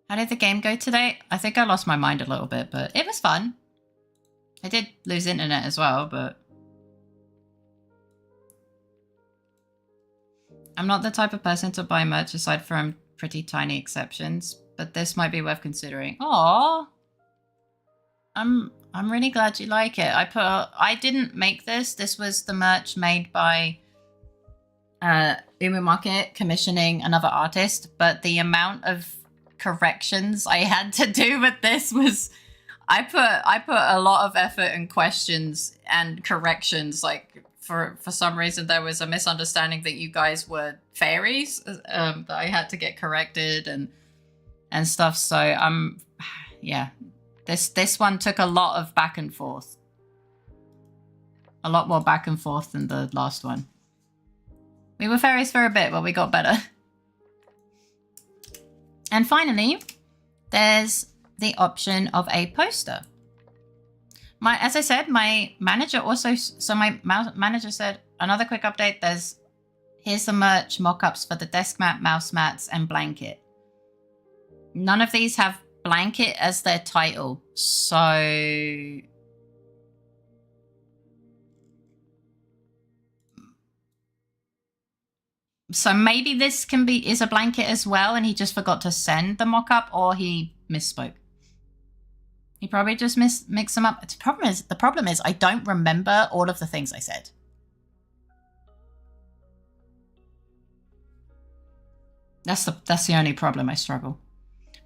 How did the game go today? I think I lost my mind a little bit, but it was fun. I did lose internet as well, but... I'm not the type of person to buy merch aside from pretty tiny exceptions, but this might be worth considering. Aww. I'm really glad you like it. I didn't make this. This was the merch made by Umu Market commissioning another artist, but the amount of corrections I had to do with this was I put a lot of effort and questions and corrections. Like for some reason there was a misunderstanding that you guys were fairies that I had to get corrected and stuff. So yeah. This one took a lot of back and forth. A lot more back and forth than the last one. We were fairies for a bit, but we got better. And finally, there's the option of a poster. As I said, my manager also... So my manager said, another quick update, here's the merch mock-ups for the desk mat, mouse mats, and blanket. None of these have blanket as their title, so maybe this is a blanket as well, and he just forgot to send the mock-up, or he misspoke. He probably just mixed them up. The problem is I don't remember all of the things I said. That's the only problem. I struggle.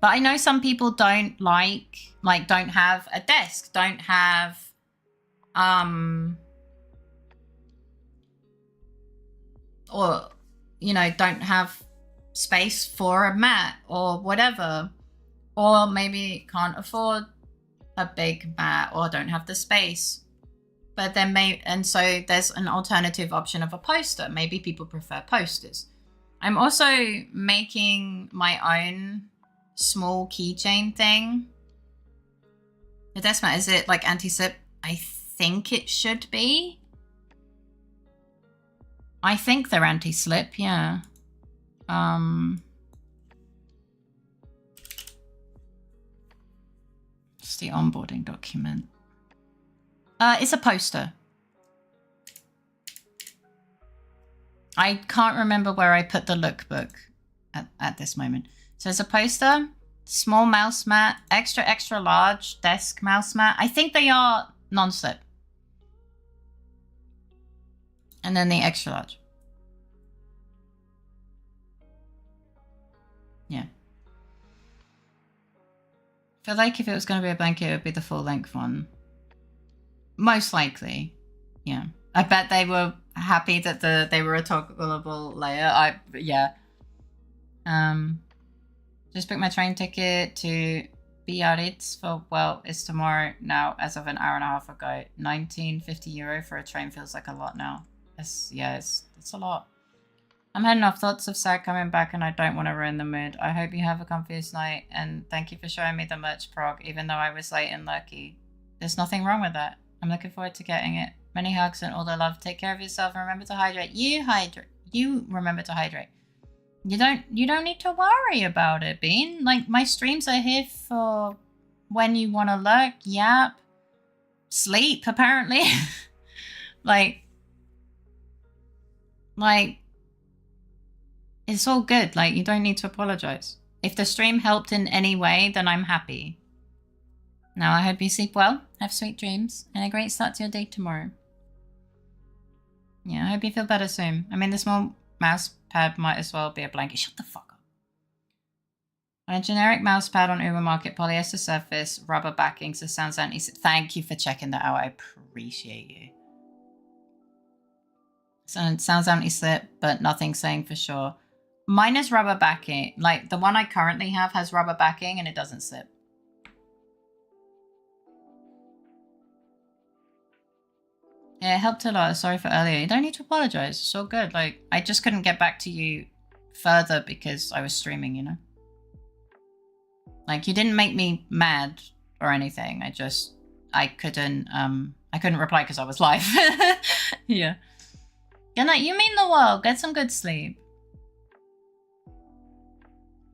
But I know some people don't don't have a desk, don't have, or, don't have space for a mat or whatever, or maybe can't afford a big mat or don't have the space. But then and so there's an alternative option of a poster. Maybe people prefer posters. I'm also making my own small keychain thing. The desk mat, is it like anti-slip? I think it should be. I think they're anti-slip, yeah. It's the onboarding document. It's a poster. I can't remember where I put the lookbook at this moment. So it's a poster, small mouse mat, extra large desk mouse mat. I think they are non-slip. And then the extra large. Yeah. I feel like if it was going to be a blanket, it would be the full length one. Most likely. Yeah. I bet they were happy that they were a toggleable layer. Yeah. Just booked my train ticket to Biarritz for, well, it's tomorrow now as of an hour and a half ago. €19.50 for a train feels like a lot now. It's a lot. I'm heading off. Thoughts of sad coming back and I don't want to ruin the mood. I hope you have a comfiest night and thank you for showing me the merch prog, even though I was late and lucky. There's nothing wrong with that. I'm looking forward to getting it. Many hugs and all the love. Take care of yourself and remember to hydrate. You remember to hydrate. You don't need to worry about it, Bean. Like, my streams are here for when you want to lurk, yap, sleep, apparently. like, it's all good. Like, you don't need to apologize. If the stream helped in any way, then I'm happy. Now, I hope you sleep well, have sweet dreams, and a great start to your day tomorrow. Yeah, I hope you feel better soon. I mean, the small mouse pad might as well be a blanket. Shut the fuck up. On a generic mouse pad on Uber Market, polyester surface, rubber backing, so sounds anti. Thank you for checking that out. I appreciate you. So it sounds anti-slip, but nothing saying for sure. Mine is rubber backing. Like, the one I currently have has rubber backing and it doesn't slip. Yeah, it helped a lot. Sorry for earlier. You don't need to apologize. It's all good. Like, I just couldn't get back to you further because I was streaming, you know? Like, you didn't make me mad or anything. I couldn't reply because I was live. Yeah. Good night. You mean the world. Get some good sleep.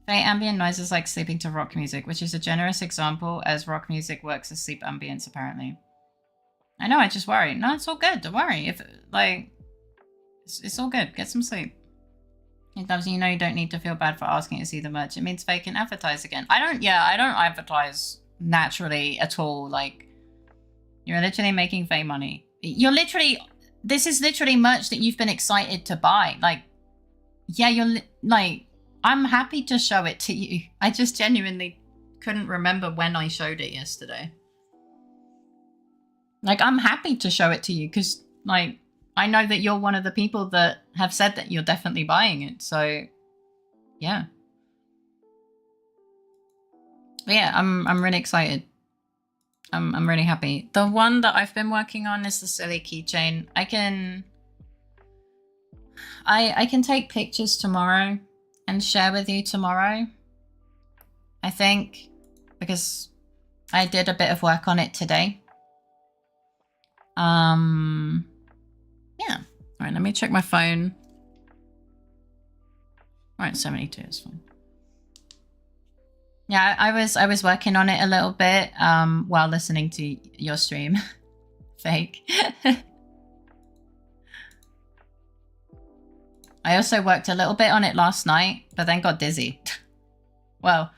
Ambient noise is like sleeping to rock music, which is a generous example as rock music works as sleep ambience, apparently. I know, I just worry. No, it's all good. Don't worry. If, like, it's all good. Get some sleep. It does, you know, you don't need to feel bad for asking to see the merch. It means they can advertise again. I don't advertise naturally at all. Like, you're literally making Faye money. This is literally merch that you've been excited to buy. Like, yeah, I'm happy to show it to you. I just genuinely couldn't remember when I showed it yesterday. Like, I'm happy to show it to you because, like, I know that you're one of the people that have said that you're definitely buying it. So, yeah. But yeah, I'm really excited. I'm really happy. The one that I've been working on is the silly keychain. I can take pictures tomorrow and share with you tomorrow, I think, because I did a bit of work on it today. Yeah. All right, let me check my phone. All right, 72 is fine. Yeah, I was working on it a little bit while listening to your stream. Fake. I also worked a little bit on it last night, but then got dizzy. Well,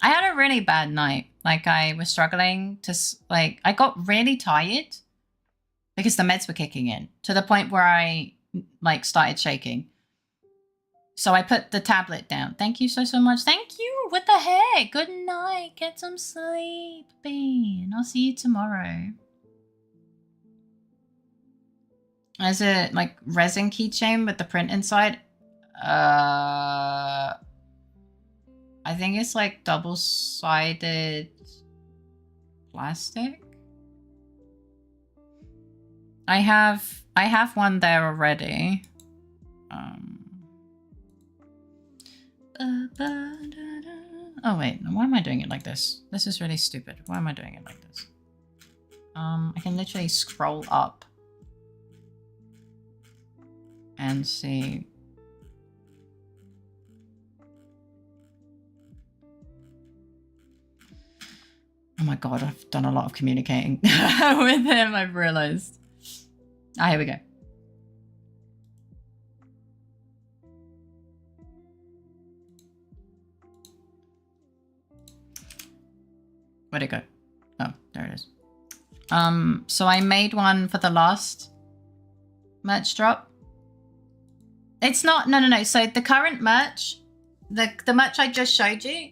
I had a really bad night. Like, I was struggling to, like, I got really tired because the meds were kicking in to the point where I, like, started shaking. So I put the tablet down. Thank you so much. Thank you. What the heck? Good night. Get some sleep, Bean. I'll see you tomorrow. Is it like resin keychain with the print inside? I think it's like double-sided plastic. I have one there already. Oh wait, why am I doing it like this? This is really stupid. Why am I doing it like this? I can literally scroll up and see. Oh my god, I've done a lot of communicating with him, I've realized. Ah, here we go. Where'd it go? Oh, there it is. So I made one for the last merch drop. It's not, no. So the current merch, the merch I just showed you,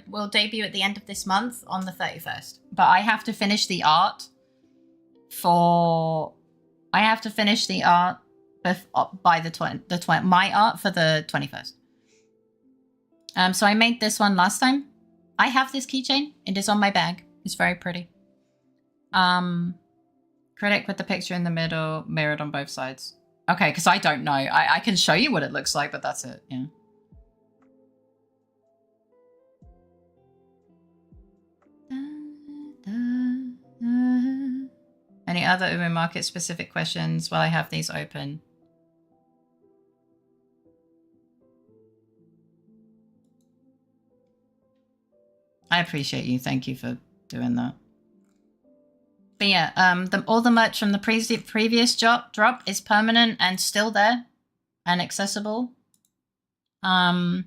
will debut at the end of this month on the 31st. But I have to finish the art by the my art for the 21st. So I made this one last time. I have this keychain. It is on my bag. It's very pretty. Critic with the picture in the middle, mirrored on both sides. Okay, because I don't know. I can show you what it looks like, but that's it. Yeah. Any other Uber Market specific questions while I have these open? I appreciate you. Thank you for doing that. But yeah, all the merch from the previous drop is permanent and still there and accessible. And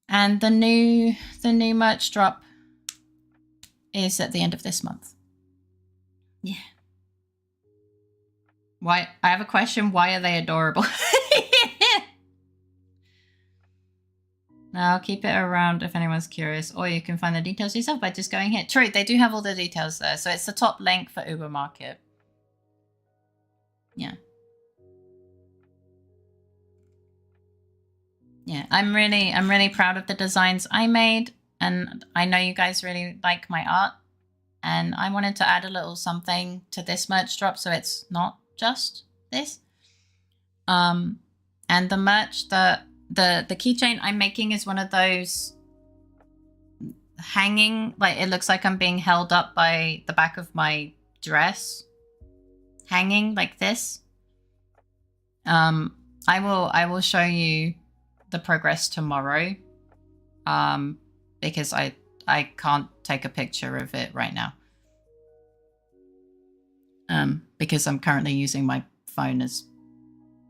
the new merch drop is at the end of this month. Yeah. Why? I have a question. Why are they adorable? Now, I'll keep it around if anyone's curious, or you can find the details yourself by just going here. True, they do have all the details there. So it's the top link for Uber Market. Yeah. Yeah, I'm really proud of the designs I made, and I know you guys really like my art. and I wanted to add a little something to this merch drop so it's not just this. And the merch, the keychain I'm making is one of those hanging, like it looks like I'm being held up by the back of my dress, hanging like this. I will show you the progress tomorrow, because I can't take a picture of it right now, because I'm currently using my phone as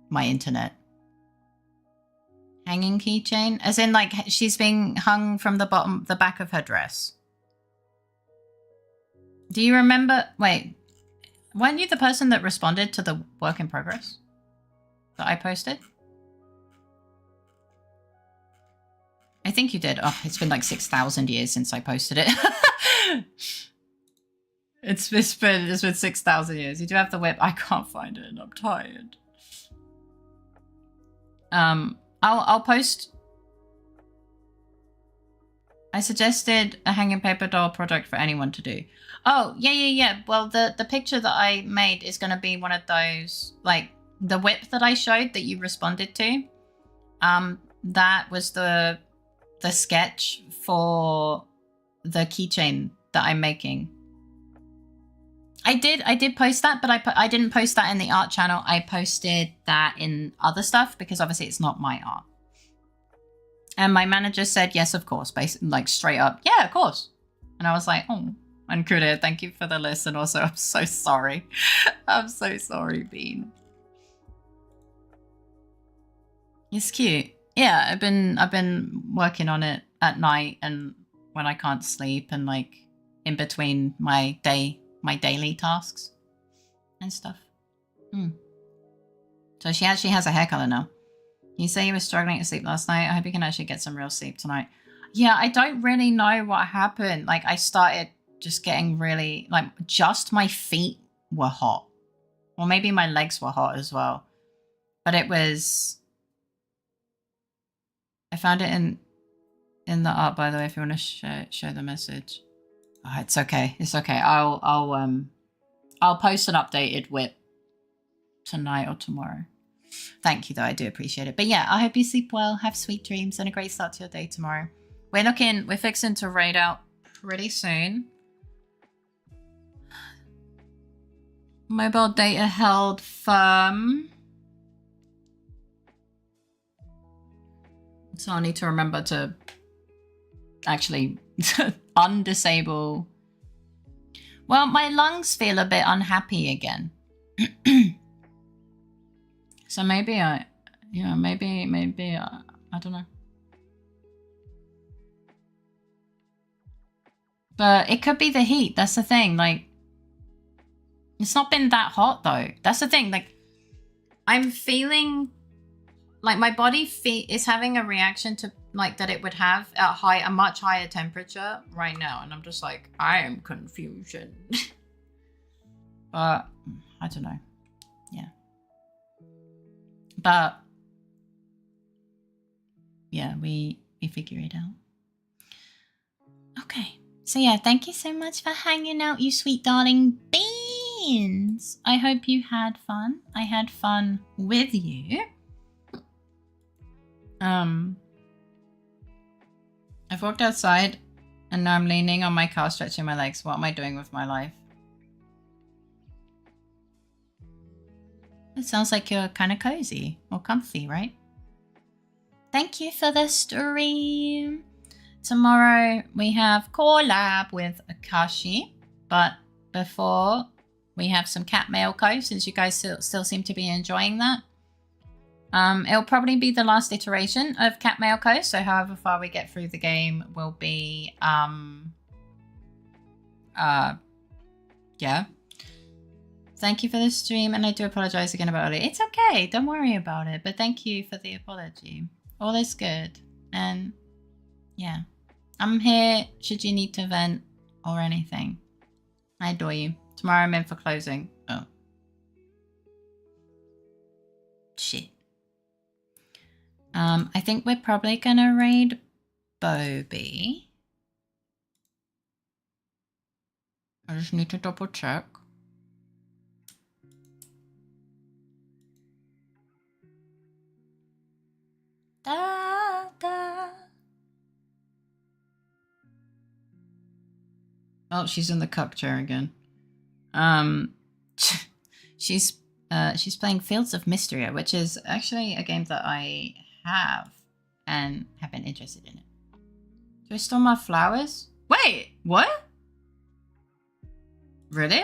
my internet. Hanging keychain, as in like she's being hung from the back of her dress. Do you remember? Wait, weren't you the person that responded to the work in progress that I posted? I think you did. Oh, it's been like 6,000 years since I posted it. It's been 6,000 years. You do have the whip. I can't find it and I'm tired. I'll post. I suggested a hanging paper doll project for anyone to do. Oh, yeah. Well, the picture that I made is going to be one of those, like the whip that I showed that you responded to. That was the sketch for the keychain that I'm making. I did post that, but I didn't post that in the art channel. I posted that in other stuff because obviously it's not my art. And my manager said, yes, of course, basically, like straight up, yeah, of course. And I was like, oh, and Kuda, thank you for the list. And also, I'm so sorry. I'm so sorry, Bean. It's cute. Yeah, I've been working on it at night and when I can't sleep and like in between my daily tasks and stuff. So she actually has a hair color now. You say you were struggling to sleep last night. I hope you can actually get some real sleep tonight. Yeah, I don't really know what happened. Like I started just getting really, like just my feet were hot. Or maybe my legs were hot as well. But it was, I found it in the art, by the way, if you want to show the message. Oh, it's okay. It's okay. I'll post an updated whip tonight or tomorrow. Thank you, though. I do appreciate it. But yeah, I hope you sleep well, have sweet dreams, and a great start to your day tomorrow. We're fixing to raid out pretty soon. Mobile data held firm. So I need to remember to actually undisable. Well, my lungs feel a bit unhappy again. So maybe I don't know. But it could be the heat. That's the thing. Like, it's not been that hot though. That's the thing. Like, I'm feeling like my body is having a reaction to like that it would have at a much higher temperature right now, and I'm just like, I am confusion. But I don't know. Yeah. But yeah, we figure it out. Okay. So yeah, thank you so much for hanging out, you sweet darling beans. I hope you had fun. I had fun with you. I've walked outside and now I'm leaning on my car, stretching my legs. What am I doing with my life? It sounds like you're kind of cozy or comfy, right? Thank you for the stream. Tomorrow we have collab with Akashi, but before we have some cat mail co, since you guys still seem to be enjoying that. It'll probably be the last iteration of Cat Mail Co. So however far we get through the game will be yeah. Thank you for the stream, and I do apologize again about it. It's okay, don't worry about it. But thank you for the apology. All is good. And yeah. I'm here should you need to vent or anything. I adore you. Tomorrow I'm in for closing. Oh. Shit. I think we're probably gonna raid Bobby. I just need to double check. Da, da. Oh, she's in the cuck chair again. She's playing Fields of Mystery, which is actually a game that I have and have been interested in it. Do I store my flowers? Wait, what? Really?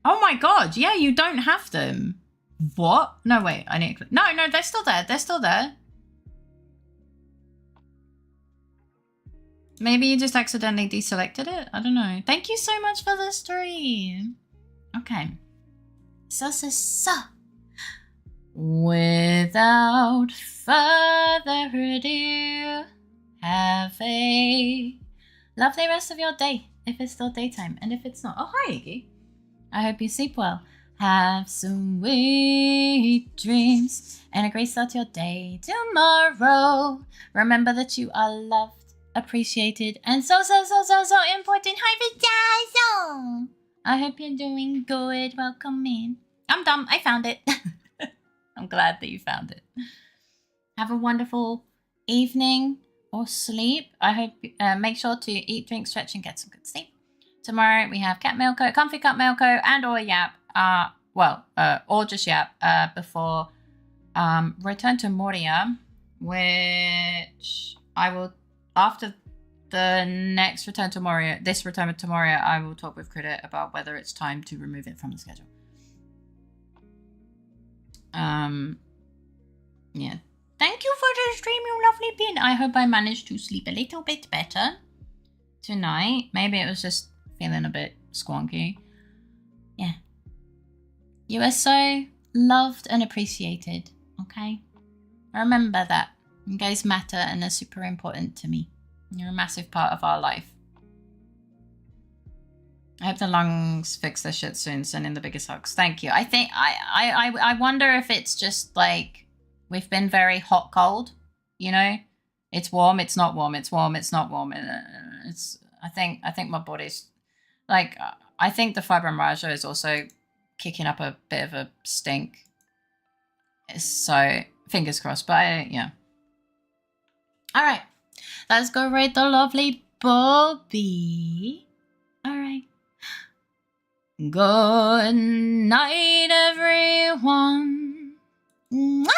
Oh my god, yeah, you don't have them. What? No, wait, I need to... No, they're still there. They're still there. Maybe you just accidentally deselected it? I don't know. Thank you so much for the stream. Okay. So. Without further ado, have a lovely rest of your day, if it's still daytime. And if it's not... Oh, hi, Iggy. I hope you sleep well. Have some sweet dreams and a great start to your day tomorrow. Remember that you are loved, appreciated, and so important. Hi, I hope you're doing good. Welcome in. I'm dumb. I found it. I'm glad that you found it. Have a wonderful evening or sleep. I hope make sure to eat, drink, stretch, and get some good sleep. Tomorrow we have Cat Milko, Comfy Cat Milko, and or YAP. Or just YAP before Return to Moria, which I will, after the next Return to Moria, this Return to Moria, I will talk with Credit about whether it's time to remove it from the schedule. Yeah. Thank you for the stream, you lovely pin. I hope I managed to sleep a little bit better tonight. Maybe it was just feeling a bit squonky. Yeah. You are so loved and appreciated, okay? Remember that. You guys matter and are super important to me. You're a massive part of our life. I hope the lungs fix their shit soon. Send in the biggest hugs. Thank you. I think I wonder if it's just like we've been very hot cold, you know? It's warm, it's not warm, it's warm, it's not warm. It's I think my body's like I think the fibromyalgia is also kicking up a bit of a stink. So fingers crossed, but yeah. All right. Let's go rate the lovely Bobby. All right. Good night, everyone. Mwah!